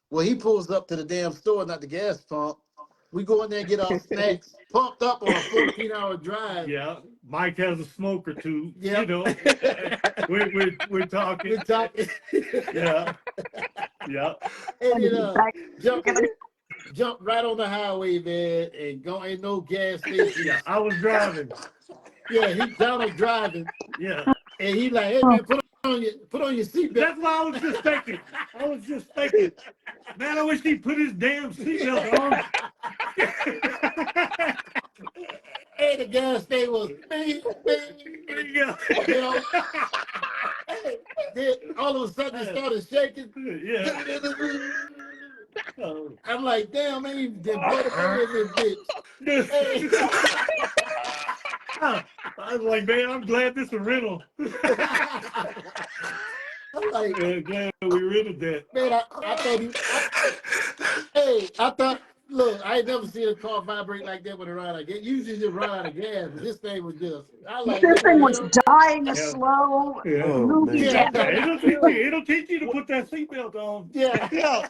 Well, he pulls up to the damn store, not the gas pump, We go in there and get our snacks, pumped up on a 14-hour drive. Yeah, Mike has a smoke or two. Yep. You know, we're talking. We're talking. Yeah, yeah. And then jump right on the highway, man, and go ain't no gas station. Yeah, I was driving. Yeah, Donald driving, Yeah, and he like, hey man, put on your seatbelt. that's what I was just thinking. Man, I wish he'd put his damn seatbelt on. And the gas station was bing, bing, Yeah. you know. Then all of a sudden it started shaking. Yeah. I'm like, damn, man, you did blood up in this bitch. Hey. I was like, man, I'm glad this is a rental. I'm like, Yeah, glad we rented that. man, I thought, look, I ain't never seen a car vibrate like that when it run out of gas. Usually just run out of gas, but this thing was just, This thing was dying a slow movie Yeah. death. It'll teach you to put that seatbelt on. Yeah. Yeah.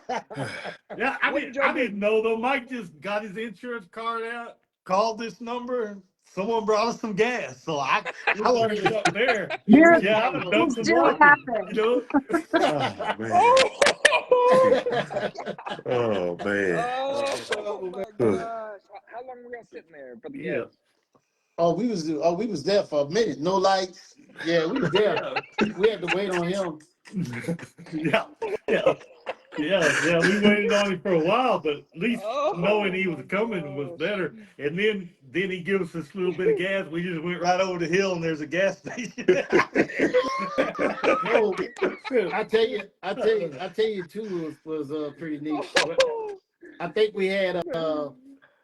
I didn't know though. Mike just got his insurance card out, called this number, and someone brought us some gas. So I learned it up there. Miracles Yeah, I've done some do walking, happen. you know. Oh man. Oh man. Oh my gosh! How long were y'all sitting there for the Yeah. gas? we was there for a minute. No lights. Yeah, we was there. We had to wait on him. Yeah. We waited on him for a while, but at least knowing he was coming was better. And then he gave us this little bit of gas. We just went right over the hill, and there's a gas station. Oh, I tell you too was pretty neat. I think we had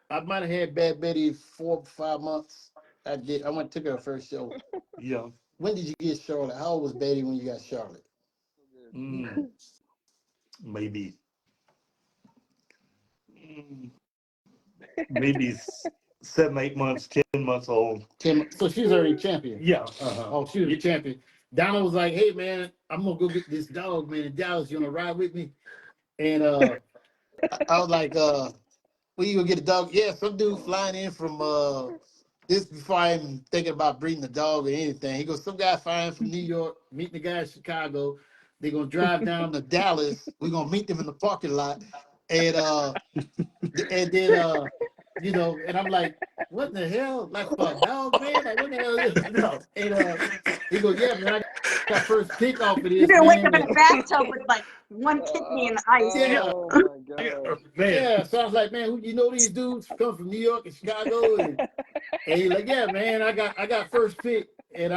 I might have had Bad Betty 4 or 5 months. I did. I went to her first show. Yeah. When did you get Charlotte? How old was Betty when you got Charlotte? Maybe 7, 8 months, 10 months old. 10. So she was already champion. Yeah. Oh, she was a champion. Donald was like, "Hey man, I'm gonna go get this dog, man, in Dallas. You wanna ride with me?" And I was like, "Where you gonna get a dog?" Yeah, some dude flying in from this before I even thinking about breeding a dog or anything. He goes, "Some guy flying from New York, meeting the guy in Chicago. They're gonna drive down to Dallas. We're gonna meet them in the parking lot, and then you know, and I'm like, what in the hell? Like for a dog, man? Like what the hell is this? No. And he goes, yeah, man, I got first pick off of this. You're gonna wake man. up in a bathtub with like one kidney in the ice. Oh my god! Man. Yeah, so I was like, man, you know these dudes come from New York and Chicago, and he's like, yeah, man, I got first pick, and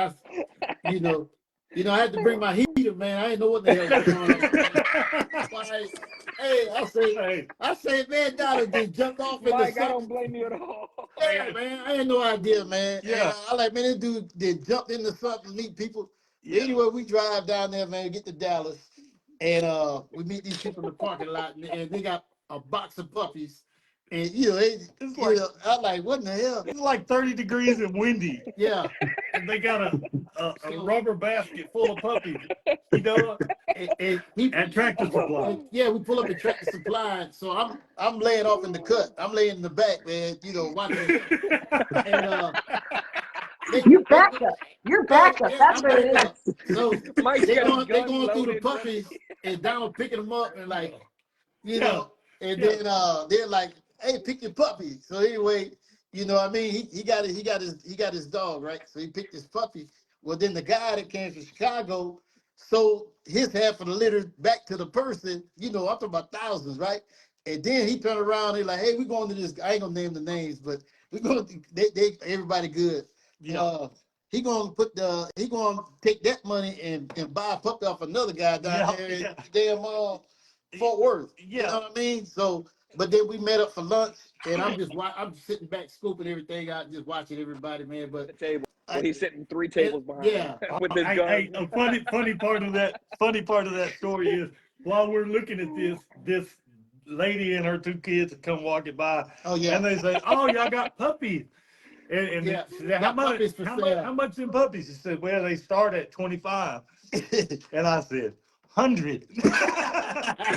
you know, I had to bring my heater, man. I didn't know what the hell was going on. I say, man, Donald just jumped off in Mike, the I sun. don't blame you at all. Yeah, man, I had no idea, man. Yeah. And I like, man, this dude did jumped into something, meet people. Yeah. Anyway, we drive down there, man, get to Dallas, and we meet these people in the parking lot, and they got a box of puppies, and I'm like, what in the hell? It's like 30 degrees and windy. Yeah, And they got a rubber basket full of puppies, you know, and tractor supply. Yeah, we pull up at Tractor Supply, so I'm laying off in the cut. I'm laying in the back, man, you know, watching. And You backup. You're backup. That's what it is. So Mike's they got his going gun through the loaded. puppies, and Donald picking them up, and like, you Yeah. know, and then they're like, "Hey, pick your puppy." So anyway, you know what I mean? He got his dog, right? So he picked his puppy. Well, then the guy that came from Chicago sold his half of the litter back to the person. You know, I'm talking about thousands, right? And then he turned around. He's like, "Hey, we're going to this. I ain't gonna name the names, but we're going. They everybody good. Yeah. He gonna take that money and buy a puppy off another guy down there in damn Fort Worth. Yeah. You know what I mean? So, but then we met up for lunch, and I'm sitting back scooping everything out, just watching everybody, man. But The table. He's sitting 3 tables behind. Yeah. With his gun. Hey, a funny part of that story is while we're looking at this lady and her 2 kids come walking by, Oh yeah. and they say, "Oh, y'all got puppies." And Yeah, she said, how much? puppies for sale. How much in puppies? She said, "Well, they start at 25." And I said, 100.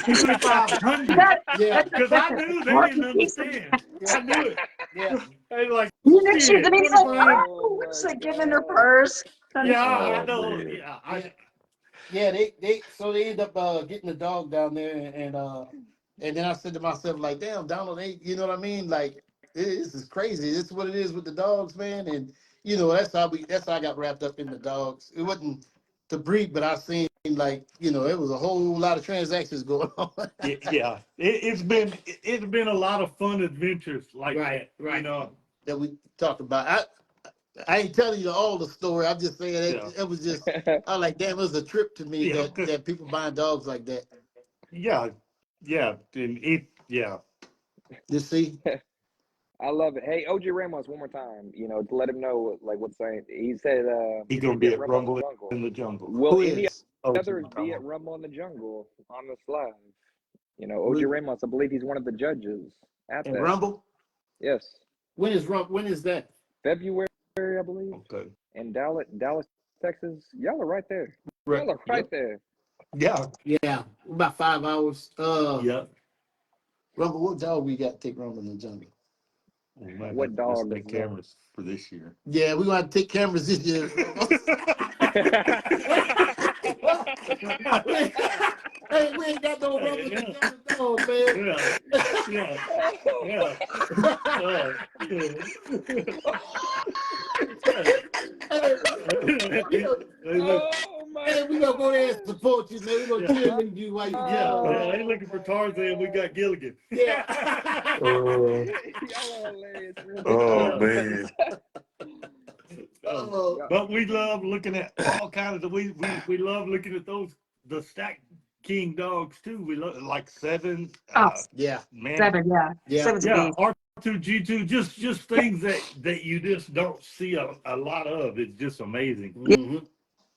2,500. That, Yeah, Because I knew they didn't understand. I knew it. yeah, They like, you know, shit, and he's like, 25. oh, Oh it's my like giving in her God. purse. Yeah, I Oh know. man. Yeah, yeah. They end up getting the dog down there, and then I said to myself like, damn, Donald ain't. You know what I mean? Like this is crazy. This is what it is with the dogs, man. And that's how I got wrapped up in the dogs. It wasn't to breed, but I seen like it was a whole lot of transactions going on. yeah. It's been a lot of fun adventures like Right, that. right. You know. That we talked about. I ain't telling you all the story. I'm just saying Yeah. it was just. I was like, damn, it was a trip to me Yeah. that people buying dogs like that. Yeah. Yeah. And yeah. You see? I love it. Hey, OG Ramos, one more time, to let him know like what's saying. He said He's he's gonna gonna be be at at Rumble in the Rumble Jungle. in the Jungle. Will Who any is? Oh, others be at Rumble in the Jungle on this live? OG Re- Ramos, I believe he's one of the judges at And that. Rumble? Yes, When is that? February, I believe, okay. in Dallas, Texas. Y'all are right there. Right. Y'all are right Yep. there. Yeah. Yeah, about 5 hours. Yeah. Rumble, what dog we got to take Rumble in the jungle? We might have What to just dogs? take cameras for this year. Yeah, we gonna take cameras this year. Hey, we ain't got no Rumble in the jungle dog, Yeah. Yeah. Yeah. man. Hey, Hey, look. Oh my hey, we gonna go there and gosh. support you, man. We gonna Yeah. cheerlead you while you Yeah. Oh They looking for my Tarzan. We got gosh. Gilligan. Yeah. Uh, Y'all are hilarious, man. oh Yeah. man. Oh, Yeah. But we love looking at all kinds of we love looking at the stack king dogs too. We love like seven, Oh, yeah, man. 7, yeah. yeah. 7's a Yeah, beast. R2G2, just things that you just don't see a lot of. It's just amazing. Hmm.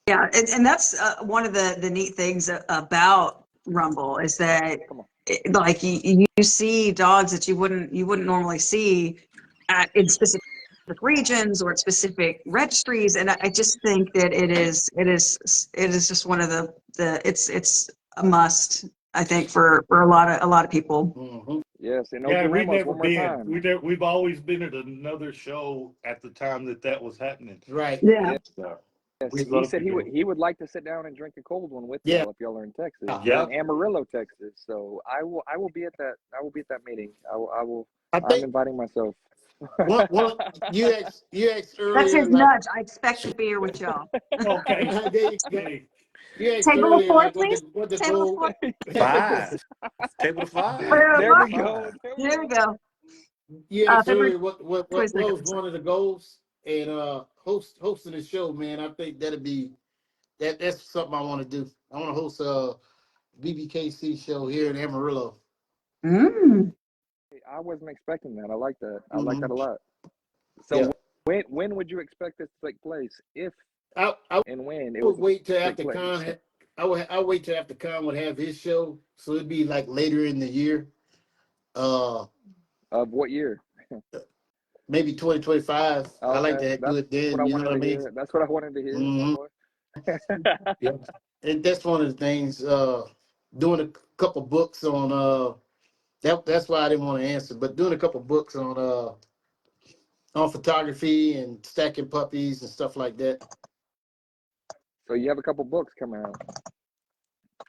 Yeah, and that's one of the neat things about Rumble is that Come on. like you see dogs that you wouldn't normally see in specific regions or at specific registries, and I just think that it is just one of it's a must, I think, for a lot of people. Hmm. Yes, and OG Yeah, we've Ramos, never one more been. time. We've always been at another show at the time that was happening. Right. Yeah. So Yes, we he love said to go. he would like to sit down and drink a cold one with Yeah. y'all if y'all are in Texas. Yeah. We're in Yeah, Amarillo, Texas. So I will be at that meeting. I I'm think inviting myself. one you asked That's earlier his like nudge. I expect to be here with y'all. okay. there you go. Hey, You asked Table of earlier four, like please. what the Table of goal. four. Five. Table of five. There There we go. There we we go. go. You asked February earlier what 22nd. was one of the goals and hosting the show, man. I think that's something I want to do. I want to host a BBKC show here in Amarillo. Mm. I wasn't expecting that. I like that. I like Hmm. that a lot. Yeah, So when would you expect this to take place? If I and when it would would wait till take after place? I wait till after Khan would have his show, so it'd be like later in the year, uh, Of what year? maybe 2025. I like Okay, to do that's it what then. I You know wanted what I to mean? hear. That's what I wanted to hear, my Hmm. boy. yeah. And that's one of the things. Doing a couple books on that's why I didn't want to answer, but doing a couple books on photography and stacking puppies and stuff like that. So you have a couple books coming out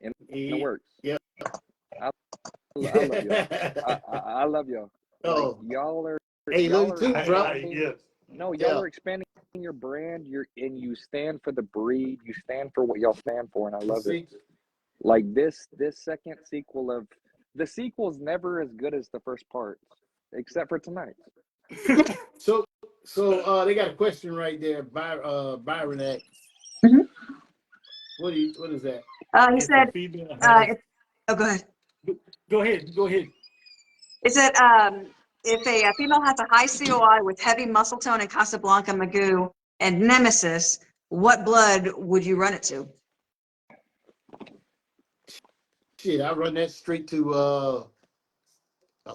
in the Yeah. works. Yeah. I, I love y'all. I love y'all. Like Oh, hey, love y'all you are too, bro. expanding. Yes. No, y'all Yeah. are expanding your brand. You stand for the breed. You stand for what y'all stand for, and I love it. See. Like this second sequel of the sequel's never as good as the first part, except for tonight. So they got a question right there. Byron asked, Mhm. what is that? He If a said, female has, oh, go ahead. go ahead. He said, if a female has a high COI with heavy muscle tone in Casablanca, Magoo, and Nemesis, what blood would you run it to? Shit, I run that straight to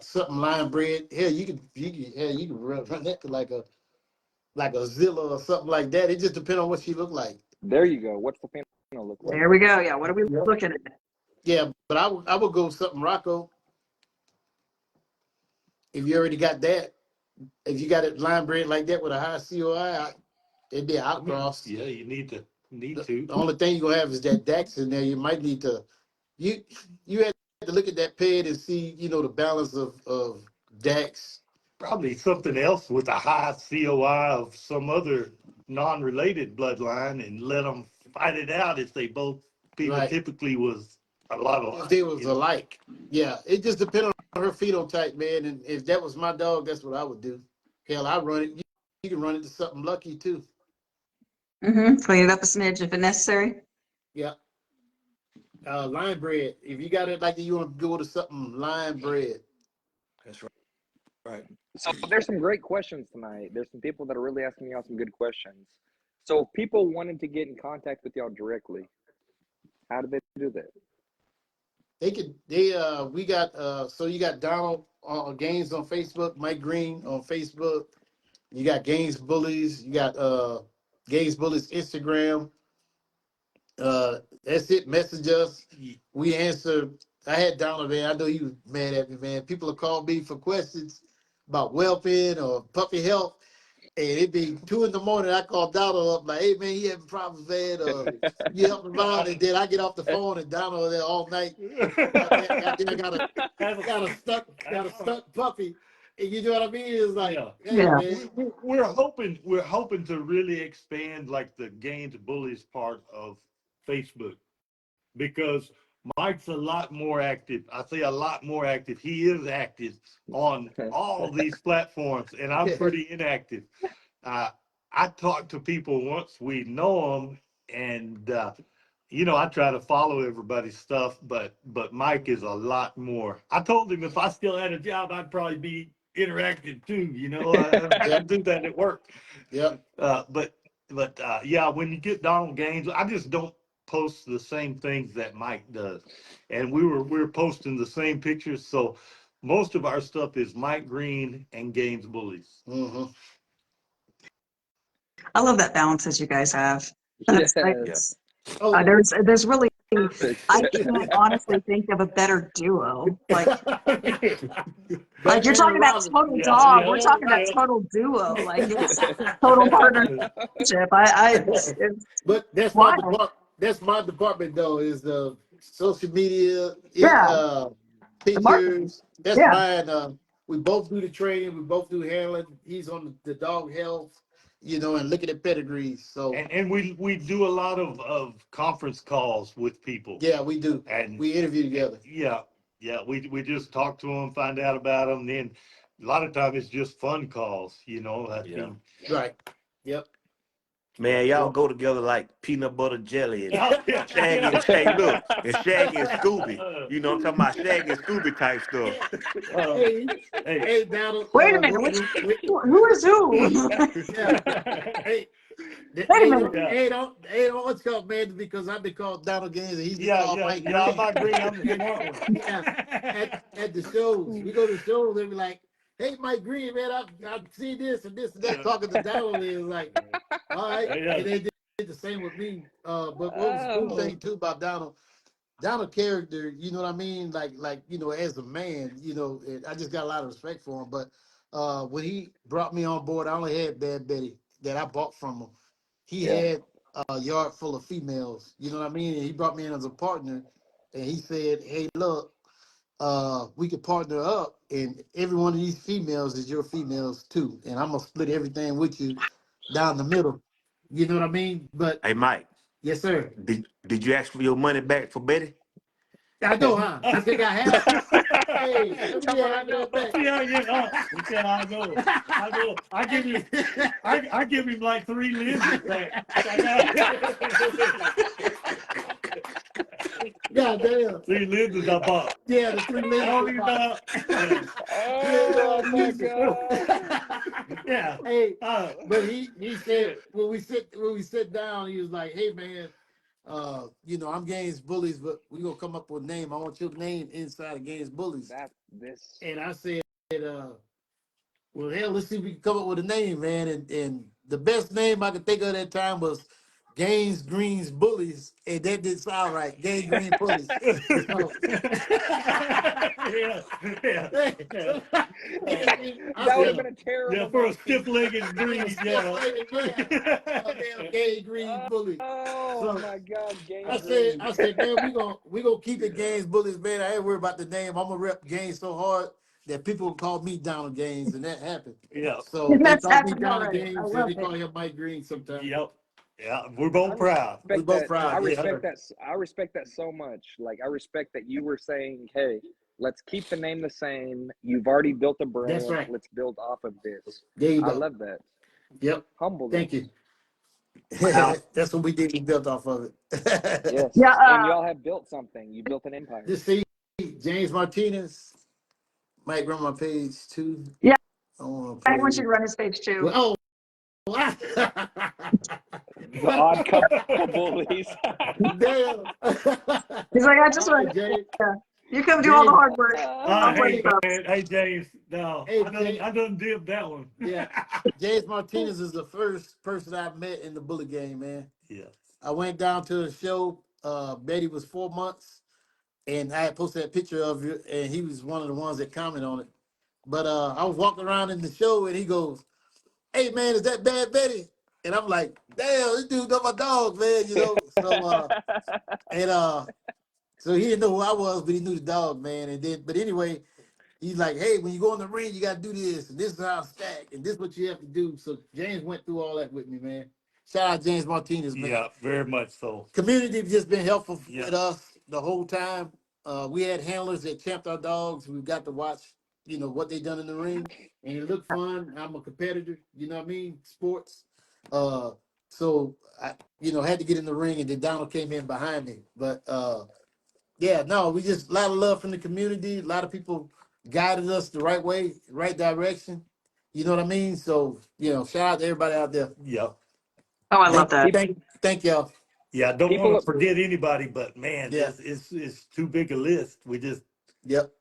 something lime bread. Hell, you can run that to like a Zilla or something like that. It just depends on what she look like. There you go. What's the gonna look like? There we go. Yeah, what are we Yep. looking at? Yeah, but I would go with something Rocco. If you already got that, if you got it line bred like that with a high COI, it'd be an outcross. Yeah, you need to. The only thing you're gonna have is that Dax in there. You might need to you you had to look at that ped and see, the balance of Dax. Probably something else with a high COI of some other non-related bloodline and let them fight it out if they both Right. phenotypically was a lot If alike. they was alike. Yeah. It just depends on her phenotype, man. And if that was my dog, that's what I would do. Hell, I run it. You can run it to something lucky too. Clean it up a smidge if necessary. Yeah. Line bread. If you got it like that, you want to go to something line bread. That's right. Right. So there's some great questions tonight. There's some people that are really asking y'all some good questions. So if people wanted to get in contact with y'all directly, how do they do that? We got so you got Donald Gaines on Facebook, Mike Green on Facebook. You got Gaines Bullies. You got Gaines Bullies Instagram. That's it. Message us. We answer. I had Donald, man. I know you was mad at me, man. People have called me for questions about whelping or puppy health. And it'd be 2 in the morning. I call Donald up like, "Hey man, he having problems, man. You help him out." And then I get off the phone and Donald there all night. I got a stuck puppy. And you know what I mean? It's like, hey Yeah. man, We're hoping to really expand like the Gaines Bullies part of Facebook because Mike's a lot more active. I say a lot more active. He is active on all these platforms, and I'm pretty inactive. I talk to people once we know them, and I try to follow everybody's stuff, but Mike is a lot more. I told him if I still had a job, I'd probably be interactive too. I do that at work. Yep. But yeah, when you get Donald Gaines, I just don't post the same things that Mike does, and we're posting the same pictures. So most of our stuff is Mike Green and Gaines Bullies. Mm-hmm. I love that balance that you guys have. Yes. Oh, There's really, I can't honestly think of a better duo. Like you're talking about total dog. We're talking about total duo. Like it's total partnership. It's but that's my wild. department. That's my department though. Is the social media, Yeah. The marketing. pictures. That's Yeah. mine. We both do the training. We both do handling. He's on the dog health, and looking at pedigrees. So And we do a lot of conference calls with people. yeah, we do. And We interview together. Yeah, we just talk to them, find out about them. Then a lot of times it's just fun calls, I Yeah. think. Right. Yep. Man, y'all go together like peanut butter jelly and Shaggy and Shaggy. Look, and Shaggy and Scooby. I'm talking about Shaggy and Scooby type stuff. Hey, Donald. Wait a minute. Who is who? Hey. Wait a minute. Hey, don't what's called man because I've been called Donald Gaines and he's been called Mike Green. I'm not Green. I'm the smart one. At the shows, we go to shows and be like, "Hey, Mike Green, man, I've seen this and this and that." Talking to Donald is like, "All right," and they did the same with me. But what was the cool thing too about Donald character, you know what I mean? Like as a man, I just got a lot of respect for him. But when he brought me on board, I only had Bad Betty that I bought from him. He had a yard full of females, you know what I mean? And he brought me in as a partner, and he said, "Hey, look, we could partner up, and every one of these females is your females too, and I'm gonna split everything with you down the middle." You know what I mean? But Hey, Mike, yes, sir. did you ask for your money back for Betty? I know, huh? I think I have. Hey, let me have that back. See how I go. I give him like 3 lenses back. God damn. 3 lenses I bought. Yeah, the 3 lenses. Oh my God. Yeah. Hey, but he said when we sit down, he was like, "Hey man, I'm Gaines Bullies, but we gonna come up with a name. I want your name inside of Gaines Bullies." And I said, well, hell, let's see if we can come up with a name, man. And the best name I could think of at that time was Gaines Greens Bullies, and that didn't sound right. Gaines Green Bullies. So, Yeah, yeah, yeah. I That would have said, been a terrible Yeah, for a name. stiff-legged breed, yeah. damn Gaines Greens Bullies. Oh So my God, I said, gangrene. man, we gonna keep it Gaines Bullies, man. I ain't worried about the name. I'm gonna rep Gaines so hard that people will call me Donald Gaines, and that happened. Yeah, So they That's call me happened Donald already. I Gaines, and love they it. call him Mike Green sometimes. yep, yeah. We're I both proud. We respect both that. I proud, yeah. respect that. I respect that so much. Like I respect that you were saying, "Hey, let's keep the name the same. You've already built a That's brand. right. Let's build off of this." There you I go. love that Yep. Thank humbleness. you. Wow. That's what we did. We built off of it. Yes, Yeah. and y'all have built something. You built an empire. Just see James Martinez might run my page too. Yeah. I want to I want you play. to run his page too. Well, The odd couple bullies. damn. He's like, I All just want right, James. you come do all the James. hard work. I'll play Hey, the ropes. man, hey, James. No, Hey, I done did that one. yeah. James Martinez is the first person I met in the bullet game, man. Yeah. I went down to the show. Betty was 4 months, and I had posted that picture of you, and he was one of the ones that commented on it. But I was walking around in the show, and he goes, "Hey man, is that Bad Betty?" And I'm like, "Damn, this dude know my dog, man." So he didn't know who I was, but he knew the dog, man. But anyway, he's like, "Hey, when you go in the ring, you got to do this, and this is how I stack, and this is what you have to do." So James went through all that with me, man. Shout out James Martinez, man. Yeah, very much so. Community have just been helpful Yeah. with us the whole time. We had handlers that champed our dogs. We got to watch, what they done in the ring, and it looked fun. I'm a competitor, you know what I mean? Sports. So I, had to get in the ring, and then Donald came in behind me. But yeah, no, we just a lot of love from the community. A lot of people guided us the right way, right direction. You know what I mean? So, shout out to everybody out there. Yeah. Oh, I love that. Thank y'all. Yeah, I don't want People, to forget anybody, but man, Yeah. it's too big a list. We just Yep.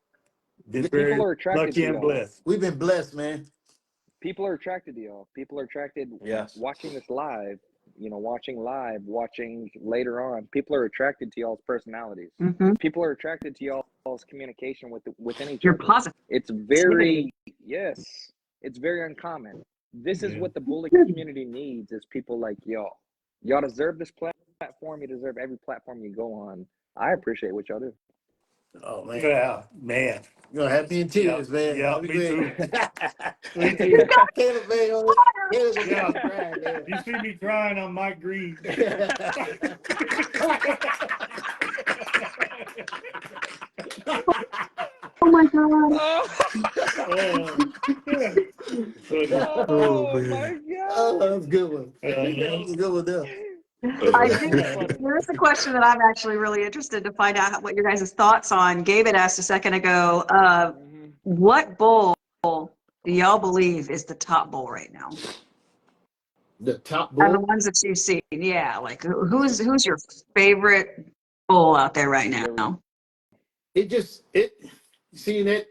been people very are attracted lucky to and y'all. blessed. We've been blessed, man. People are attracted to y'all. People are attracted Yes. watching this live. Watching live, watching later on. People are attracted to y'all's personalities. Mm-hmm. People are attracted to y'all's communication within each Your other. positivity. It's very it's very uncommon. This is Yeah. what the bully community needs: is people like y'all. Y'all deserve this platform. You deserve every platform you go on. I appreciate what y'all do. Oh man, Yeah, man. you're gonna have me in tears, man. Yeah, Let me go too. ahead. Me too. Caleb, man, Caleb gonna Yeah. make me cry, man. You see me crying on Mike Green. Oh my God. Oh my Oh, God. that was a good one. That was a good one there. I That's think too funny. there's a question that I'm actually really interested to find out what your guys' thoughts on. Gabe had asked a second ago, Mhm. what bull do y'all believe is the top bull right now? The top Out of the bull. ones that you've seen, yeah. Like who's your favorite bull out there right now? It seeing it,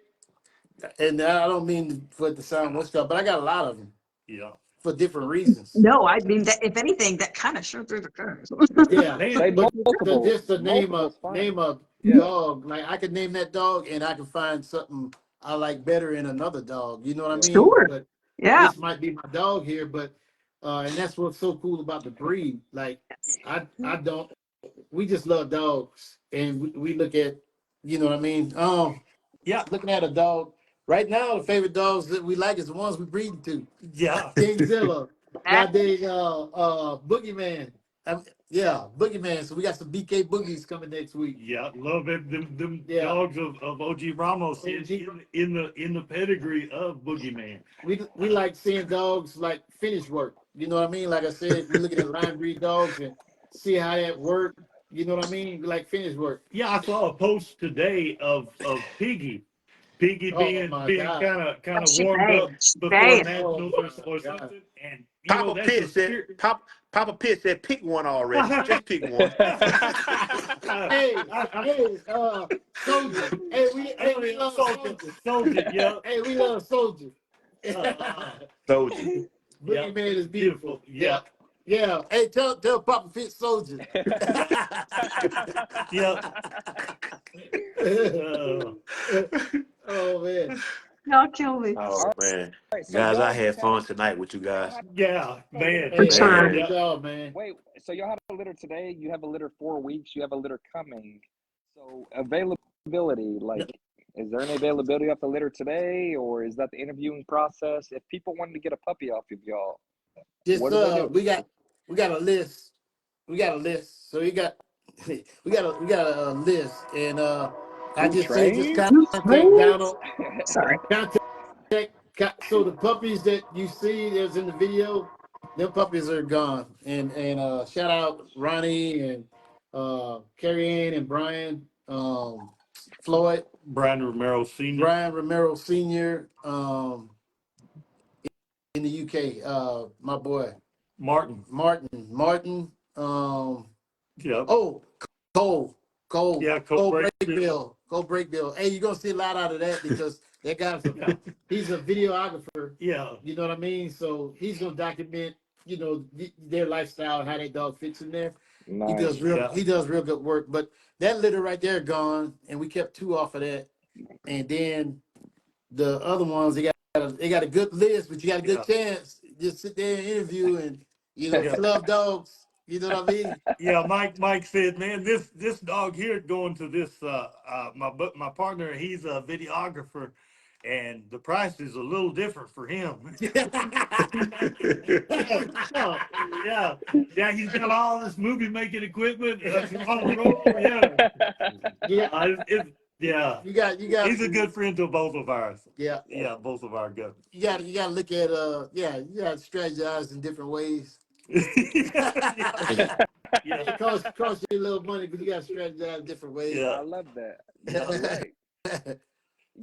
and I don't mean for it to sound much stuff, but I got a lot of them Yeah. for different reasons. No, I mean that if anything, that kind of showed through the curves. Yeah, Say but multiple. just to Multiple's fine. name a Yeah. dog, like I could name that dog, and I can find something I like better in another dog. You know what I Yeah. mean? Sure. But Yeah. this might be my dog here, but and that's what's so cool about the breed. Like I don't. We just love dogs, and we look at, you know what I mean. Yeah. Looking at a dog right now, the favorite dogs that we like is the ones we breed to. Yeah. Kingzilla, That- Boogeyman. Yeah, Boogeyman. So we got some BK Boogies coming next week. Yeah. Love it. Them Yeah. dogs of OG Ramos in the pedigree of Boogeyman. We like seeing dogs like finish work. You know what I mean? Like I said, we looking at line breed dogs and see how that work. You know what I mean? We like finish work. Yeah, I saw a post today of Piggy. Piggy Oh being my being God. kind of she warmed paid. up She before paid. nationals Oh or my God. something, and Papa that's Pitt the said, spirit. Papa Pitt said, pick one already. Just pick one. Hey, Soldier. We love Soldier, Soldier. soldier, yeah. Hey, we love Soldier. Uh, Soldier. Boogeyman is beautiful. Yeah. Yeah. Hey, tell Papa Fit Soldier. Yeah. Uh, Oh man. Y'all kill me. Oh All man, right, so guys, I y'all had just had fun tonight with you y'all guys. had yeah, a litter man. For Hey, sure. good Man, Yeah. job, man. Wait, so y'all had a litter today. You have a litter 4 weeks. You have a litter coming. So availability, No, like, is there any availability off the litter today, or is that the interviewing process? If people wanted to get a puppy off of y'all, just what do they do? we got a list. We got a list. So we got we got a list, and I Who just say just trains? contact Donald. Sorry. Contact so the puppies that you see that's in the video, them puppies are gone. And shout out Ronnie and Carrie Ann and Brian, Floyd, Brian Romero Sr. Brian Romero Sr. In the UK, my boy Martin. Martin. Yep. Oh, Cole, Yeah, Colt Breakbill, Cole Breakbill. Hey, you're gonna see a lot out of that because that guy's Yeah. he's a videographer. Yeah. You know what I mean? So he's gonna document, their lifestyle and how that dog fits in there. Nice. Yeah. He does real good work. But that litter right there gone, and we kept 2 off of that. And then the other ones, they got a good list, but you got a good Yeah. chance. Just sit there and interview, and Yeah. we love dogs. You know what I mean? Yeah, Mike said, man, this dog here going to this my partner, he's a videographer, and the price is a little different for him. Yeah, yeah, he's got all this movie making equipment on the roll. Yeah, Yeah, yeah, you got he's a good friend to both of ours. yeah, Yeah, both of our good. you got to look at you got to strategize in different ways. Yeah, yeah, It costs you a little money, but you got to strategize in different ways. yeah, I love that. yeah. All right.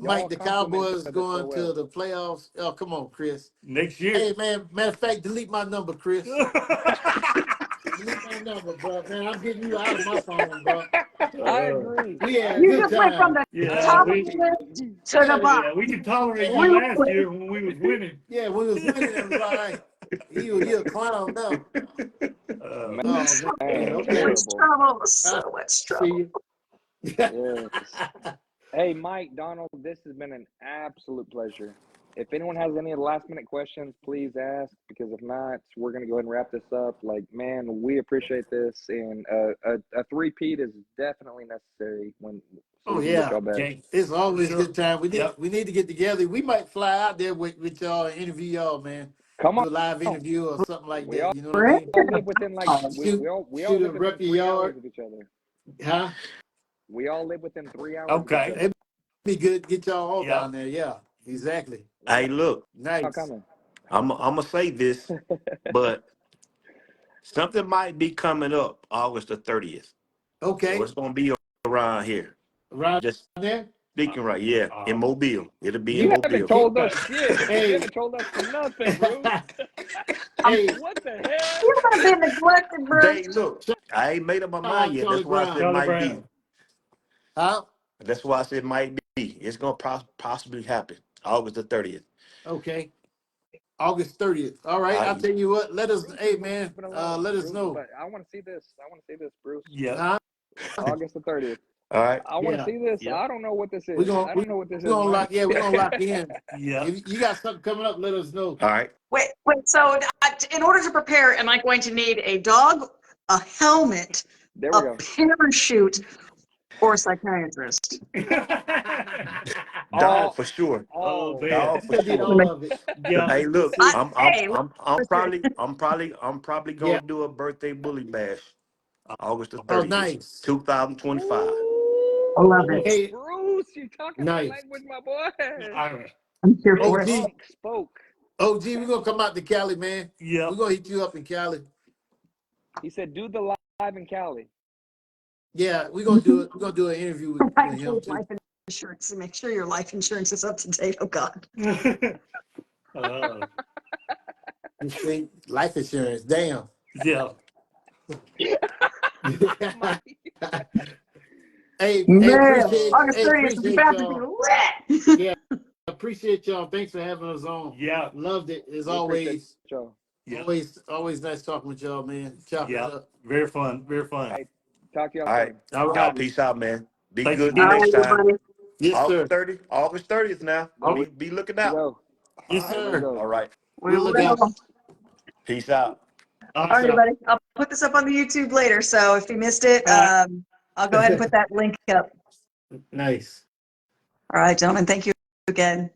Mike, Y'all the compliment each Cowboys other so going to well. the playoffs. Oh, come on, Chris. Next year. Hey, man, matter of fact, delete my number, Chris. Delete my number, bro. Man, I'm getting you out of my phone, bro. I agree. We had I a You good just agree. went from time. the Yeah, top of we the list to the Yeah, yeah, bottom. we can tolerate you Real last quick. year when we was winning. yeah, we was winning. It was all right. He a clown now. Oh man, Man, So okay. much terrible. trouble. I So much see trouble. you. Yes. Hey, Mike, Donald, this has been an absolute pleasure. If anyone has any last minute questions, please ask, because if not, we're going to go ahead and wrap this up. Like, man, we appreciate this, and a three-peat is definitely necessary so Oh we can get yeah, y'all back. Okay, it's always a sure. good time. Yep. We need to get together. We might fly out there with y'all and interview y'all, man. Come Do on. a live interview or something like We that. all, You know what I Bring mean? it live within like on. we all Shoot a live within rep your 3 hours yard, of each other. huh? We all live within 3 hours of each Okay. other. It'd be good to get y'all all Yep. down there. Yeah, exactly. hey, When look, y'all Nice. coming? I'm gonna say this, but something might be coming up August the 30th. So Okay, it's gonna be around here. around Just there. speaking right, yeah, in Uh, Mobile. It'll be in You Get, haven't Mobile. told us get. shit. You Hey, haven't told us nothing, Bruce. hey, What the hell? You're going to be neglected, Bruce. They look, shout I ain't made up my mind out yet. Charlie That's why I said Brown. Charlie might be. Brown. Huh? That's why I said might be. It's gonna possibly happen August the 30th. Okay. August 30th. All right. I'll I tell you what. Let us, Bruce hey is man, moving along, let us Bruce. know. But I want to see this. I want to see this, Bruce. Yep. Huh? August the 30th. all right. I want to Yeah. see this. Yep. I don't know what this We're is. gonna I we, don't know what this we're is, gonna Mike. we're gonna lock in. Yep. If you got something coming up, let us know. All right. Wait. So, in order to prepare, am I going to need a dog, a helmet, There we a go. parachute, or a psychiatrist? Dog All, for sure. Oh all. man. Dog He's for gonna need sure. all of it. Yeah. Hey, look, I, hey, I'm probably Yeah. gonna do a birthday bully bash August the Oh, 30th, nice. 2025. I love Ooh, it. Hey, Bruce, you talking my nice. language, my boy. I, I'm here for Big it. OG, Unc spoke. we're gonna come out to Cali, man. yep. We're gonna hit you up in Cali. He said, do the live in Cali. Yeah, we're gonna do it. We're gonna do an interview with him Include too. life insurance and make sure your life insurance is up to date. Oh God. uh, You see, life insurance. Damn. yeah. Mike. Man, August Hey, 30th is appreciate about to be y'all. lit. Yeah, appreciate y'all. Thanks for having us on. Yeah. Loved it as We appreciate always. y'all. Yeah. Always nice talking with y'all, man. Chop it Yeah. up. Very fun. Very fun. Hey, talk to y'all All right. soon. All Y'all right. peace out, man. Be Thanks good All the again. next right, time. everybody. Yes, sir. August 30th now. There Okay. we, Be looking we out. go. Yes, All right. There we sir. go. All right. We We'll look out. will. Peace out. All All right. right, everybody. I'll put this up on the YouTube later. So if you missed it, All right. I'll go ahead and put that link up. Nice. All right, gentlemen. Thank you again.